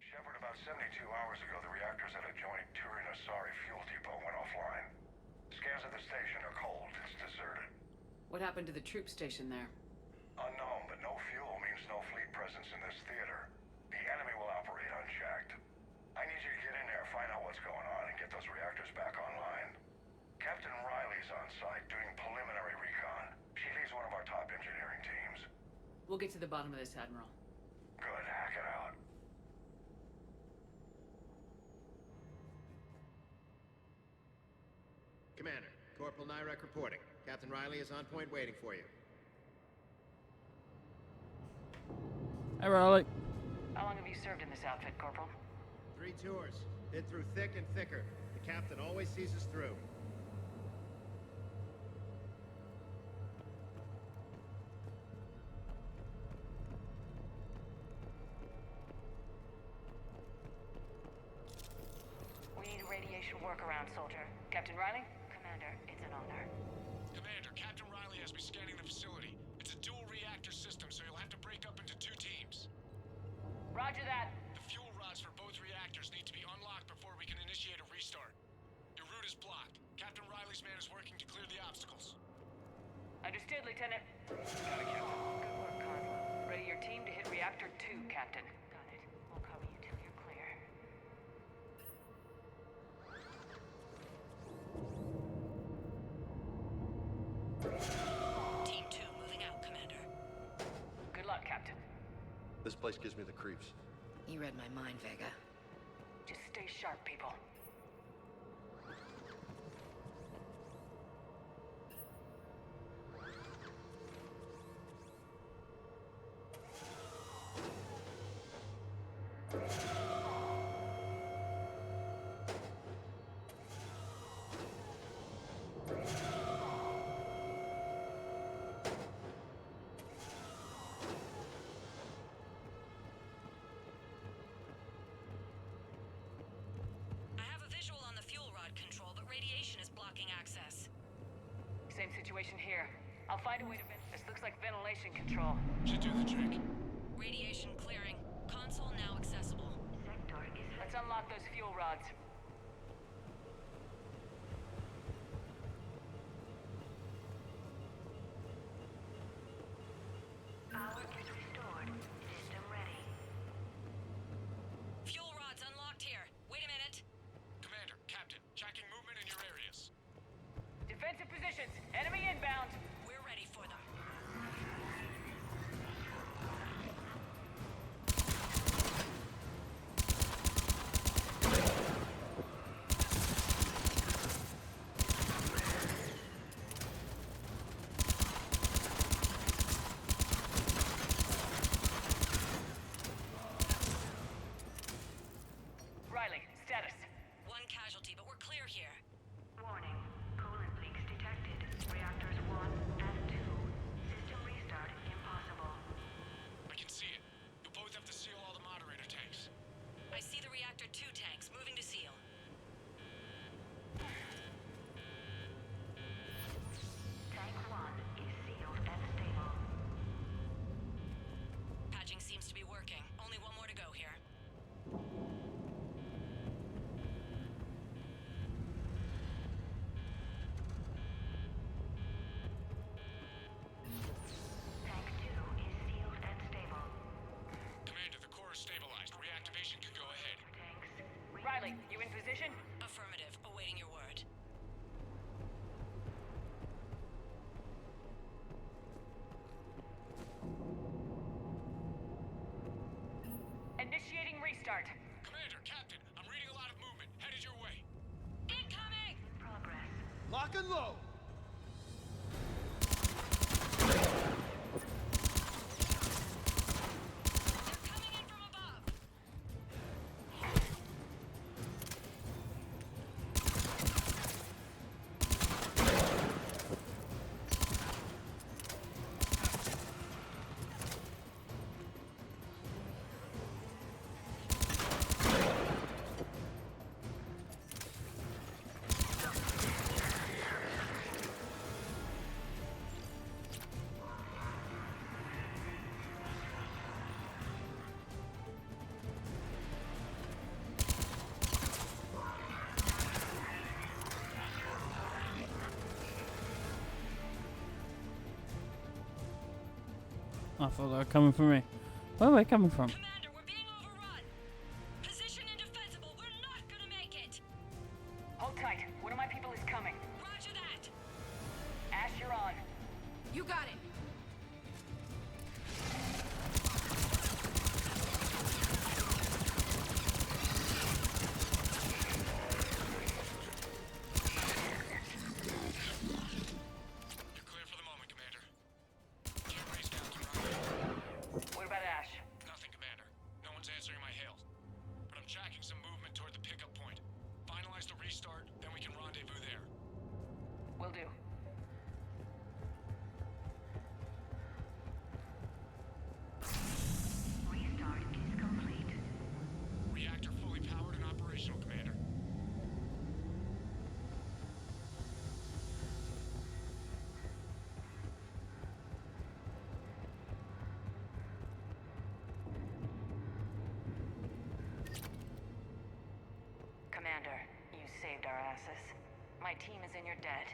Shepard, about 72 hours ago, the reactors at a joint Tali'Zorah fuel depot went offline. Scans at the station are cold. It's deserted. What happened to the troop station there? Unknown, but no fuel means no fleet presence in this theater. The enemy will operate unchecked. I need you to get in there, find out what's going on, and get those reactors back online. Captain Riley's on site doing preliminary recon. She leads one of our top engineering teams. We'll get to the bottom of this, Admiral. Good, hack it out. Commander, Corporal Nyrek reporting. Captain Riley is on point waiting for you. Hey, Riley. How long have you served in this outfit, Corporal? 3 tours. Been through thick and thicker. The captain always sees us through. We need a radiation workaround, soldier. Captain Riley? Commander, it's an honor. Commander, Captain Riley has me scanning the facility. It's a dual reactor system, so you'll have to break up into 2 teams. Roger that. The fuel rods for both reactors need to be unlocked before we can initiate a restart. Your route is blocked. Captain Riley's man is working to clear the obstacles. Understood, Lieutenant. Got it, Captain. Good work, Cosmo. Ready your team to hit Reactor 2, Captain. Got it. We'll cover you till you're clear. Team 2 moving out, Commander. Good luck, Captain. This place gives me the creeps. You read my mind, Vega. Just stay sharp, people. Same situation here. I'll find a way to this looks like ventilation control. Should do the trick. Radiation clearing. Console now accessible. Let's unlock those fuel rods. Power is restored. System ready. Fuel rods unlocked here. Wait a minute. Commander, Captain, tracking movement in your areas. Defensive positions. Enemy inbound. We're ready for them. Riley, you in position? Affirmative. Awaiting your word. Initiating restart. Commander, Captain, I'm reading a lot of movement. Headed your way. Incoming! Progress. Lock and load. I thought they were coming for me. Where are they coming from? Commander, we're being overrun. Position indefensible. We're not gonna make it. Hold tight. One of my people is coming. Roger that. Ash, you're on. You got it. You're clear for the moment, Commander. Can't raise Captain Riley. What about Ash? Nothing, Commander. No one's answering my hails. But I'm tracking some movement toward the pickup point. Finalize the restart, then we can rendezvous there. Will do. Restart is complete. Reactor fully powered and operational, Commander. Commander, you saved our asses. My team is in your debt.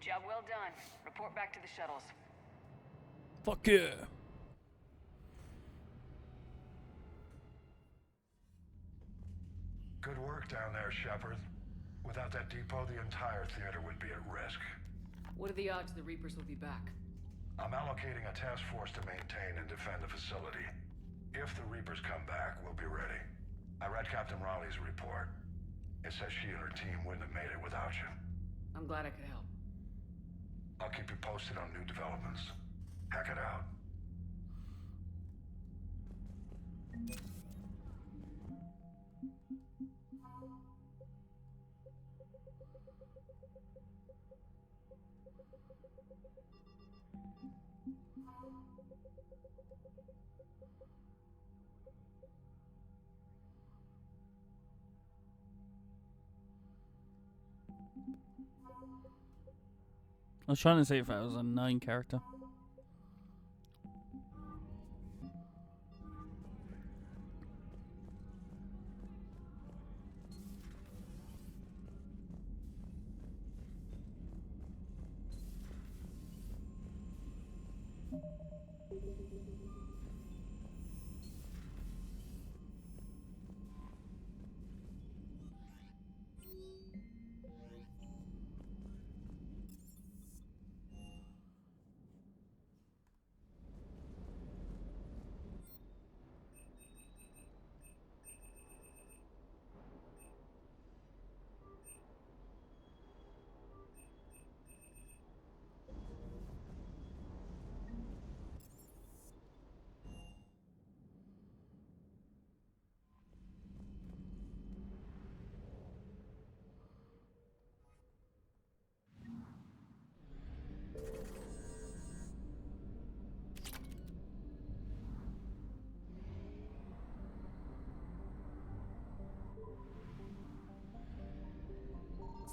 Job well done. Report back to the shuttles. Fuck yeah. Good work down there, Shepard. Without that depot, the entire theater would be at risk. What are the odds the Reapers will be back? I'm allocating a task force to maintain and defend the facility. If the Reapers come back, we'll be ready. I read Captain Raleigh's report. It says she and her team wouldn't have made it without you. I'm glad I could help. I'll keep you posted on new developments. Hack it out. I was trying to see if that was a 9 character.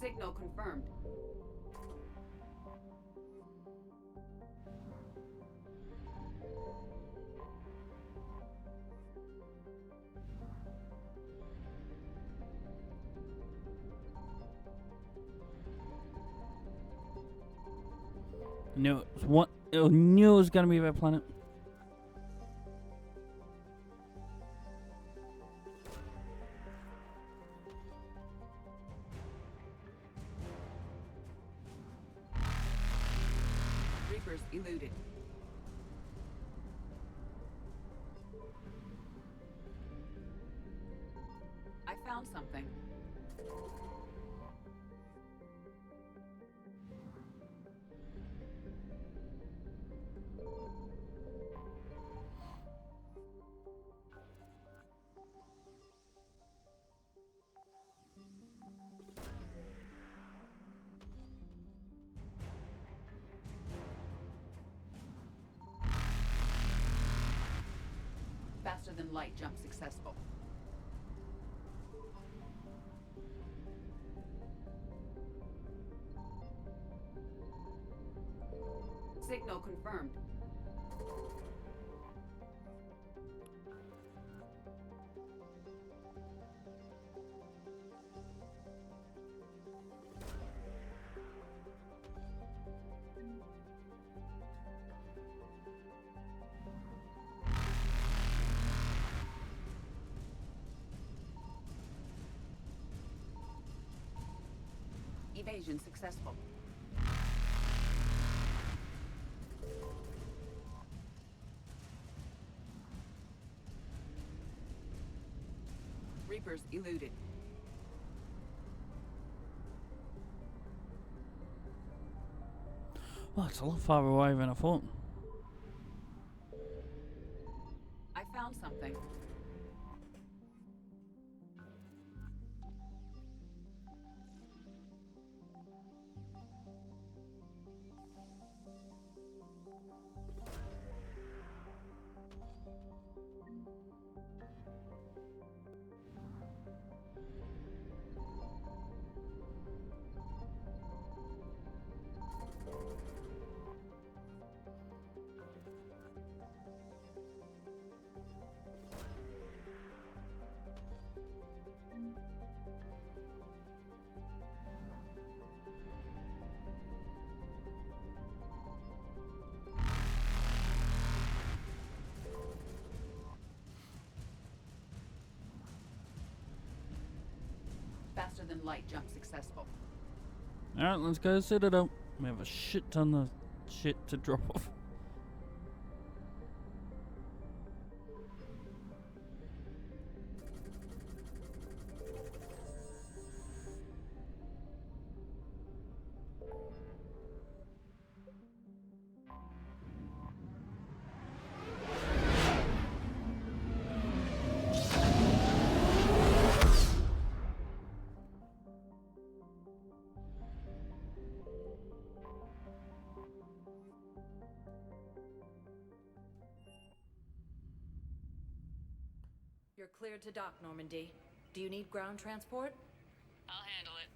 Signal confirmed. Knew it was one. I knew it was gonna be that planet. eluded. I found something. Faster than light jump successful. Signal confirmed. Evasion successful. Reapers eluded. Oh, it's a lot farther away than I thought. I found something. Faster than light jump successful. Alright, let's go set it up. We have a shit ton of shit to drop off. You're cleared to dock, Normandy. Do you need ground transport? I'll handle it.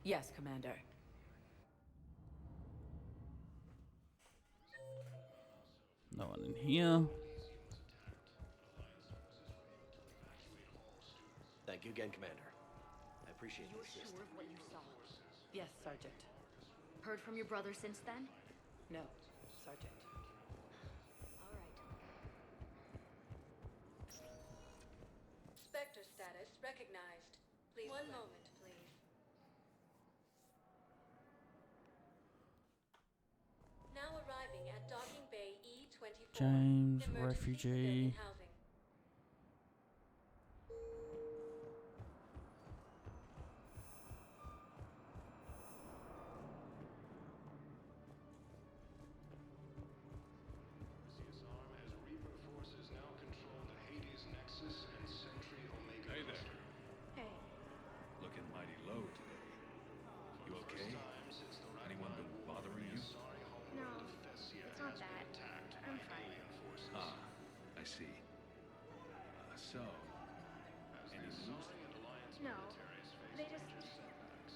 Yes, Commander. No one in here. Thank you again, Commander. I appreciate the assistance. Sure of what you saw? Yes, Sergeant. Heard from your brother since then? No, Sergeant. All right. Spectre status recognized. Please. One moment, please. Now arriving at docking bay E24. James, Emergency refugee. civilian housing. Hey there. Hey. Looking mighty low today. You okay? Anyone been bothering you? No, it's not that. I'm fine. Ah, I see. So, any news? No,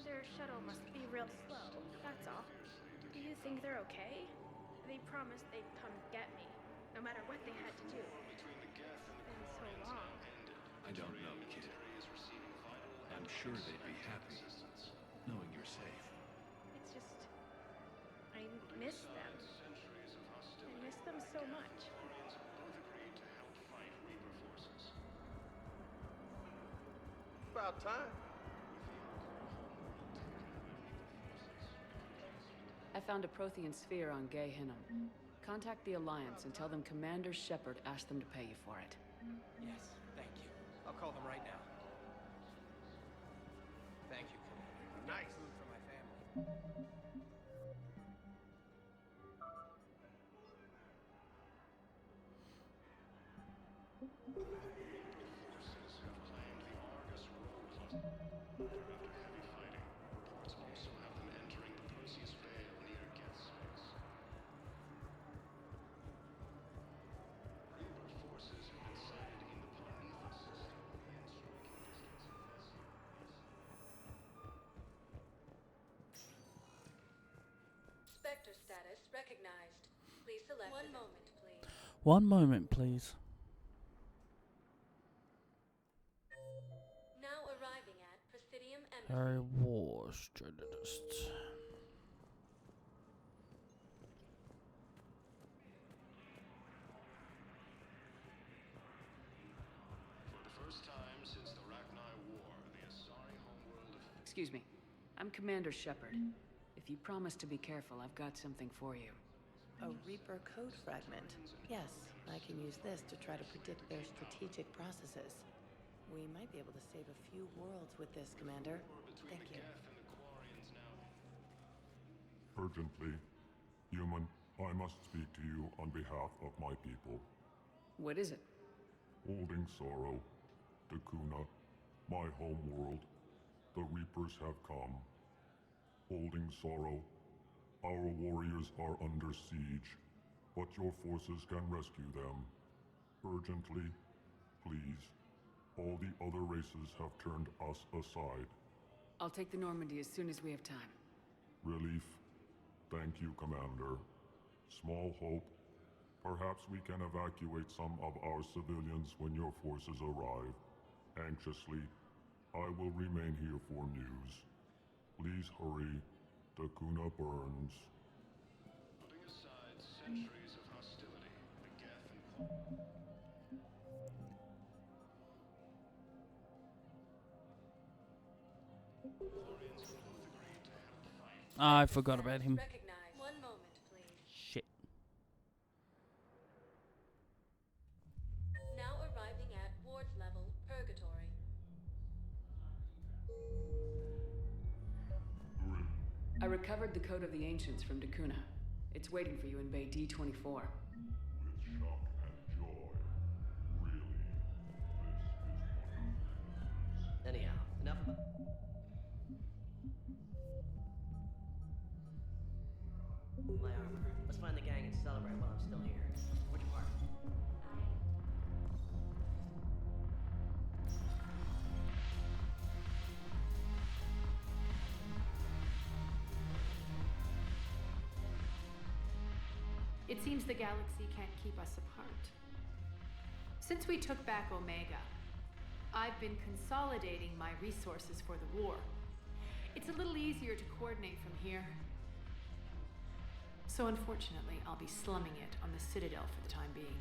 their shuttle must be real slow, that's all. Do you think they're okay? They promised they'd come get me, no matter what they had to do. It's been so long. I don't know, kid. I'm sure they'd be happy knowing you're safe. It's just... I miss them. I miss them so much. About time. I found a Prothean sphere on Gay Hinnom. Contact the Alliance and tell them Commander Shepard asked them to pay you for it. Yes, thank you. I'll call them right now. Thank you, Commander. Nice. Food for my family. Spectre status recognized. Please select. One moment, please. One moment, please. Now arriving at Presidium Embassy. Harry War strategist. Excuse me. I'm Commander Shepard. If you promise to be careful, I've got something for you. A Reaper code fragment. Yes, I can use this to try to predict their strategic processes. We might be able to save a few worlds with this, Commander. Thank you. Urgently, human, I must speak to you on behalf of my people. What is it? Holding sorrow, Dakuna, my home world. The Reapers have come. Holding sorrow, our warriors are under siege, but your forces can rescue them. Urgently, please. All the other races have turned us aside. I'll take the Normandy as soon as we have time. Relief. Thank you, Commander. Small hope. Perhaps we can evacuate some of our civilians when your forces arrive. Anxiously, I will remain here for news. Please hurry. Dakuna burns. Putting aside centuries of hostility, the Geth and... I forgot about him. Recognize. One moment, please. Shit. Now arriving at Ward's level, Purgatory. I recovered the Code of the Ancients from Dakuna. It's waiting for you in Bay D-24. With shock and joy. Really, this is Anyhow, enough about... My armor. Let's find the gang and celebrate while I'm still here. Which part? It seems the galaxy can't keep us apart. Since we took back Omega, I've been consolidating my resources for the war. It's a little easier to coordinate from here. So unfortunately, I'll be slumming it on the Citadel for the time being.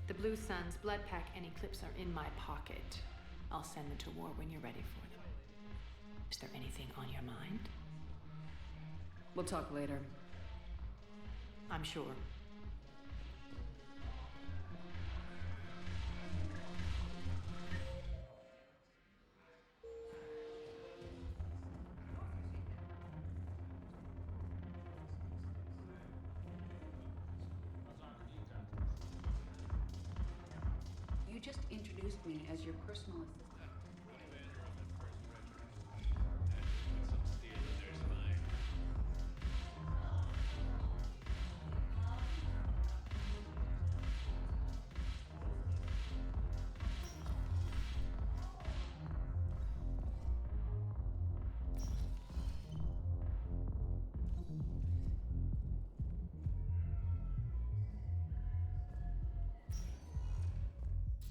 The Blue Suns, Bloodpack, and Eclipse are in my pocket. I'll send them to war when you're ready for them. Is there anything on your mind? We'll talk later. I'm sure. You just introduced me as your personal assistant.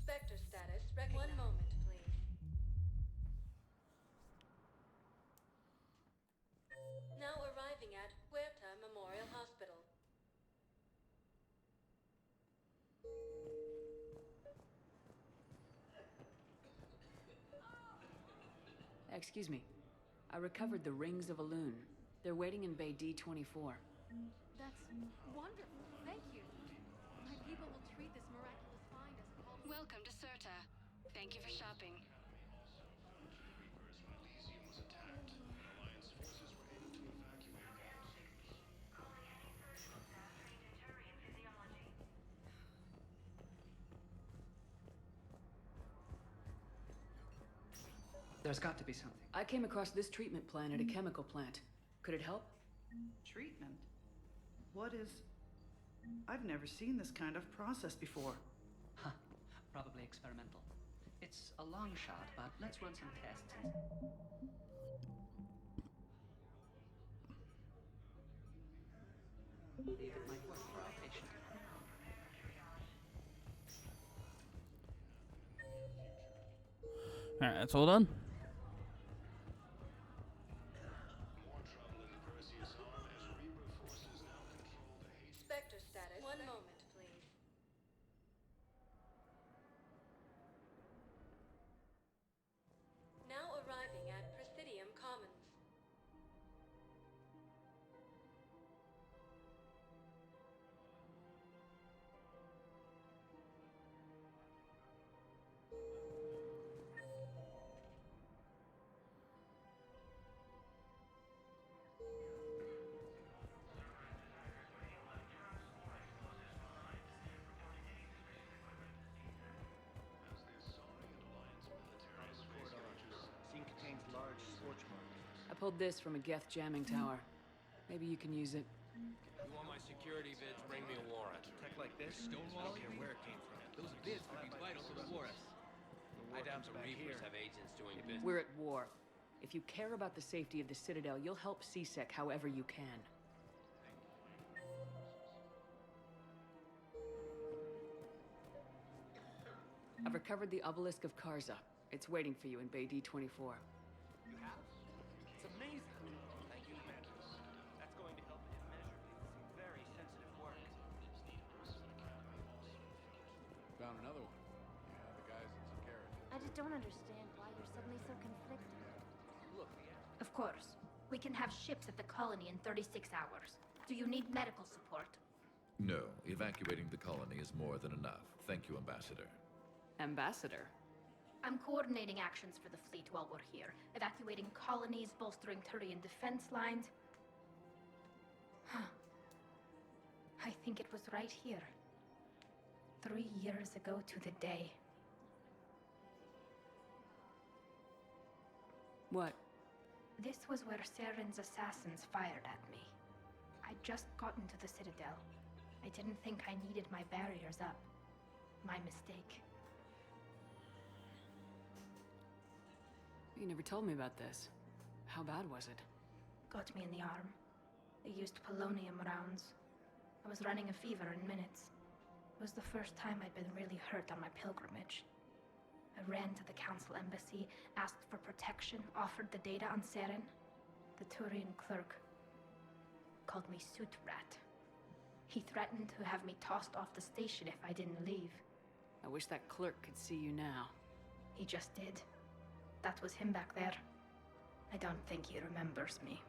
Spectre status recognized. One moment, please. Now arriving at Huerta Memorial Hospital. Excuse me. I recovered the Rings of Elune. They're waiting in Bay D-24. That's wonderful. Thank you. Welcome to Serta. Thank you for shopping. There's got to be something. I came across this treatment plant at a chemical plant. Could it help? Treatment? What is... I've never seen this kind of process before. Huh. Probably experimental. It's a long shot, but let's run some tests. See if it might work for our patient. Alright, that's all done. Spectre status. One moment, please. Now arriving at Presidium Commons. I pulled this from a Geth jamming tower. Maybe you can use it. You want my security vids, bring me a warrant. Tech like this, I don't care where it came from. Those vids could be vital to the war effort. I doubt the Reapers have agents doing business. We're at war. If you care about the safety of the Citadel, you'll help CSEC however you can. I've recovered the obelisk of Karza. It's waiting for you in Bay D-24. You have? It's amazing. Thank you, Commander. That's going to help immeasurably with some very sensitive work. Found another one. Yeah, the guy's in some carriage. I just don't understand why you're suddenly so conflicted. Look, Of course. We can have ships at the colony in 36 hours. Do you need medical support? No, evacuating the colony is more than enough. Thank you, Ambassador. Ambassador? I'm coordinating actions for the fleet while we're here. Evacuating colonies, bolstering Turian defense lines. I think it was right here. 3 years ago to the day. What? This was where Saren's assassins fired at me. I'd just gotten to the Citadel. I didn't think I needed my barriers up. My mistake. You never told me about this. How bad was it? Got me in the arm. They used polonium rounds. I was running a fever in minutes. It was the first time I'd been really hurt on my pilgrimage. I ran to the council embassy, asked for protection, offered the data on Saren. The Turian clerk called me suit rat. He threatened to have me tossed off the station if I didn't leave. I wish that clerk could see you now. He just did. That was him back there. I don't think he remembers me.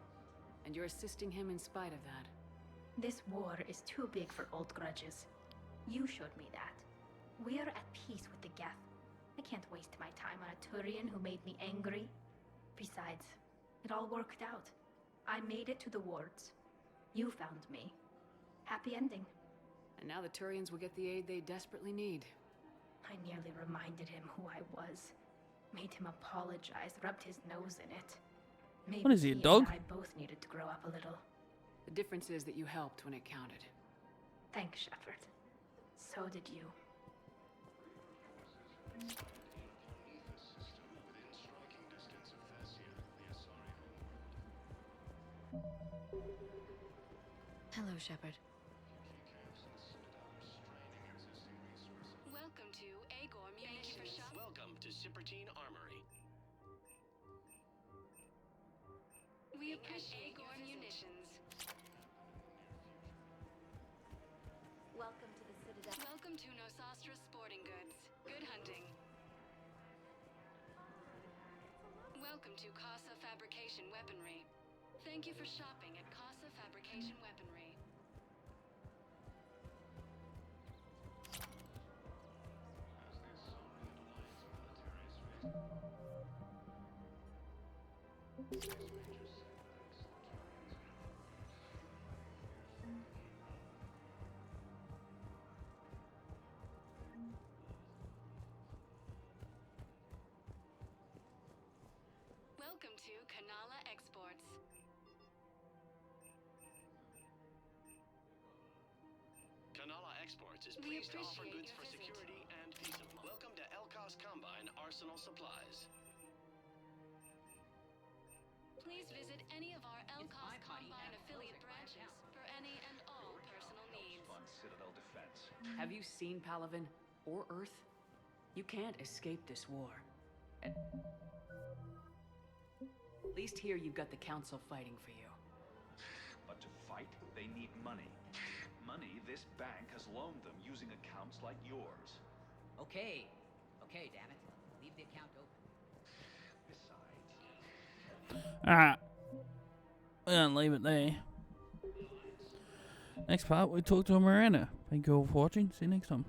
And you're assisting him in spite of that. This war is too big for old grudges. You showed me that. We're at peace with the Geth. I can't waste my time on a Turian who made me angry. Besides, it all worked out. I made it to the wards. You found me. Happy ending. And now the Turians will get the aid they desperately need. I nearly reminded him who I was. Made him apologize, rubbed his nose in it. Maybe What is he, a dog? and I both needed to grow up a little. The difference is that you helped when it counted. Thanks, Shepard. So did you. Hello, Shepard. Welcome to Agor Munitions. Welcome to Sippertine Armory. We appreciate Agor Munitions. Welcome to the Citadel. Welcome to Nosastra Sporting Goods. Good hunting. Welcome to Casa Fabrication Weaponry. Thank you for shopping at Casa Fabrication Weaponry. Welcome to Kanala Exports. Kanala Exports is We pleased to offer appreciate goods your for visit. security and peace of mind. Welcome to Elkos Combine Arsenal Supplies. Please visit any of our Elkos Combine affiliate branches for any and all personal needs. Citadel defense. Have you seen Palaven or Earth? You can't escape this war. At least here you've got the Council fighting for you. But to fight, they need money. Money this bank has loaned them using accounts like yours. Okay. Okay, damn it. Leave the account open. Besides... Alright. We're gonna leave it there. Next part, we talk to Miranda. Thank you all for watching. See you next time.